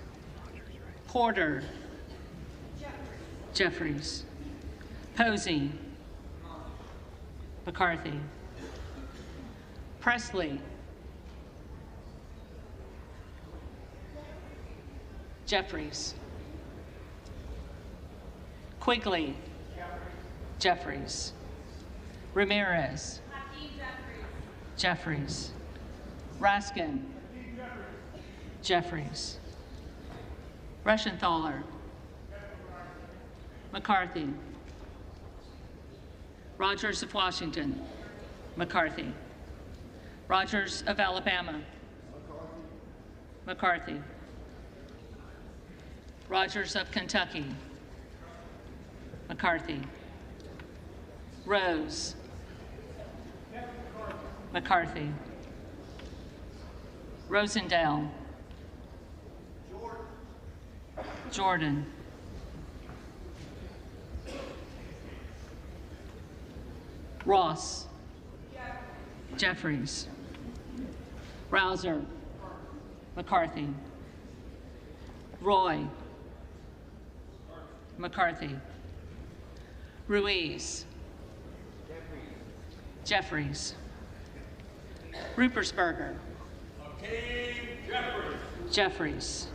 Porter. Jeffries. Posey. McCarthy. Presley. Jeffries. Quigley. Jeffries. Ramirez. Jeffries. Raskin. Jeffries. Reschenthaler. McCarthy. Rogers of Washington. McCarthy. Rogers of Alabama. McCarthy. Rogers of Kentucky. McCarthy. Rose. McCarthy. Rosendale. Jordan. Ross. Jeffries. Rouser. McCarthy. Roy. McCarthy. Ruiz. Jeffries. Rupersberger. Jeffries.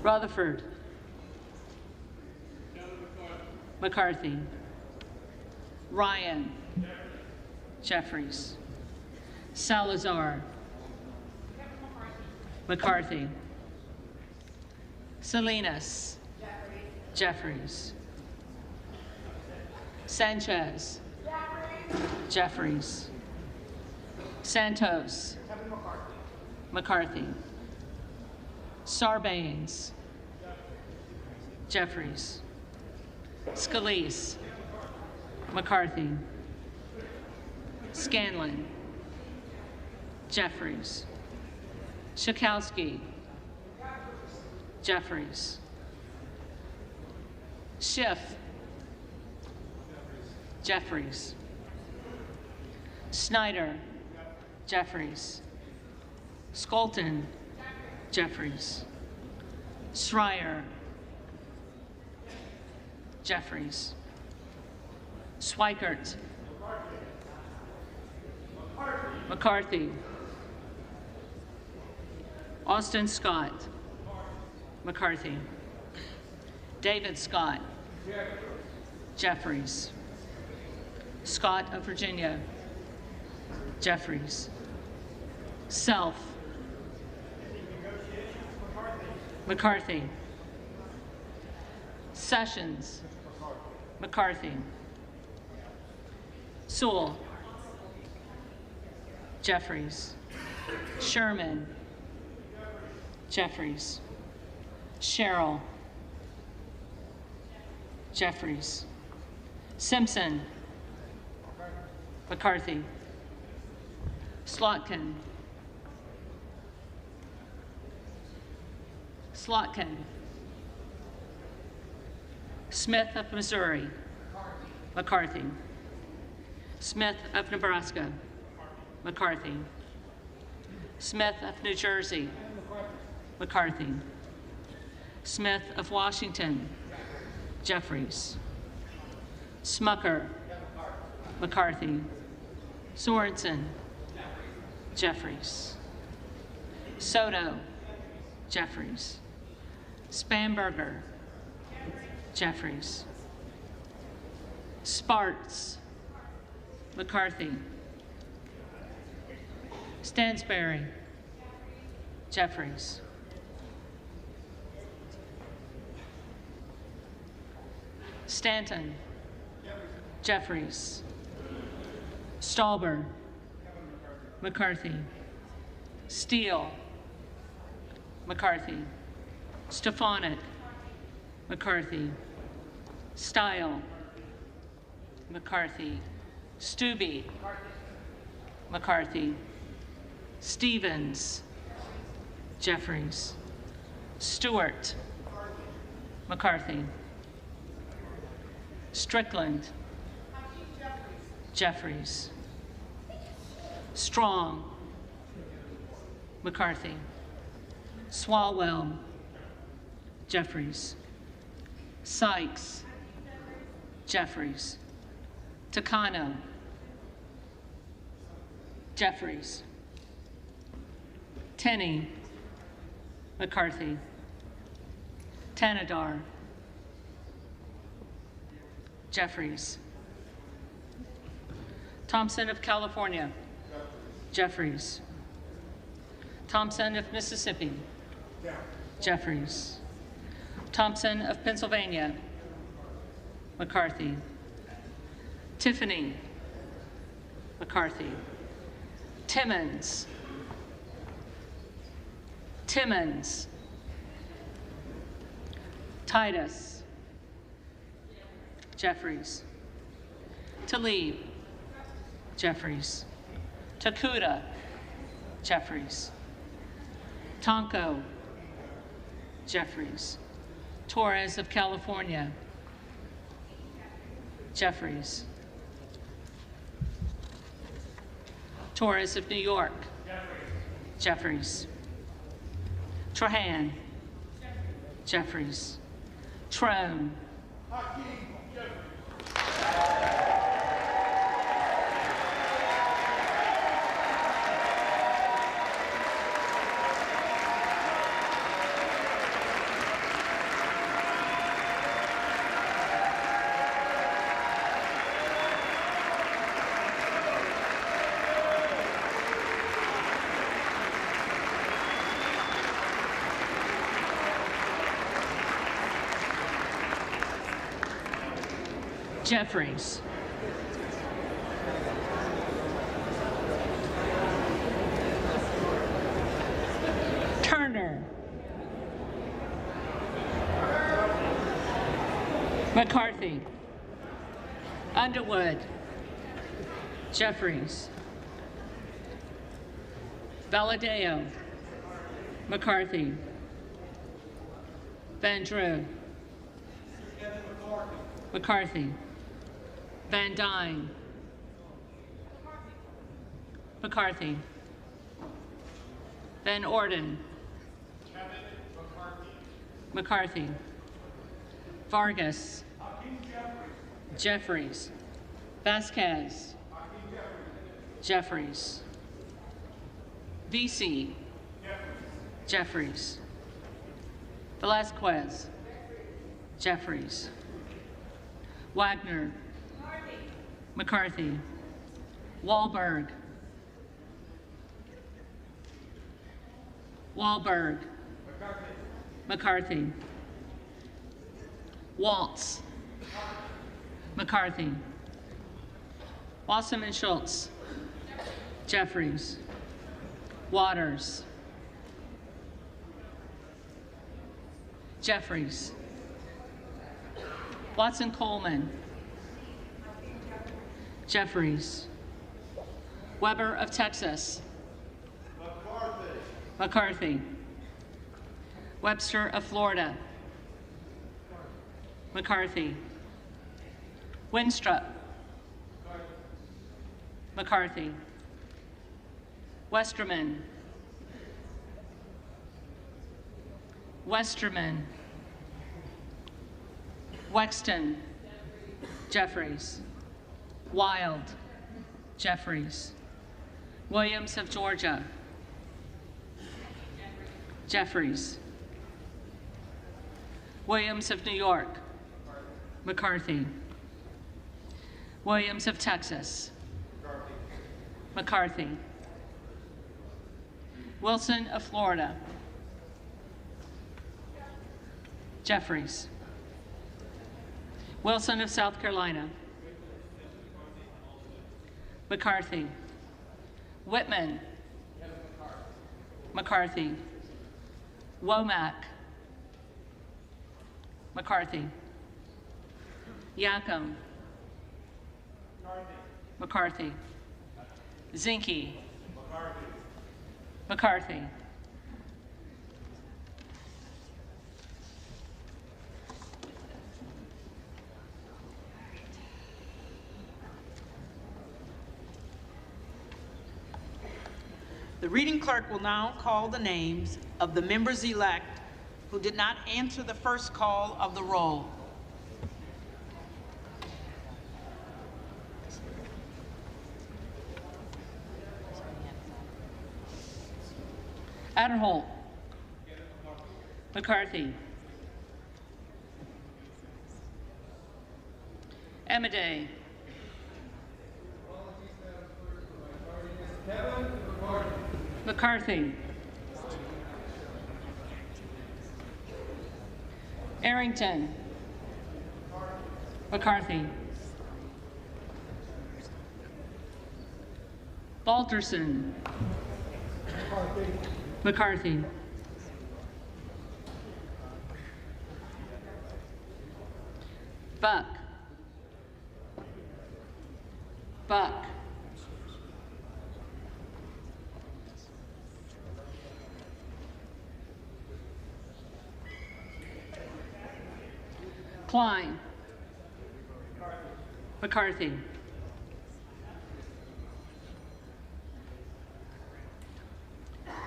Rutherford. McCarthy. Ryan. Jeffries. Salazar. McCarthy. Salinas. Jeffries. Sanchez. Jeffries. Santos. McCarthy. Sarbanes. Jeffries. Scalise. McCarthy. Scanlon. Jeffries. Schakowsky. Jeffries. Schiff. Jeffries. Snyder. Jeffries. Skolton. Jeffries. Schreier. Jeffries. Schweikert. McCarthy. Austin Scott. McCarthy. David Scott. Jeffries. Scott of Virginia. Jeffries. Self. McCarthy. Sessions. McCarthy. Sewell. Jeffries. Sherman. Jeffries. Sherrill. Jeffries. Simpson. McCarthy. Slotkin. Slotkin. Smith of Missouri. McCarthy. Smith of Nebraska. McCarthy. Smith of New Jersey. McCarthy. Smith of Washington. Jeffries. Smucker. McCarthy. Sorensen. Jeffries. Soto. Jeffries. Spanberger. Jeffries. Sparts. McCarthy. Stansberry. Jeffries. Stanton. Jeffries. Stauber. McCarthy. Steele. McCarthy. Stefanik. McCarthy. Style. McCarthy. Stubbe. McCarthy. Stevens. Jeffries. Stewart. McCarthy. Strickland. Jeffries. Strong. McCarthy. Swalwell. Jeffries. Sykes. Jeffries. Takano. Jeffries. Tenney. McCarthy. Tanadar. Jeffries. Thompson of California. Jeffries. Thompson of Mississippi. Jeffries. Thompson of Pennsylvania. McCarthy. Tiffany. McCarthy. Timmons. Timmons. Titus. Jeffries. Tlaib. Jeffries. Takuda. Jeffries. Tonko. Jeffries. Torres of California. Jeffries. Torres of New York. Jeffries. Trahan. Jeffries. Trone. Jeffries. Turner. McCarthy. Underwood. Jeffries. Valadeo. McCarthy. Van Drew. McCarthy. Van Dyne. McCarthy. Van Orden. McCarthy. Vargas. Jeffries. Vasquez. Jeffries. VC. Jeffries. Velasquez. Jeffries. Wagner. McCarthy. Wahlberg. Wahlberg. McCarthy. Waltz. McCarthy. Wasserman Schultz. Jeffries. Waters. Jeffries. Watson Coleman. Jeffries. Weber of Texas. McCarthy. Webster of Florida. McCarthy. Winstrup. McCarthy. Westerman. Westerman. Wexton. Jeffries. Wild. Jeffries. Williams of Georgia. Jeffries. Williams of New York. McCarthy. Williams of Texas. McCarthy. Wilson of Florida. Jeffries. Wilson of South Carolina. McCarthy. Whitman. McCarthy. Womack. McCarthy. Yacom. McCarthy. Zinke. McCarthy. The reading clerk will now call the names of the members-elect who did not answer the first call of the roll. Adderholt. McCarthy. Emiday. McCarthy. Arrington. McCarthy. Balterson. McCarthy. Buck. Buck. Klein. McCarthy.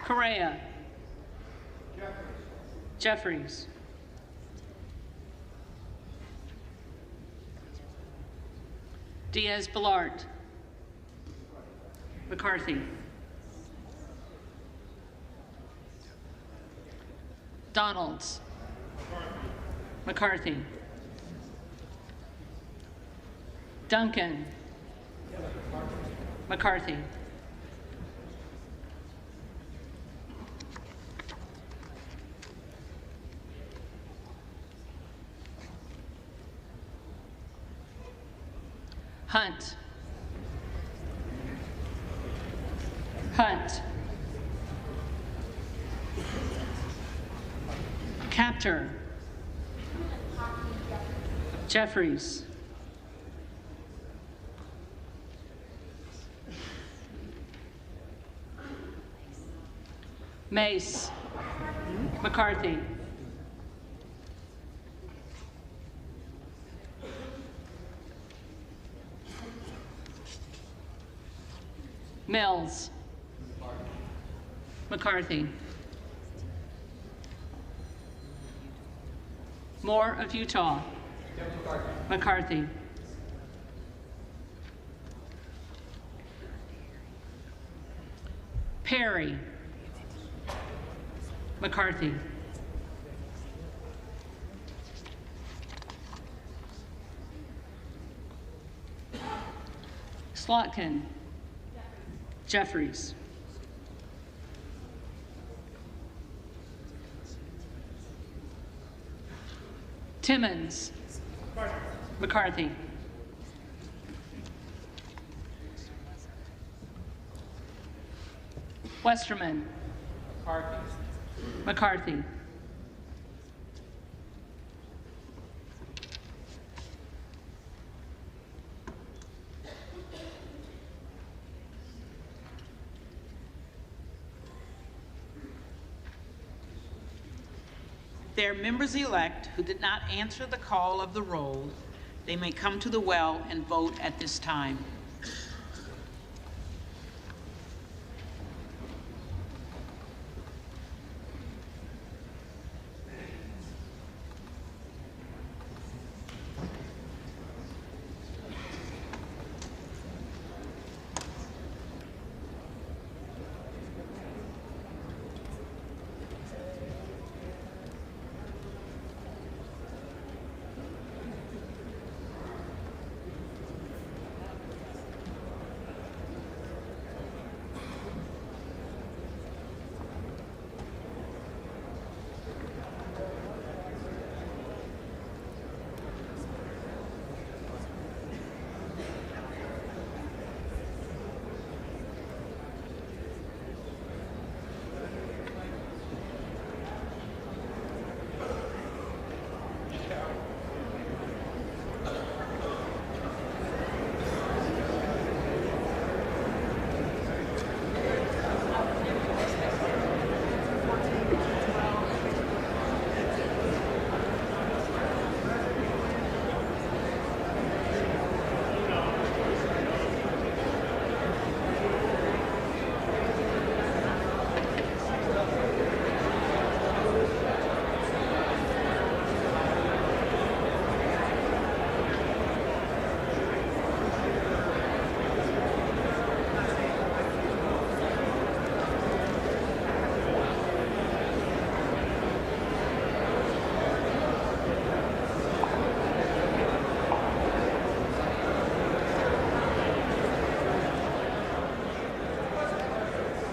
Correa. Jeffries. Diaz-Balart. McCarthy. Donalds. McCarthy. Duncan. McCarthy. Hunt. Hunt. Capter. Jeffries. Mace. McCarthy. Mills. McCarthy. Moore of Utah. McCarthy. Perry. McCarthy. Slotkin. Jeffries. Timmons. McCarthy. Westerman. McCarthy. There are members-elect who did not answer the call of the roll. They may come to the well and vote at this time.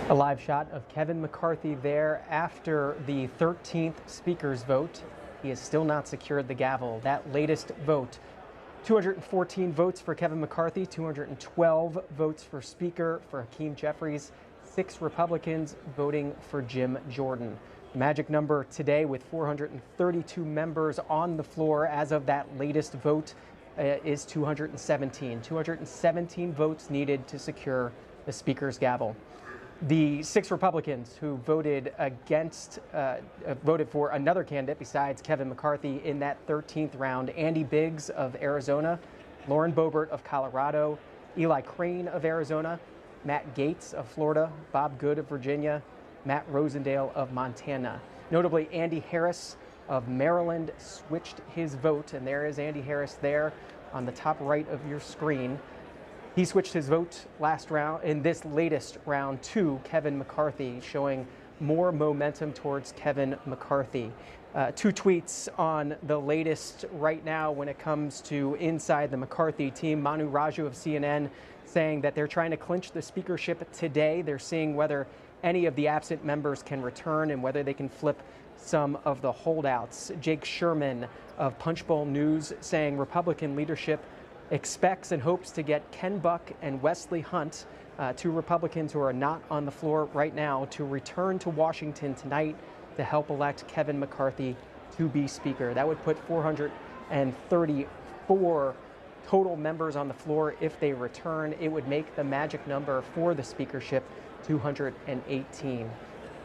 A live shot of Kevin McCarthy there after the 13th speaker's vote. He has still not secured the gavel. That latest vote, 214 votes for Kevin McCarthy, 212 votes for Speaker for Hakeem Jeffries, 6 Republicans voting for Jim Jordan. The magic number today with 432 members on the floor as of that latest vote is 217. 217 votes needed to secure the Speaker's gavel. The 6 Republicans who voted voted for another candidate besides Kevin McCarthy in that 13th round: Andy Biggs of Arizona, Lauren Boebert of Colorado, Eli Crane of Arizona, Matt Gaetz of Florida, Bob Good of Virginia, Matt Rosendale of Montana. Notably, Andy Harris of Maryland switched his vote, and there is Andy Harris there on the top right of your screen. He switched his vote last round in this latest round to Kevin McCarthy, showing more momentum towards Kevin McCarthy. 2 tweets on the latest right now when it comes to inside the McCarthy team. Manu Raju of CNN saying that they're trying to clinch the speakership today. They're seeing whether any of the absent members can return and whether they can flip some of the holdouts. Jake Sherman of Punchbowl News saying Republican leadership expects and hopes to get Ken Buck and Wesley Hunt, two Republicans who are not on the floor right now, to return to Washington tonight to help elect Kevin McCarthy to be Speaker. That would put 434 total members on the floor if they return. It would make the magic number for the speakership 218.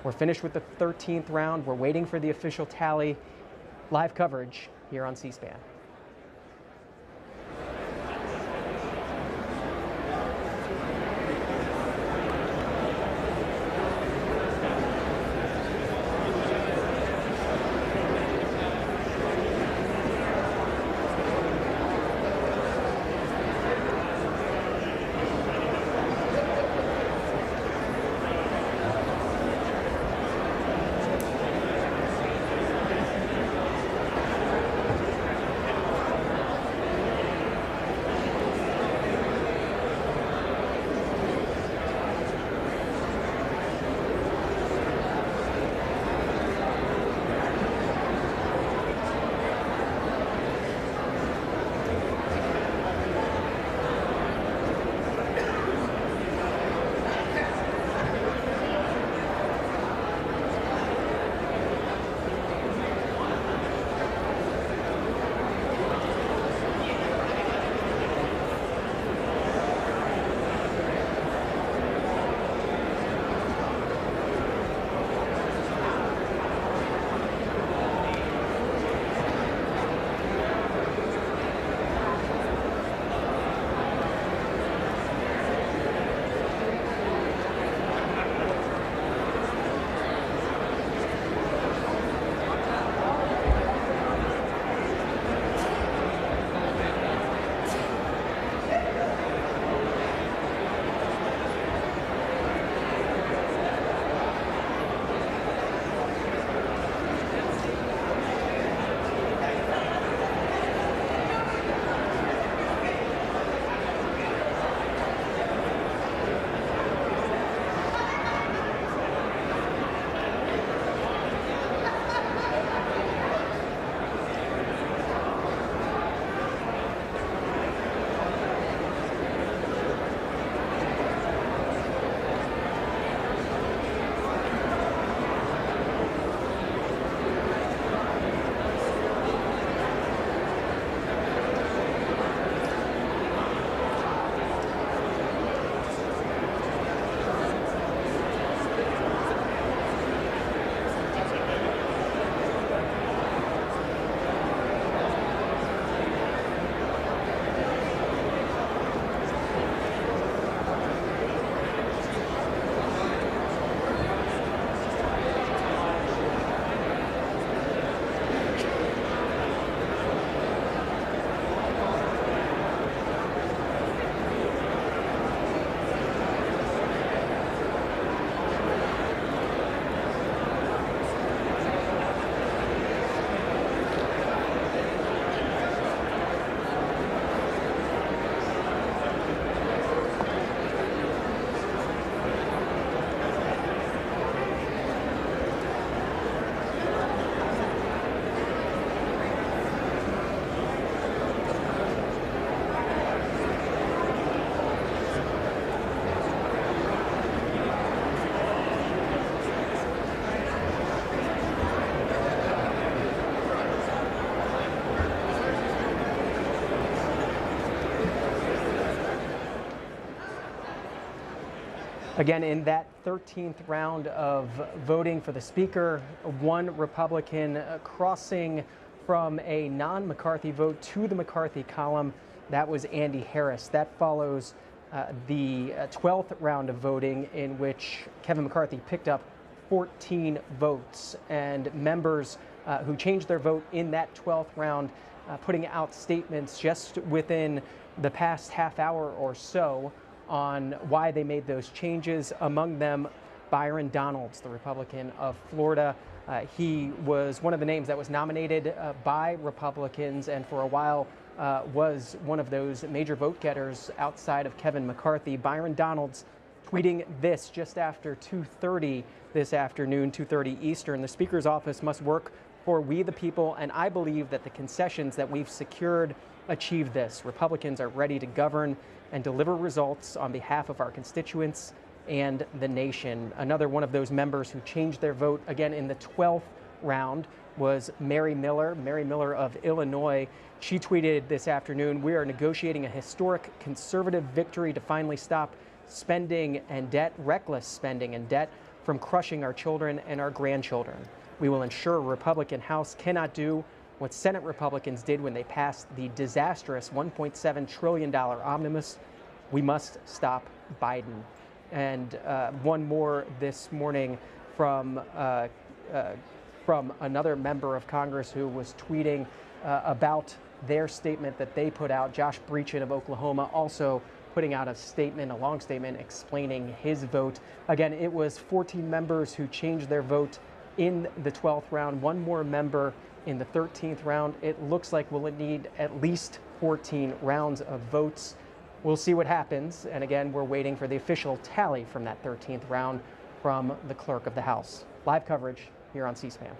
We're finished with the 13th round. We're waiting for the official tally. Live coverage here on C-SPAN. Again, in that 13th round of voting for the Speaker, one Republican crossing from a non-McCarthy vote to the McCarthy column. That was Andy Harris. That follows the 12th round of voting, in which Kevin McCarthy picked up 14 votes, and members who changed their vote in that 12th round putting out statements just within the past half hour or so on why they made those changes. Among them, Byron Donalds, the Republican of Florida. He was one of the names that was nominated by Republicans, and for a while was one of those major vote getters outside of Kevin McCarthy. Byron Donalds tweeting this just after 2:30 this afternoon, 2:30 Eastern. The Speaker's office must work for we the people, and I believe that the concessions that we've secured achieve this. Republicans are ready to govern and deliver results on behalf of our constituents and the nation. Another one of those members who changed their vote again in the 12th round was Mary Miller of Illinois. She tweeted this afternoon, "We are negotiating a historic conservative victory to finally stop spending and debt, reckless spending and debt, from crushing our children and our grandchildren. We will ensure a Republican House cannot do what Senate Republicans did when they passed the disastrous $1.7 trillion omnibus. We must stop Biden." And one more this morning from another member of Congress who was tweeting about their statement that they put out. Josh Breachin of Oklahoma also putting out a statement, a long statement explaining his vote. Again, it was 14 members who changed their vote in the 12th round, one more member in the 13th round. It looks like we'll need at least 14 rounds of votes. We'll see what happens. And again, we're waiting for the official tally from that 13th round from the clerk of the House. Live coverage here on C-SPAN.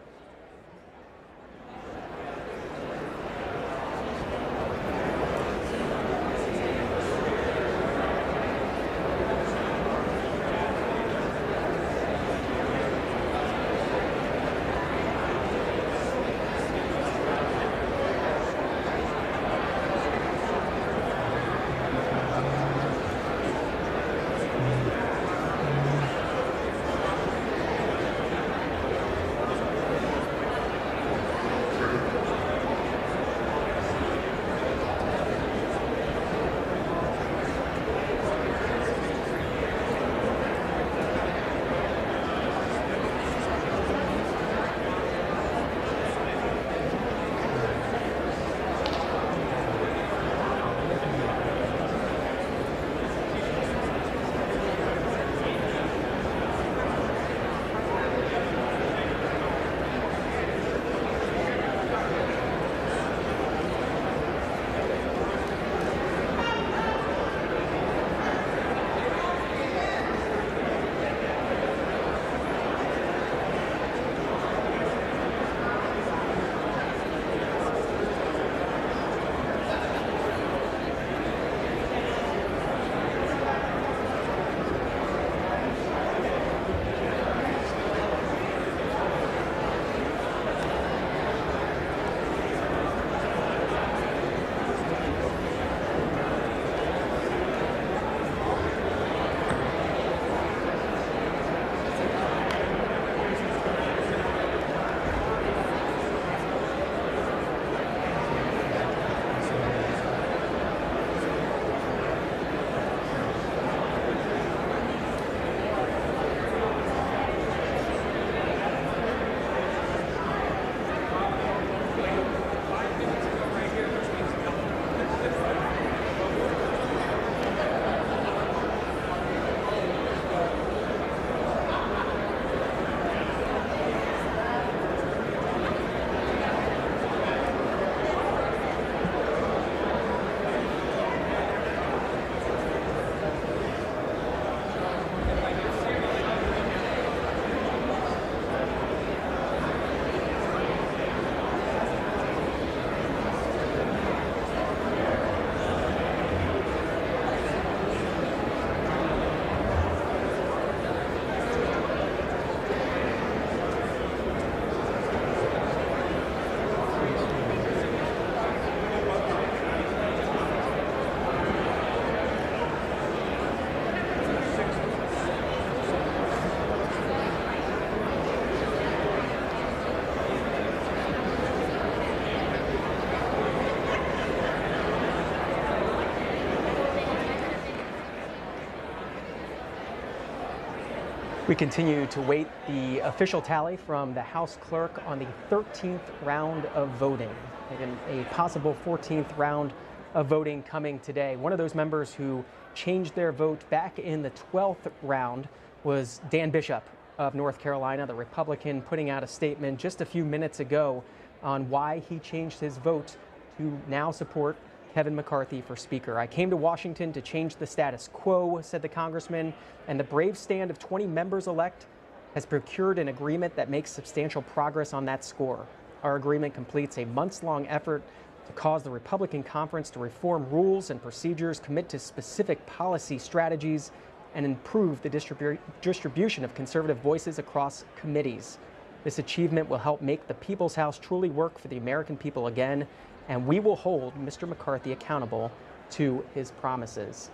We continue to wait the official tally from the House clerk on the 13th round of voting, and a possible 14th round of voting coming today. One of those members who changed their vote back in the 12th round was Dan Bishop of North Carolina, the Republican, putting out a statement just a few minutes ago on why he changed his vote to now support Kevin McCarthy for Speaker. "I came to Washington to change the status quo," said the congressman, "and the brave stand of 20 members elect has procured an agreement that makes substantial progress on that score. Our agreement completes a months-long effort to cause the Republican conference to reform rules and procedures, commit to specific policy strategies, and improve the distribution of conservative voices across committees. This achievement will help make the People's House truly work for the American people again, and we will hold Mr. McCarthy accountable to his promises.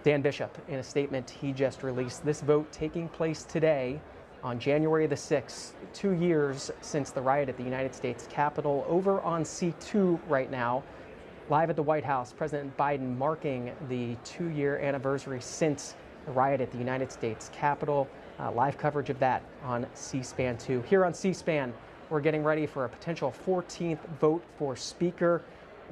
Dan Bishop, in a statement he just released, this vote taking place today on January the 6th, 2 years since the riot at the United States Capitol. Over on C2 right now, live at the White House, President Biden marking the 2-year anniversary since the riot at the United States Capitol. Live coverage of that on C-SPAN 2. Here on C-SPAN, we're getting ready for a potential 14th vote for Speaker.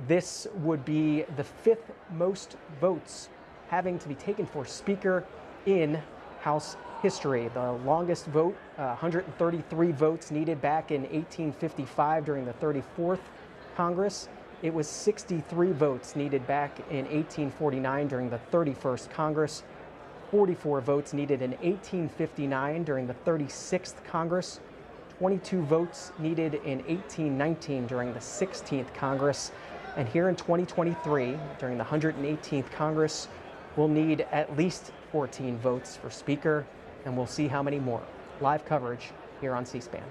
This would be the 5th most votes having to be taken for Speaker in House history. The longest vote, 133 votes needed back in 1855 during the 34th Congress. It was 63 votes needed back in 1849 during the 31st Congress, 44 votes needed in 1859 during the 36th Congress, 22 votes needed in 1819 during the 16th Congress, and here in 2023, during the 118th Congress, we'll need at least 14 votes for Speaker, and we'll see how many more. Live coverage here on C-SPAN.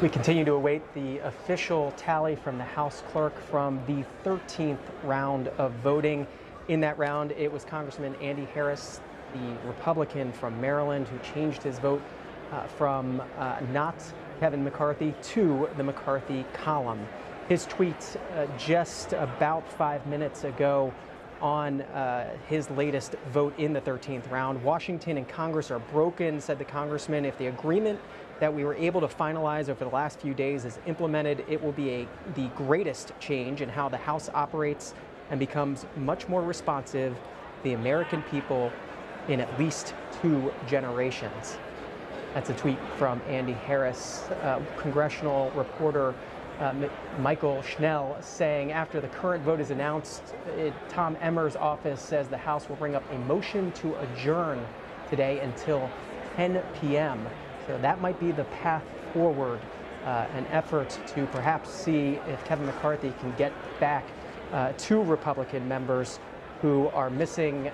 We continue to await the official tally from the House clerk from the 13th round of voting. In that round, it was Congressman Andy Harris, the Republican from Maryland, who changed his vote from not Kevin McCarthy to the McCarthy column. His tweet just about 5 minutes ago on his latest vote in the 13th round. Washington and Congress are broken, said the congressman. If the agreement that we were able to finalize over the last few days is implemented, it will be the greatest change in how the House operates and becomes much more responsive to the American people in at least 2 generations. That's a tweet from Andy Harris. Congressional reporter Michael Schnell saying after the current vote is announced, Tom Emmer's office says the House will bring up a motion to adjourn today until 10 p.m. So that might be the path forward, an effort to perhaps see if Kevin McCarthy can get back 2 Republican members who are missing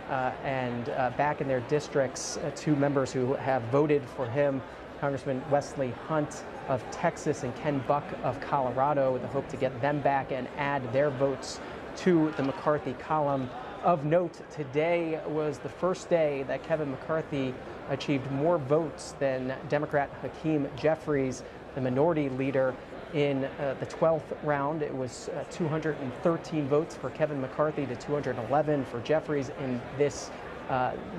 and back in their districts, 2 members who have voted for him, Congressman Wesley Hunt of Texas and Ken Buck of Colorado, with the hope to get them back and add their votes to the McCarthy column. Of note, today was the first day that Kevin McCarthy achieved more votes than Democrat Hakeem Jeffries, the minority leader. In the 12th round, it was 213 votes for Kevin McCarthy to 211 for Jeffries. In this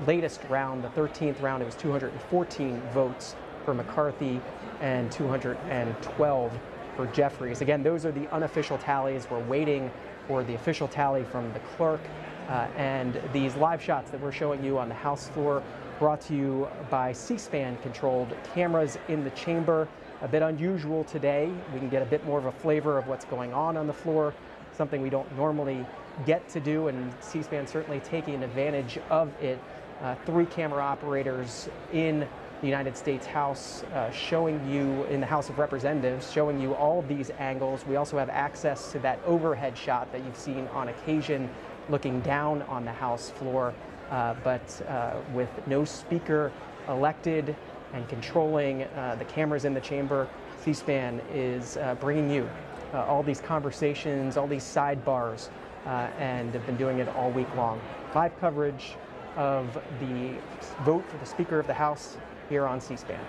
latest round, the 13th round, it was 214 votes for McCarthy and 212 for Jeffries. Again, those are the unofficial tallies. We're waiting for the official tally from the clerk. And these live shots that we're showing you on the House floor brought to you by C-SPAN controlled cameras in the chamber. A bit unusual today. We can get a bit more of a flavor of what's going on the floor, something we don't normally get to do, and C-SPAN certainly taking advantage of it. 3 camera operators in the United States House showing you, in the House of Representatives, showing you all of these angles. We also have access to that overhead shot that you've seen on occasion looking down on the House floor, but with no speaker elected and controlling the cameras in the chamber, C-SPAN is bringing you all these conversations, all these sidebars, and have been doing it all week long. Live coverage of the vote for the Speaker of the House here on C-SPAN.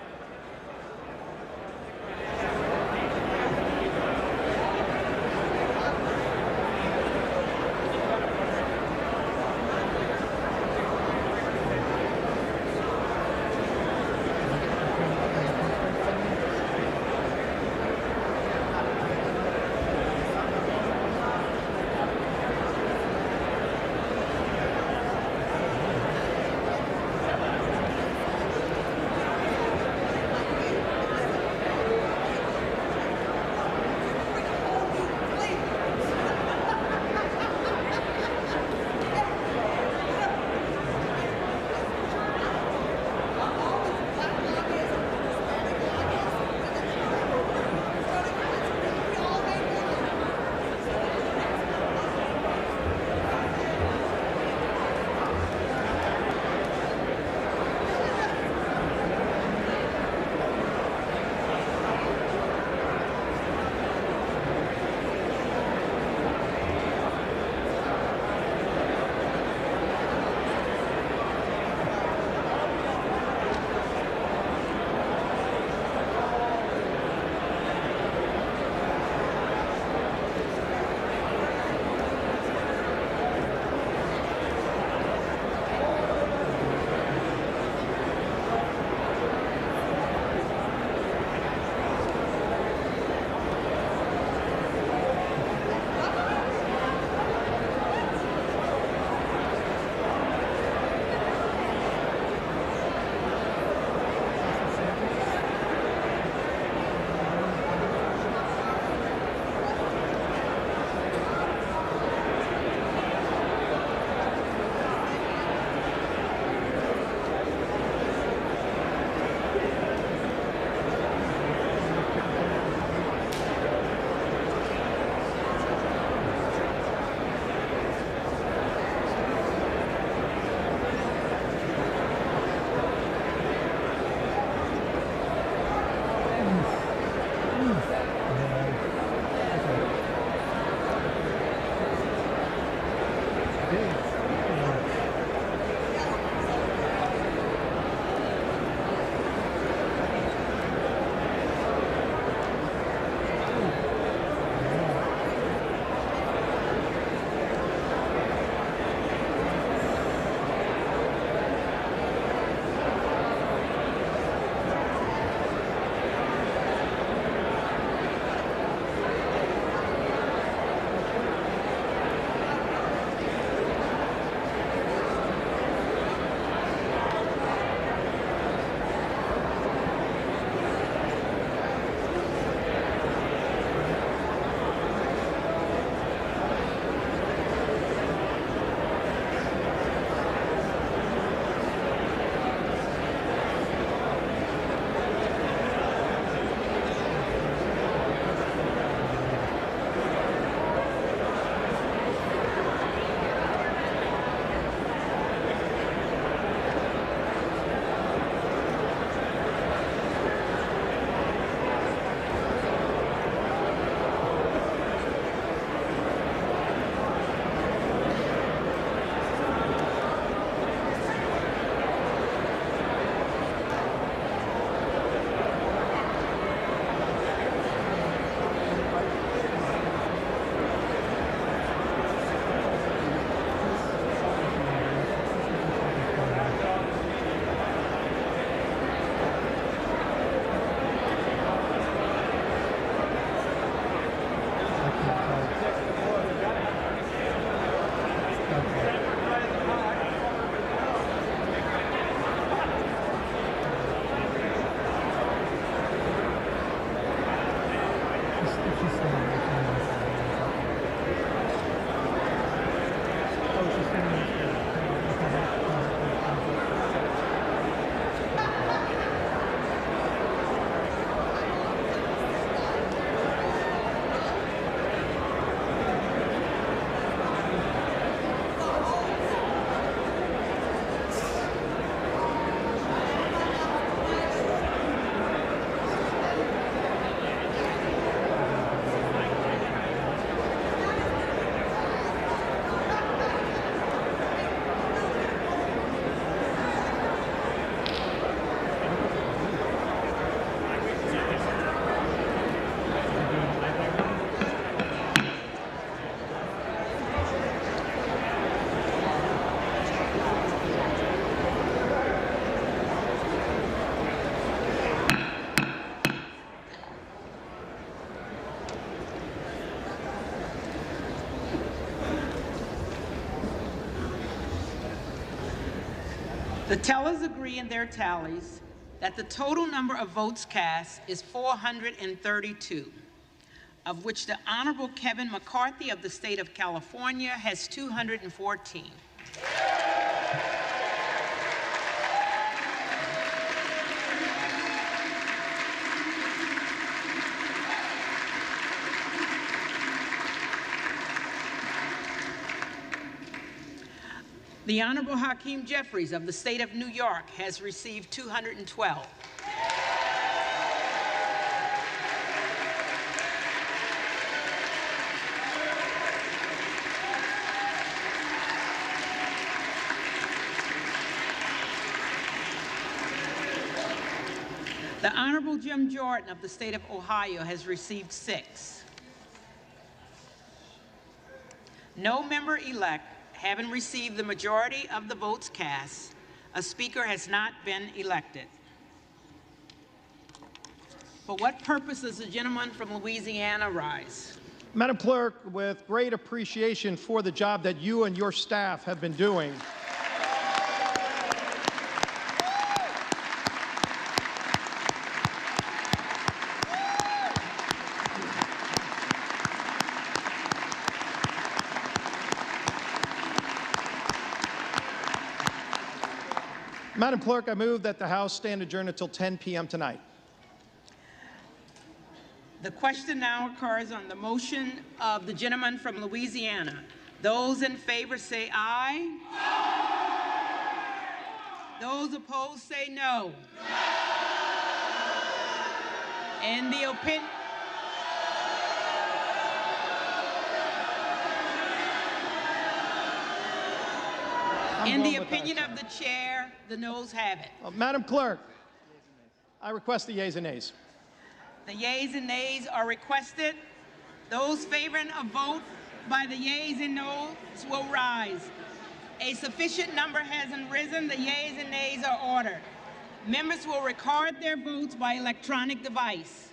The tellers agree in their tallies that the total number of votes cast is 432, of which the Honorable Kevin McCarthy of the state of California has 214. The Honorable Hakeem Jeffries of the state of New York has received 212. The Honorable Jim Jordan of the state of Ohio has received 6. No member-elect having received the majority of the votes cast, a speaker has not been elected. For what purpose does the gentleman from Louisiana rise? Madam Clerk, with great appreciation for the job that you and your staff have been doing, Madam Clerk, I move that the House stand adjourned until 10 p.m. tonight. The question now occurs on the motion of the gentleman from Louisiana. Those in favor say aye. Those opposed say no. In the opinion of the chair, the noes have it. Madam Clerk, I request the yeas and nays. The yeas and nays are requested. Those favoring a vote by the yeas and noes will rise. A sufficient number hasn't risen. The yeas and nays are ordered. Members will record their votes by electronic device.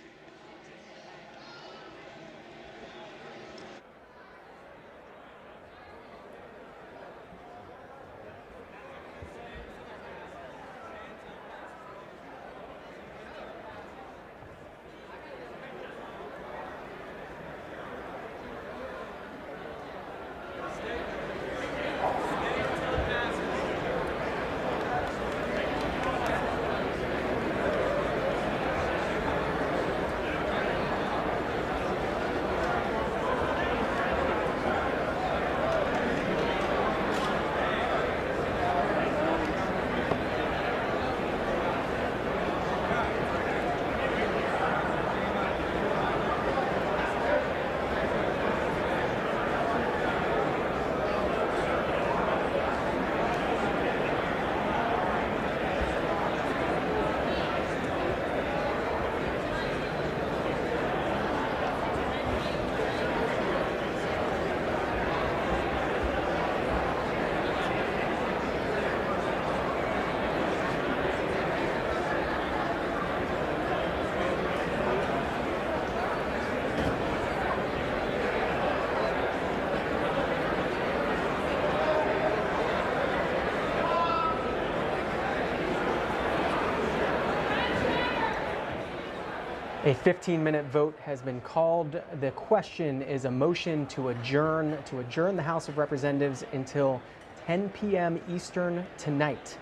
A 15-minute vote has been called. The question is a motion to adjourn the House of Representatives until 10 p.m. Eastern tonight.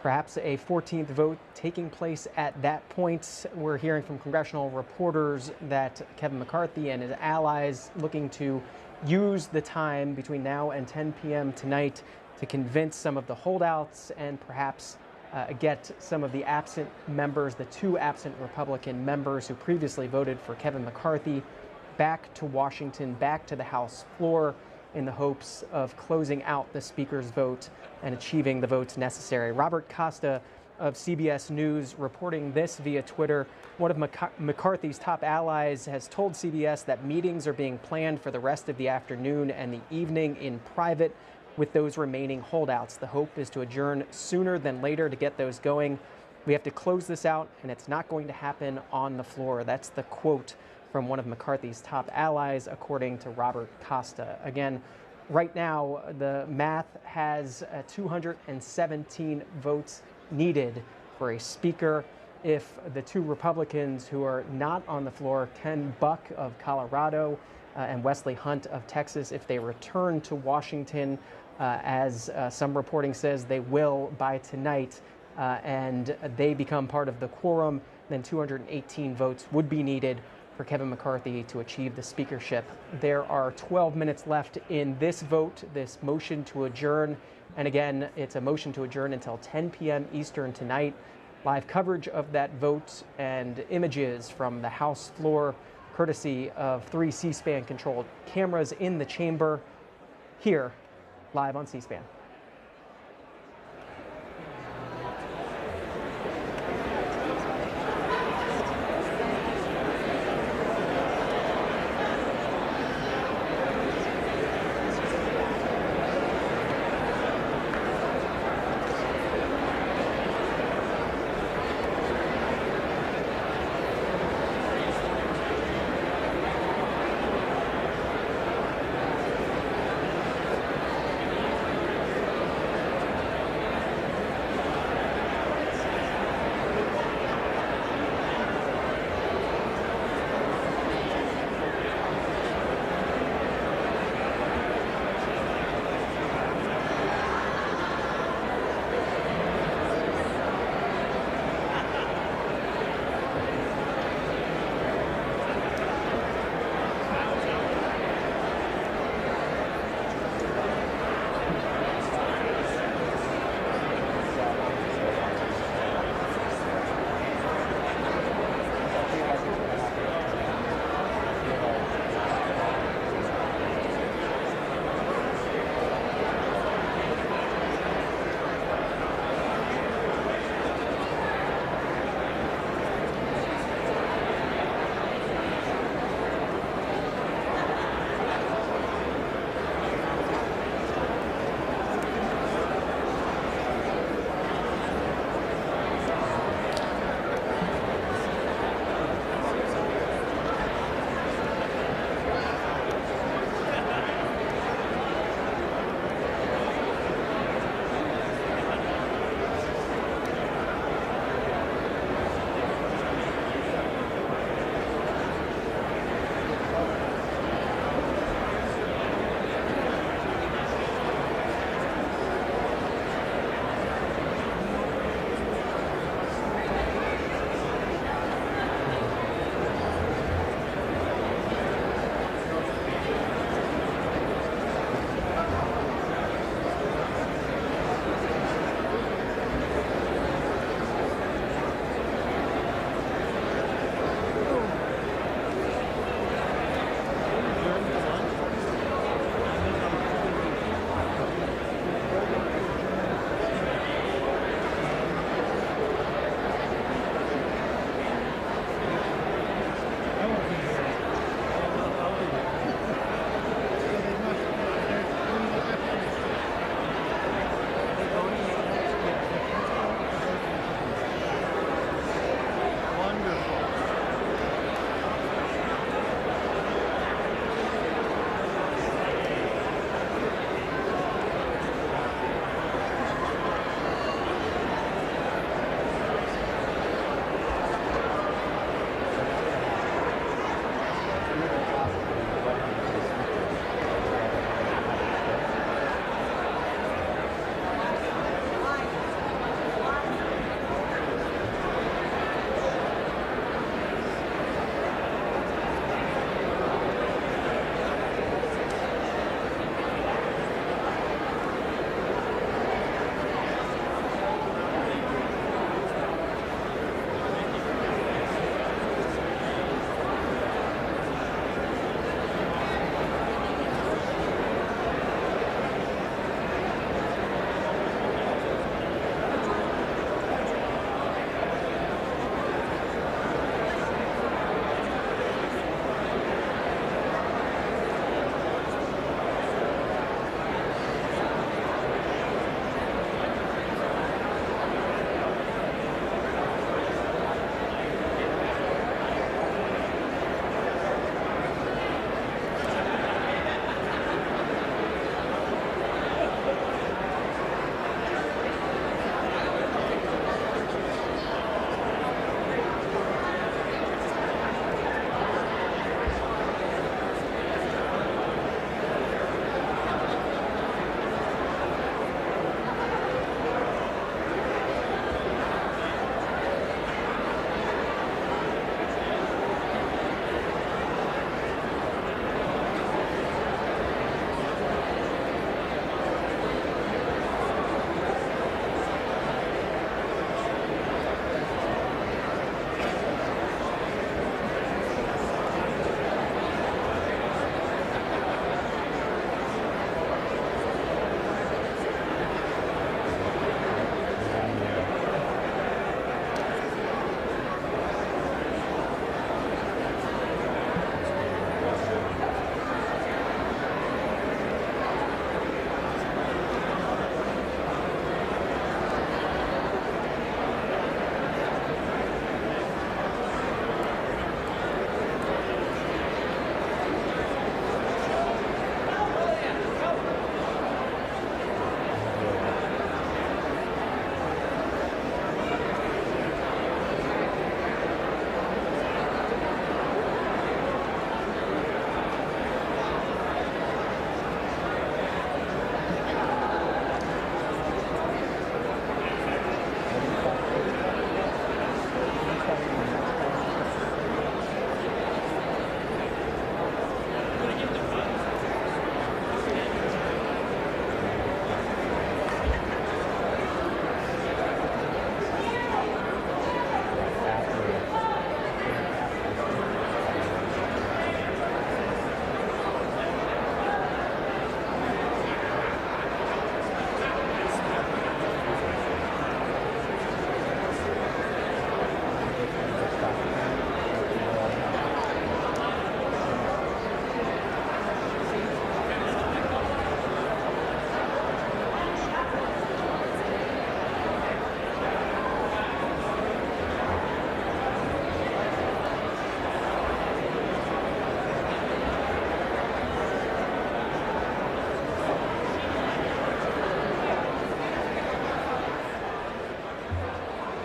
Perhaps a 14th vote taking place at that point. We're hearing from congressional reporters that Kevin McCarthy and his allies looking to use the time between now and 10 p.m. tonight to convince some of the holdouts and perhaps get some of the absent members, the 2 absent Republican members who previously voted for Kevin McCarthy, back to Washington, back to the House floor in the hopes of closing out the Speaker's vote and achieving the votes necessary. Robert Costa of CBS News reporting this via Twitter. One of McCarthy's top allies has told CBS that meetings are being planned for the rest of the afternoon and the evening in private with those remaining holdouts. The hope is to adjourn sooner than later to get those going. We have to close this out, and it's not going to happen on the floor. That's the quote from one of McCarthy's top allies, according to Robert Costa. Again, Right now, the math has 217 votes needed for a speaker. If the two Republicans who are not on the floor, Ken Buck of Colorado and Wesley Hunt of Texas, if they return to Washington, as some reporting says they will by tonight, and they become part of the quorum, then 218 votes would be needed for Kevin McCarthy to achieve the speakership. There are 12 minutes left in this vote, this motion to adjourn. And again, it's a motion to adjourn until 10 p.m. Eastern tonight. Live coverage of that vote and images from the House floor, courtesy of 3 C-SPAN controlled cameras in the chamber, here, live on C-SPAN.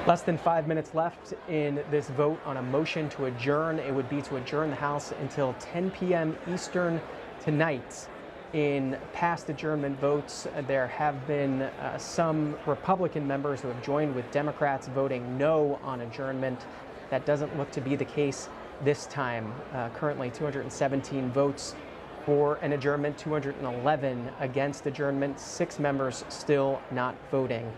Less than 5 minutes left in this vote on a motion to adjourn. It would be to adjourn the House until 10 p.m. Eastern tonight. In past adjournment votes, there have been some Republican members who have joined with Democrats voting no on adjournment. That doesn't look to be the case this time. Currently 217 votes for an adjournment, 211 against adjournment, 6 members still not voting.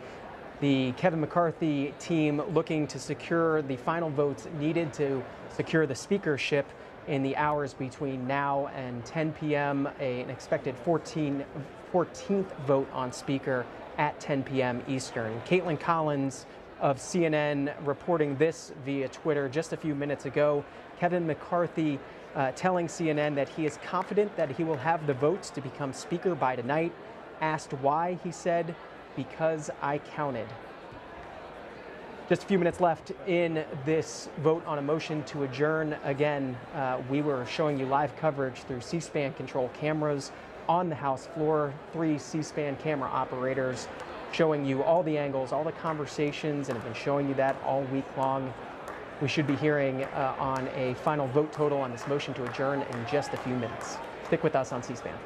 The Kevin McCarthy team looking to secure the final votes needed to secure the speakership in the hours between now and 10 p.m., an expected 14th vote on speaker at 10 p.m. Eastern. Caitlin Collins of CNN reporting this via Twitter just a few minutes ago. Kevin McCarthy telling CNN that he is confident that he will have the votes to become speaker by tonight. Asked why, he said, "Because I counted." Just a few minutes left in this vote on a motion to adjourn. Again, we were showing you live coverage through C-SPAN control cameras on the House floor. 3 C-SPAN camera operators showing you all the angles, all the conversations, and have been showing you that all week long. We should be hearing on a final vote total on this motion to adjourn in just a few minutes. Stick with us on C-SPAN.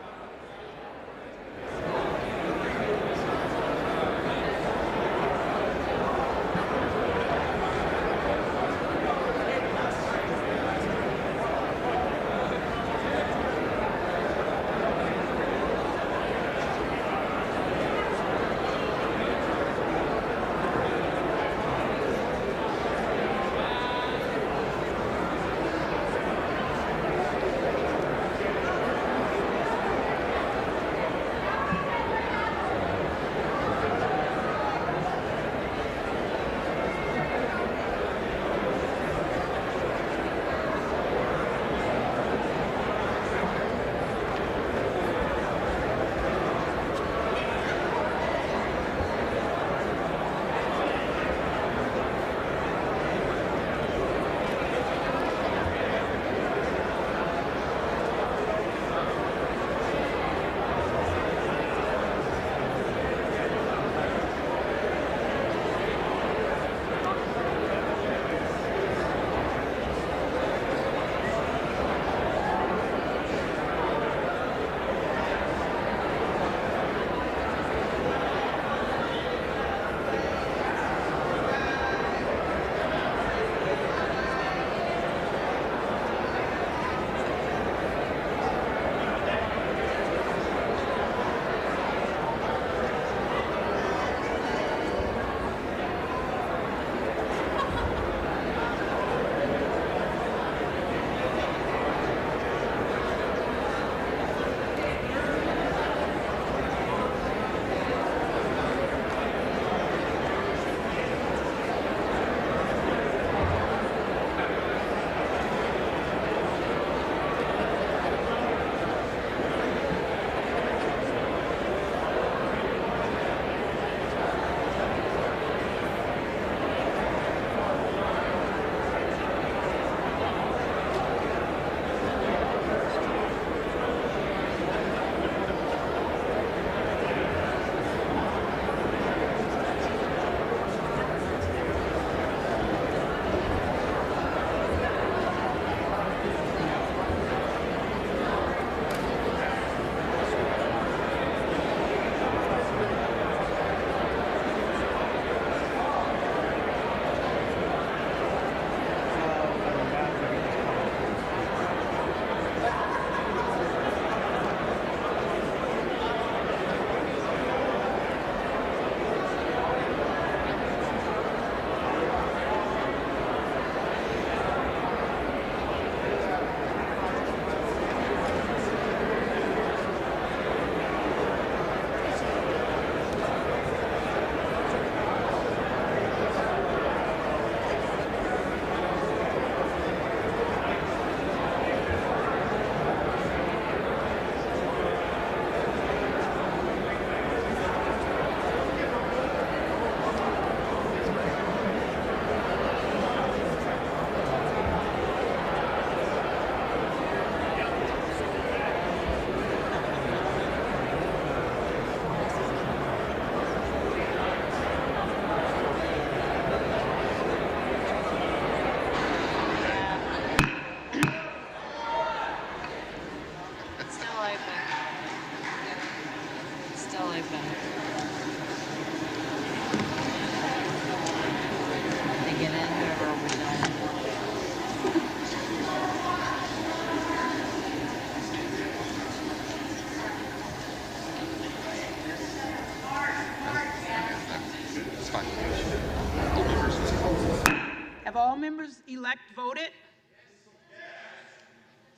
Have all members-elect voted?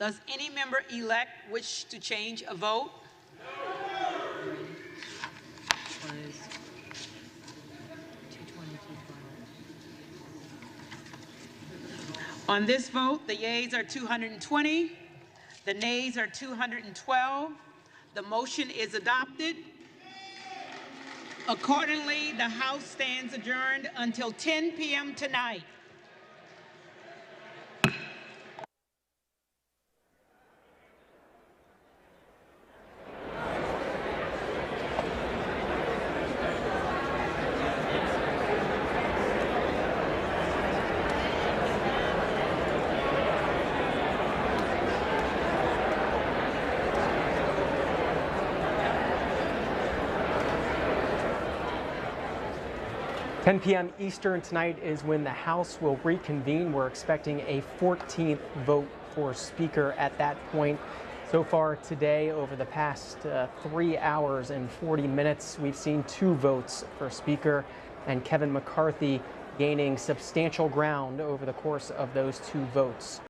Does any member-elect wish to change a vote? On this vote, the yeas are 220, the nays are 212. The motion is adopted. Accordingly, the House stands adjourned until 10 p.m. tonight. $10 p.m. Eastern tonight is when the House will reconvene. We're expecting a 14th vote for Speaker at that point. So far today, over the past 3 hours and 40 minutes, we've seen 2 votes for Speaker, and Kevin McCarthy gaining substantial ground over the course of those 2 votes.